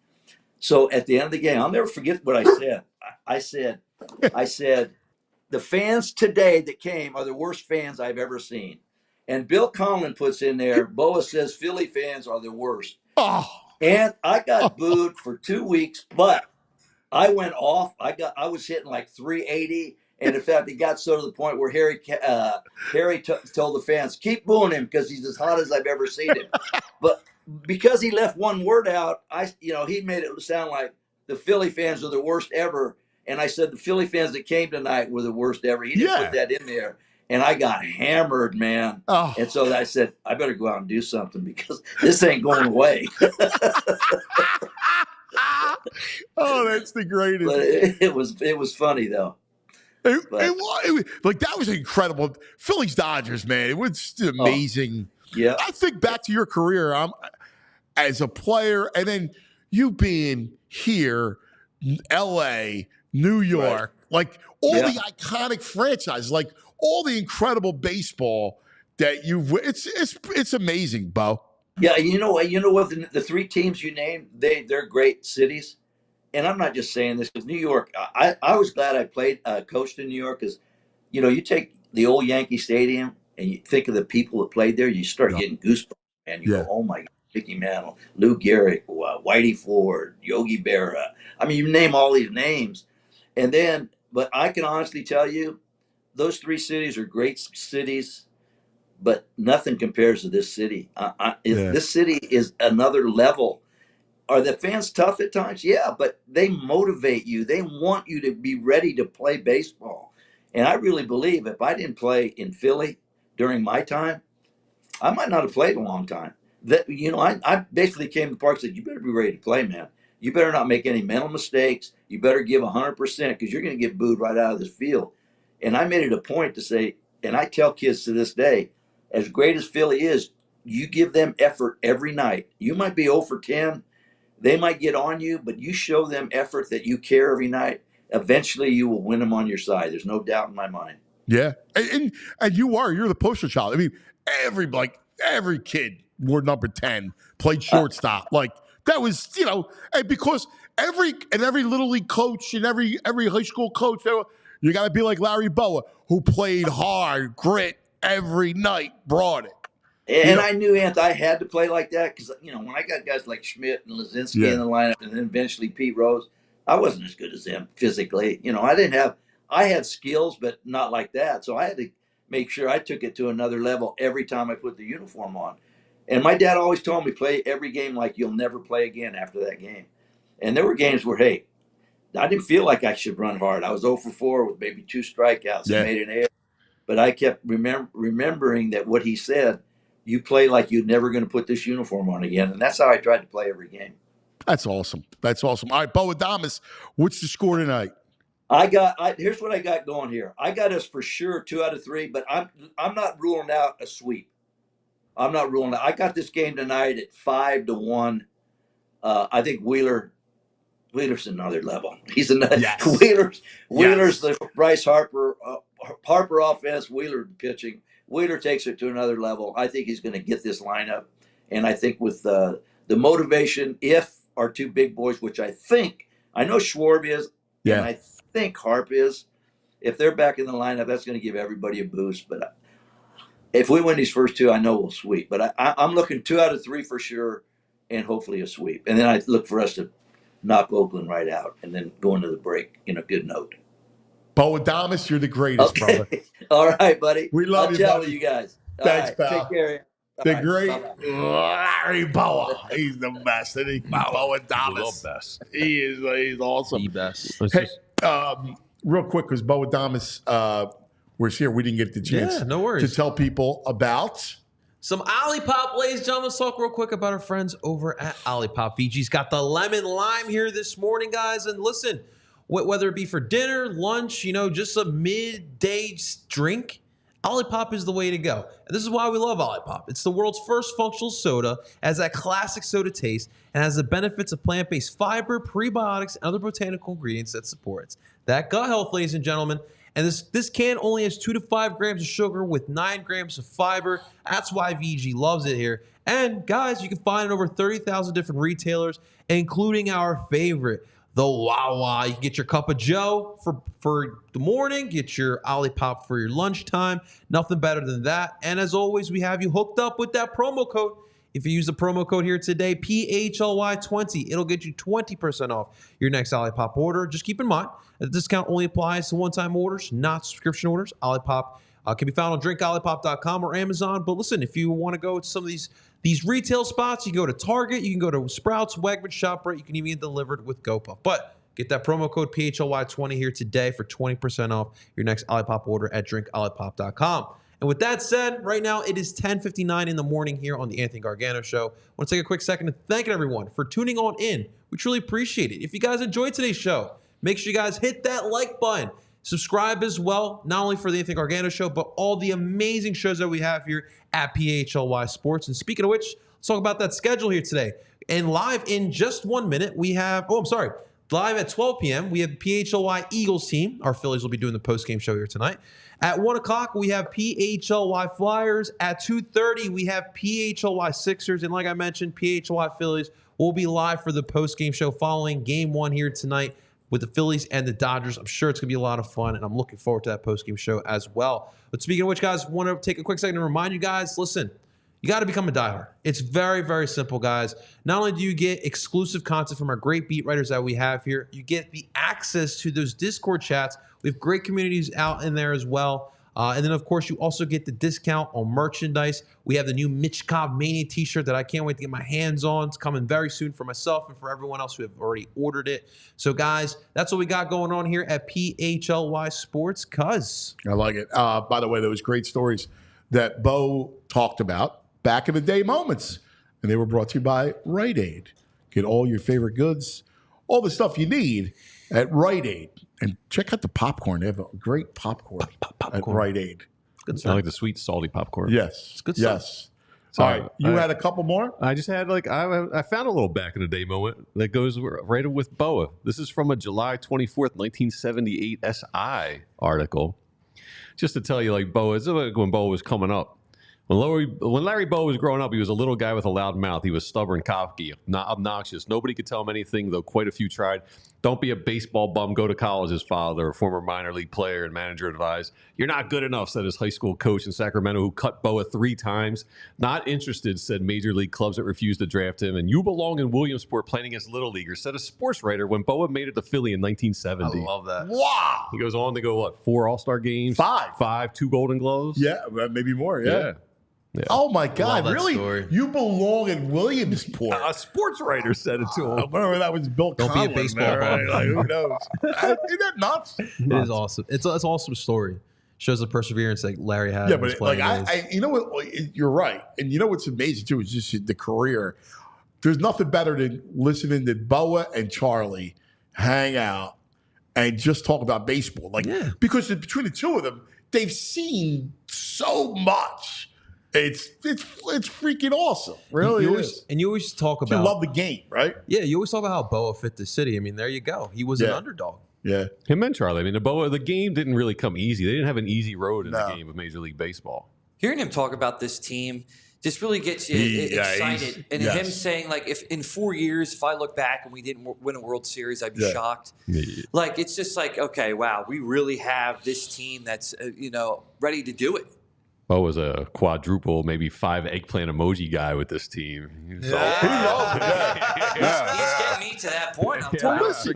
So at the end of the game, I'll never forget what I said. I said, the fans today that came are the worst fans I've ever seen. And Bill Conlon puts in there, Bowa says Philly fans are the worst. Oh. And I got booed for 2 weeks, but I went off. I was hitting like 380, and in fact, it got so to the point where Harry told the fans, "Keep booing him because he's as hot as I've ever seen him." But because he left one word out, he made it sound like the Philly fans are the worst ever. And I said the Philly fans that came tonight were the worst ever. He didn't put that in there, and I got hammered, man. Oh. And so I said, I better go out and do something because this ain't going away. Oh, that's the greatest. But it was funny though. Like that was incredible. Phillies Dodgers, man. It was amazing. Yeah. I think back to your career as a player, and then you being here, L.A., New York, like all the iconic franchises, like all the incredible baseball that you've. It's amazing, Bo. Yeah, you know what? The three teams you named, they're great cities. And I'm not just saying this because New York. I was glad I coached in New York because, you take the old Yankee Stadium and you think of the people that played there, you start getting goosebumps, and you go, "Oh my God, Mickey Mantle, Lou Gehrig, Whitey Ford, Yogi Berra." I mean, you name all these names, but I can honestly tell you, those three cities are great cities, but nothing compares to this city. This city is another level. Are the fans tough at times? Yeah, but they motivate you. They want you to be ready to play baseball. And I really believe if I didn't play in Philly during my time, I might not have played a long time. I basically came to the park and said, "You better be ready to play, man. You better not make any mental mistakes. You better give 100% because you're going to get booed right out of this field." And I made it a point to say, and I tell kids to this day, as great as Philly is, you give them effort every night. You might be 0 for 10. They might get on you, but you show them effort that you care every night. Eventually, you will win them on your side. There's no doubt in my mind. Yeah, and you're the poster child. I mean, every kid wore number 10, played shortstop. Like that was, and because every little league coach and every high school coach, you got to be like Larry Bowa, who played hard, grit every night, brought it. And I knew, I had to play like that because, when I got guys like Schmidt and Lazinski in the lineup and then eventually Pete Rose, I wasn't as good as them physically. I had skills, but not like that. So I had to make sure I took it to another level every time I put the uniform on. And my dad always told me, play every game like you'll never play again after that game. And there were games where, hey, I didn't feel like I should run hard. I was 0 for 4 with maybe 2 strikeouts and made an error. But I kept remembering that what he said, you play like you're never going to put this uniform on again. And that's how I tried to play every game. That's awesome. All right, Bo Adames, what's the score tonight? Here's what I got going here. I got us for sure 2 out of 3, but I'm not ruling out a sweep. I'm not ruling out. I got this game tonight at 5-1. I think Wheeler's another level. He's another Wheeler's the Bryce Harper offense, Wheeler pitching. Wheeler takes it to another level. I think he's going to get this lineup. And I think with the motivation, if our 2 big boys, which I know Schwarb is, and I think Harp is, if they're back in the lineup, that's going to give everybody a boost. But if we win these first 2, I know we'll sweep. But I'm looking 2 out of 3 for sure, and hopefully a sweep. And then I look for us to knock Oakland right out and then go into the break in a good note. Bo Adames, you're the greatest, brother. All right, buddy. We love I'll you, chat buddy. with you guys. Thanks, all right, pal. Take care. The All great bye-bye. Larry Bowa. He's the best, isn't he? Bo Adames. The best. He's awesome. The best. Hey, real quick, because Bo Adames was here, we didn't get the chance no worries. to tell people about some Olipop, ladies and gentlemen. Let's talk real quick about our friends over at Olipop. VG's got the lemon lime here this morning, guys. And listen, whether it be for dinner, lunch, just a midday drink, Olipop is the way to go. And this is why we love Olipop. It's the world's first functional soda, has that classic soda taste, and has the benefits of plant-based fiber, prebiotics, and other botanical ingredients that supports that gut health, ladies and gentlemen. And this can only has 2 to 5 grams of sugar with 9 grams of fiber. That's why VG loves it here. And guys, you can find it over 30,000 different retailers, including our favorite, the Wawa. You can get your cup of Joe for the morning, get your Olipop for your lunchtime. Nothing better than that. And as always, we have you hooked up with that promo code If you use the promo code here today, PHLY20, it'll get you 20% off your next Olipop order. Just keep in mind that the discount only applies to one-time orders, not subscription orders. Olipop can be found on drinkolipop.com or Amazon. But listen, if you want to go to some of these retail spots, you can go to Target, you can go to Sprouts, Wegmans, ShopRite, you can even get delivered with GoPuff. But get that promo code PHLY20 here today for 20% off your next Olipop order at drinkolipop.com. And with that said, right now it is 10:59 in the morning here on the Anthony Gargano Show. I want to take a quick second to thank everyone for tuning on in. We truly appreciate it. If you guys enjoyed today's show, make sure you guys hit that like button. Subscribe as well, not only for the Anthony Gargano Show, but all the amazing shows that we have here at PHLY Sports. And speaking of which, let's talk about that schedule here today. And live in just 1 minute, we have, live at 12 p.m., we have PHLY Eagles team. Our Phillies will be doing the post-game show here tonight. At 1 o'clock, we have PHLY Flyers. At 2:30, we have PHLY Sixers. And like I mentioned, PHLY Phillies will be live for the post-game show following Game 1 here tonight with the Phillies and the Dodgers. I'm sure it's going to be a lot of fun, and I'm looking forward to that post-game show as well. But speaking of which, guys, I want to take a quick second to remind you guys, listen, you got to become a diehard. It's very, very simple, guys. Not only do you get exclusive content from our great beat writers that we have here, you get the access to those Discord chats. We have great communities out in there as well. And then, of course, you also get the discount on merchandise. We have the new Mitch Cobb Mania t-shirt that I can't wait to get my hands on. It's coming very soon for myself and for everyone else who have already ordered it. So, guys, that's what we got going on here at PHLY Sports. Cuz. I like it. By the way, those great stories that Bo talked about, back in the day moments. And they were brought to you by Rite Aid. Get all your favorite goods, all the stuff you need at Rite Aid. And check out the popcorn. They have a great popcorn at Rite Aid. Good stuff. I like the sweet, salty popcorn. Yes. It's good stuff. Yes. All right. You had a couple more? I just had I found a little back in the day moment that goes right with Bowa. This is from a July 24th, 1978 SI article. Just to tell you, Bowa, it's like when Bowa was coming up. When Larry Bowa was growing up, he was a little guy with a loud mouth. He was stubborn, cocky, not obnoxious. Nobody could tell him anything, though quite a few tried. Don't be a baseball bum. Go to college, his father, a former minor league player and manager, advised. You're not good enough, said his high school coach in Sacramento, who cut Bowa 3 times. Not interested, said major league clubs that refused to draft him. And you belong in Williamsport playing against little leaguers, said a sports writer when Bowa made it to Philly in 1970. I love that. Wow. He goes on to go, 4 All-Star games? 5. 2 Golden Gloves? Yeah, maybe more. Yeah. Oh, my God. Really? Story. You belong in Williamsport. A sports writer said it to him. Whatever that was Bill Don't Conlon, be a baseball bum. right? Who knows? Isn't that nuts? It is awesome. It's an awesome story. Shows the perseverance that Larry had. Yeah, in his but playing days. you know what? You're right. And you know what's amazing, too, is just the career. There's nothing better than listening to Bowa and Charlie hang out and just talk about baseball. Because between the two of them, they've seen so much. It's freaking awesome. Really is. And you always talk about... You love the game, right? Yeah, you always talk about how Bowa fit the city. I mean, there you go. He was an underdog. Yeah. Him and Charlie. I mean, the game didn't really come easy. They didn't have an easy road in the game of Major League Baseball. Hearing him talk about this team just really gets you excited. And him saying, if in 4 years, if I look back and we didn't win a World Series, I'd be shocked. Yeah. It's just okay, wow, we really have this team that's, ready to do it. Bo was a quadruple, maybe 5 eggplant emoji guy with this team. He's getting me to that point. I'm telling you.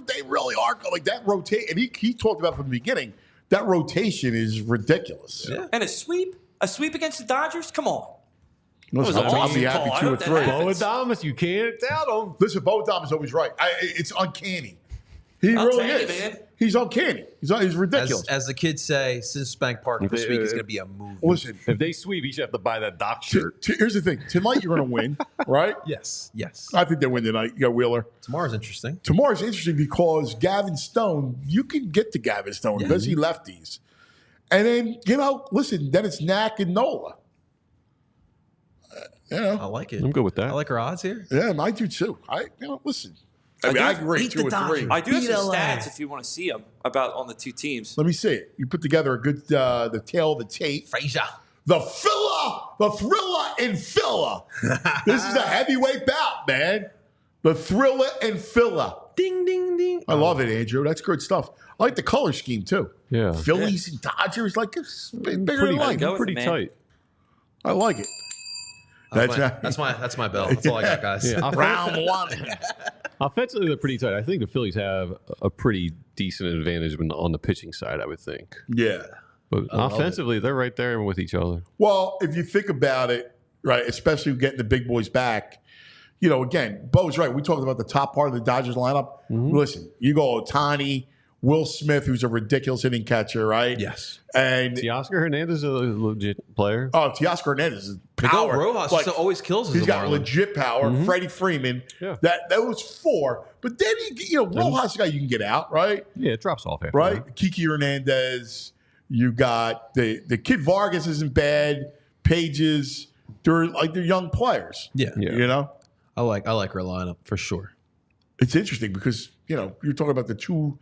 They really are like that rotation. And he talked about from the beginning. That rotation is ridiculous. Yeah. And a sweep against the Dodgers. Come on. Listen, I'll be happy 2 or 3. Bo Adames, you can't doubt him. Listen, Bo Adames is always right. It's uncanny. He really is. Man. He's uncanny. He's ridiculous. As the kids say, since Spank Park this week is going to be a movie. Listen, if they sweep, you should have to buy that Doc shirt. Here's the thing. Tonight you're going to win, right? Yes. I think they win tonight. You got Wheeler. Tomorrow's interesting. Tomorrow's interesting because Gavin Stone, you can get to Gavin Stone, especially lefties. And then, listen, then it's Knack and Nola. I like it. I'm good with that. I like our odds here. Yeah, I do too. Listen. I agree. 2 or 3. I do have some stats if you want to see them on the 2 teams. Let me see it. You put together a good the tail of the tape. Frazier. The thriller in Philla. This is a heavyweight bout, man. The thriller in Philla. Ding, ding, ding. I love it, Andrew. That's good stuff. I like the color scheme too. Yeah. Phillies and Dodgers, it's bigger than life. Pretty tight. I like it. That's right. That's my bell. That's all I got, guys. Yeah, Round one. offensively, they're pretty tight. I think the Phillies have a pretty decent advantage on the pitching side, I would think. Yeah. But offensively, they're right there with each other. Well, if you think about it, right, especially getting the big boys back, you know, again, Bo's right. We talked about the top part of the Dodgers lineup. Listen, you go Ohtani, Will Smith, who's a ridiculous hitting catcher, right? Yes. And Teoscar Hernandez is a legit player. oh, Teoscar Hernandez is Miguel power. Rojas Like, always kills us. he's got legit power. Freddie Freeman. Yeah. That was 4. But then, Rojas is a guy you can get out, right? Yeah, it drops off after Right? that. Kiki Hernandez. You got the kid Vargas isn't bad. Pages. They're young players. Yeah. You know? I like her lineup for sure. It's interesting because, you're talking about the 2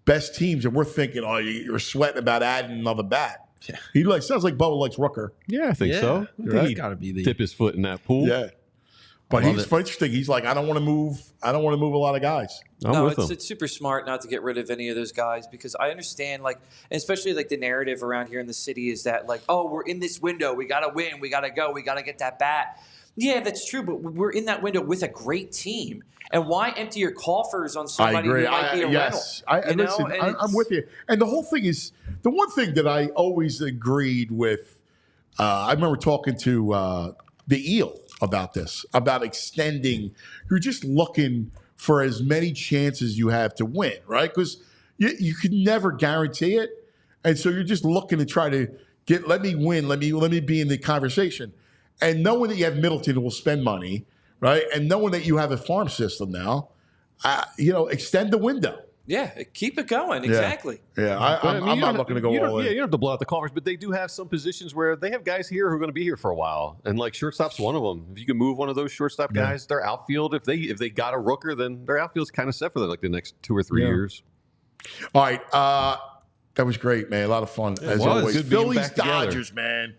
best teams, and we're thinking, oh, you're sweating about adding another bat. Yeah. He sounds like Bowa likes Rooker. Yeah, I think so. I think He's he'd got to be the. dip his foot in that pool. Yeah. But love he's it. interesting. He's like, I don't want to move a lot of guys. I'm with him. It's super smart not to get rid of any of those guys because I understand, and especially the narrative around here in the city is that we're in this window, we got to win, we got to go, we got to get that bat. Yeah, that's true, but we're in that window with a great team. And why empty your coffers on somebody who might be a rental? Listen, I'm with you. And the whole thing is, the one thing that I always agreed with, I remember talking to the Eel about this, about extending. You're just looking for as many chances you have to win, right? Because you can never guarantee it. And so you're just looking to try to let me win, let me be in the conversation. And knowing that you have Middleton who will spend money, right? And knowing that you have a farm system now, extend the window. Yeah, keep it going. Exactly. Yeah, I'm not looking to go all in. Yeah, you don't have to blow out the coffers, but they do have some positions where they have guys here who are going to be here for a while. And shortstop's one of them. If you can move one of those shortstop guys, their outfield, if they got a rooker, then their outfield's kind of set for the next 2 or 3 years. All right. That was great, man. A lot of fun, as always. Good being Phillies, back together. Dodgers, man.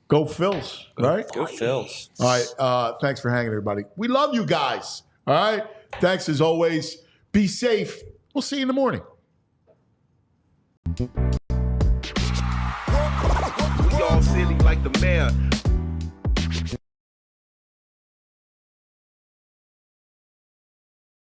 Go Phils, right? Go Phils. All right. Thanks for hanging, everybody. We love you guys. All right. Thanks, as always. Be safe. We'll see you in the morning. We all silly like the mayor.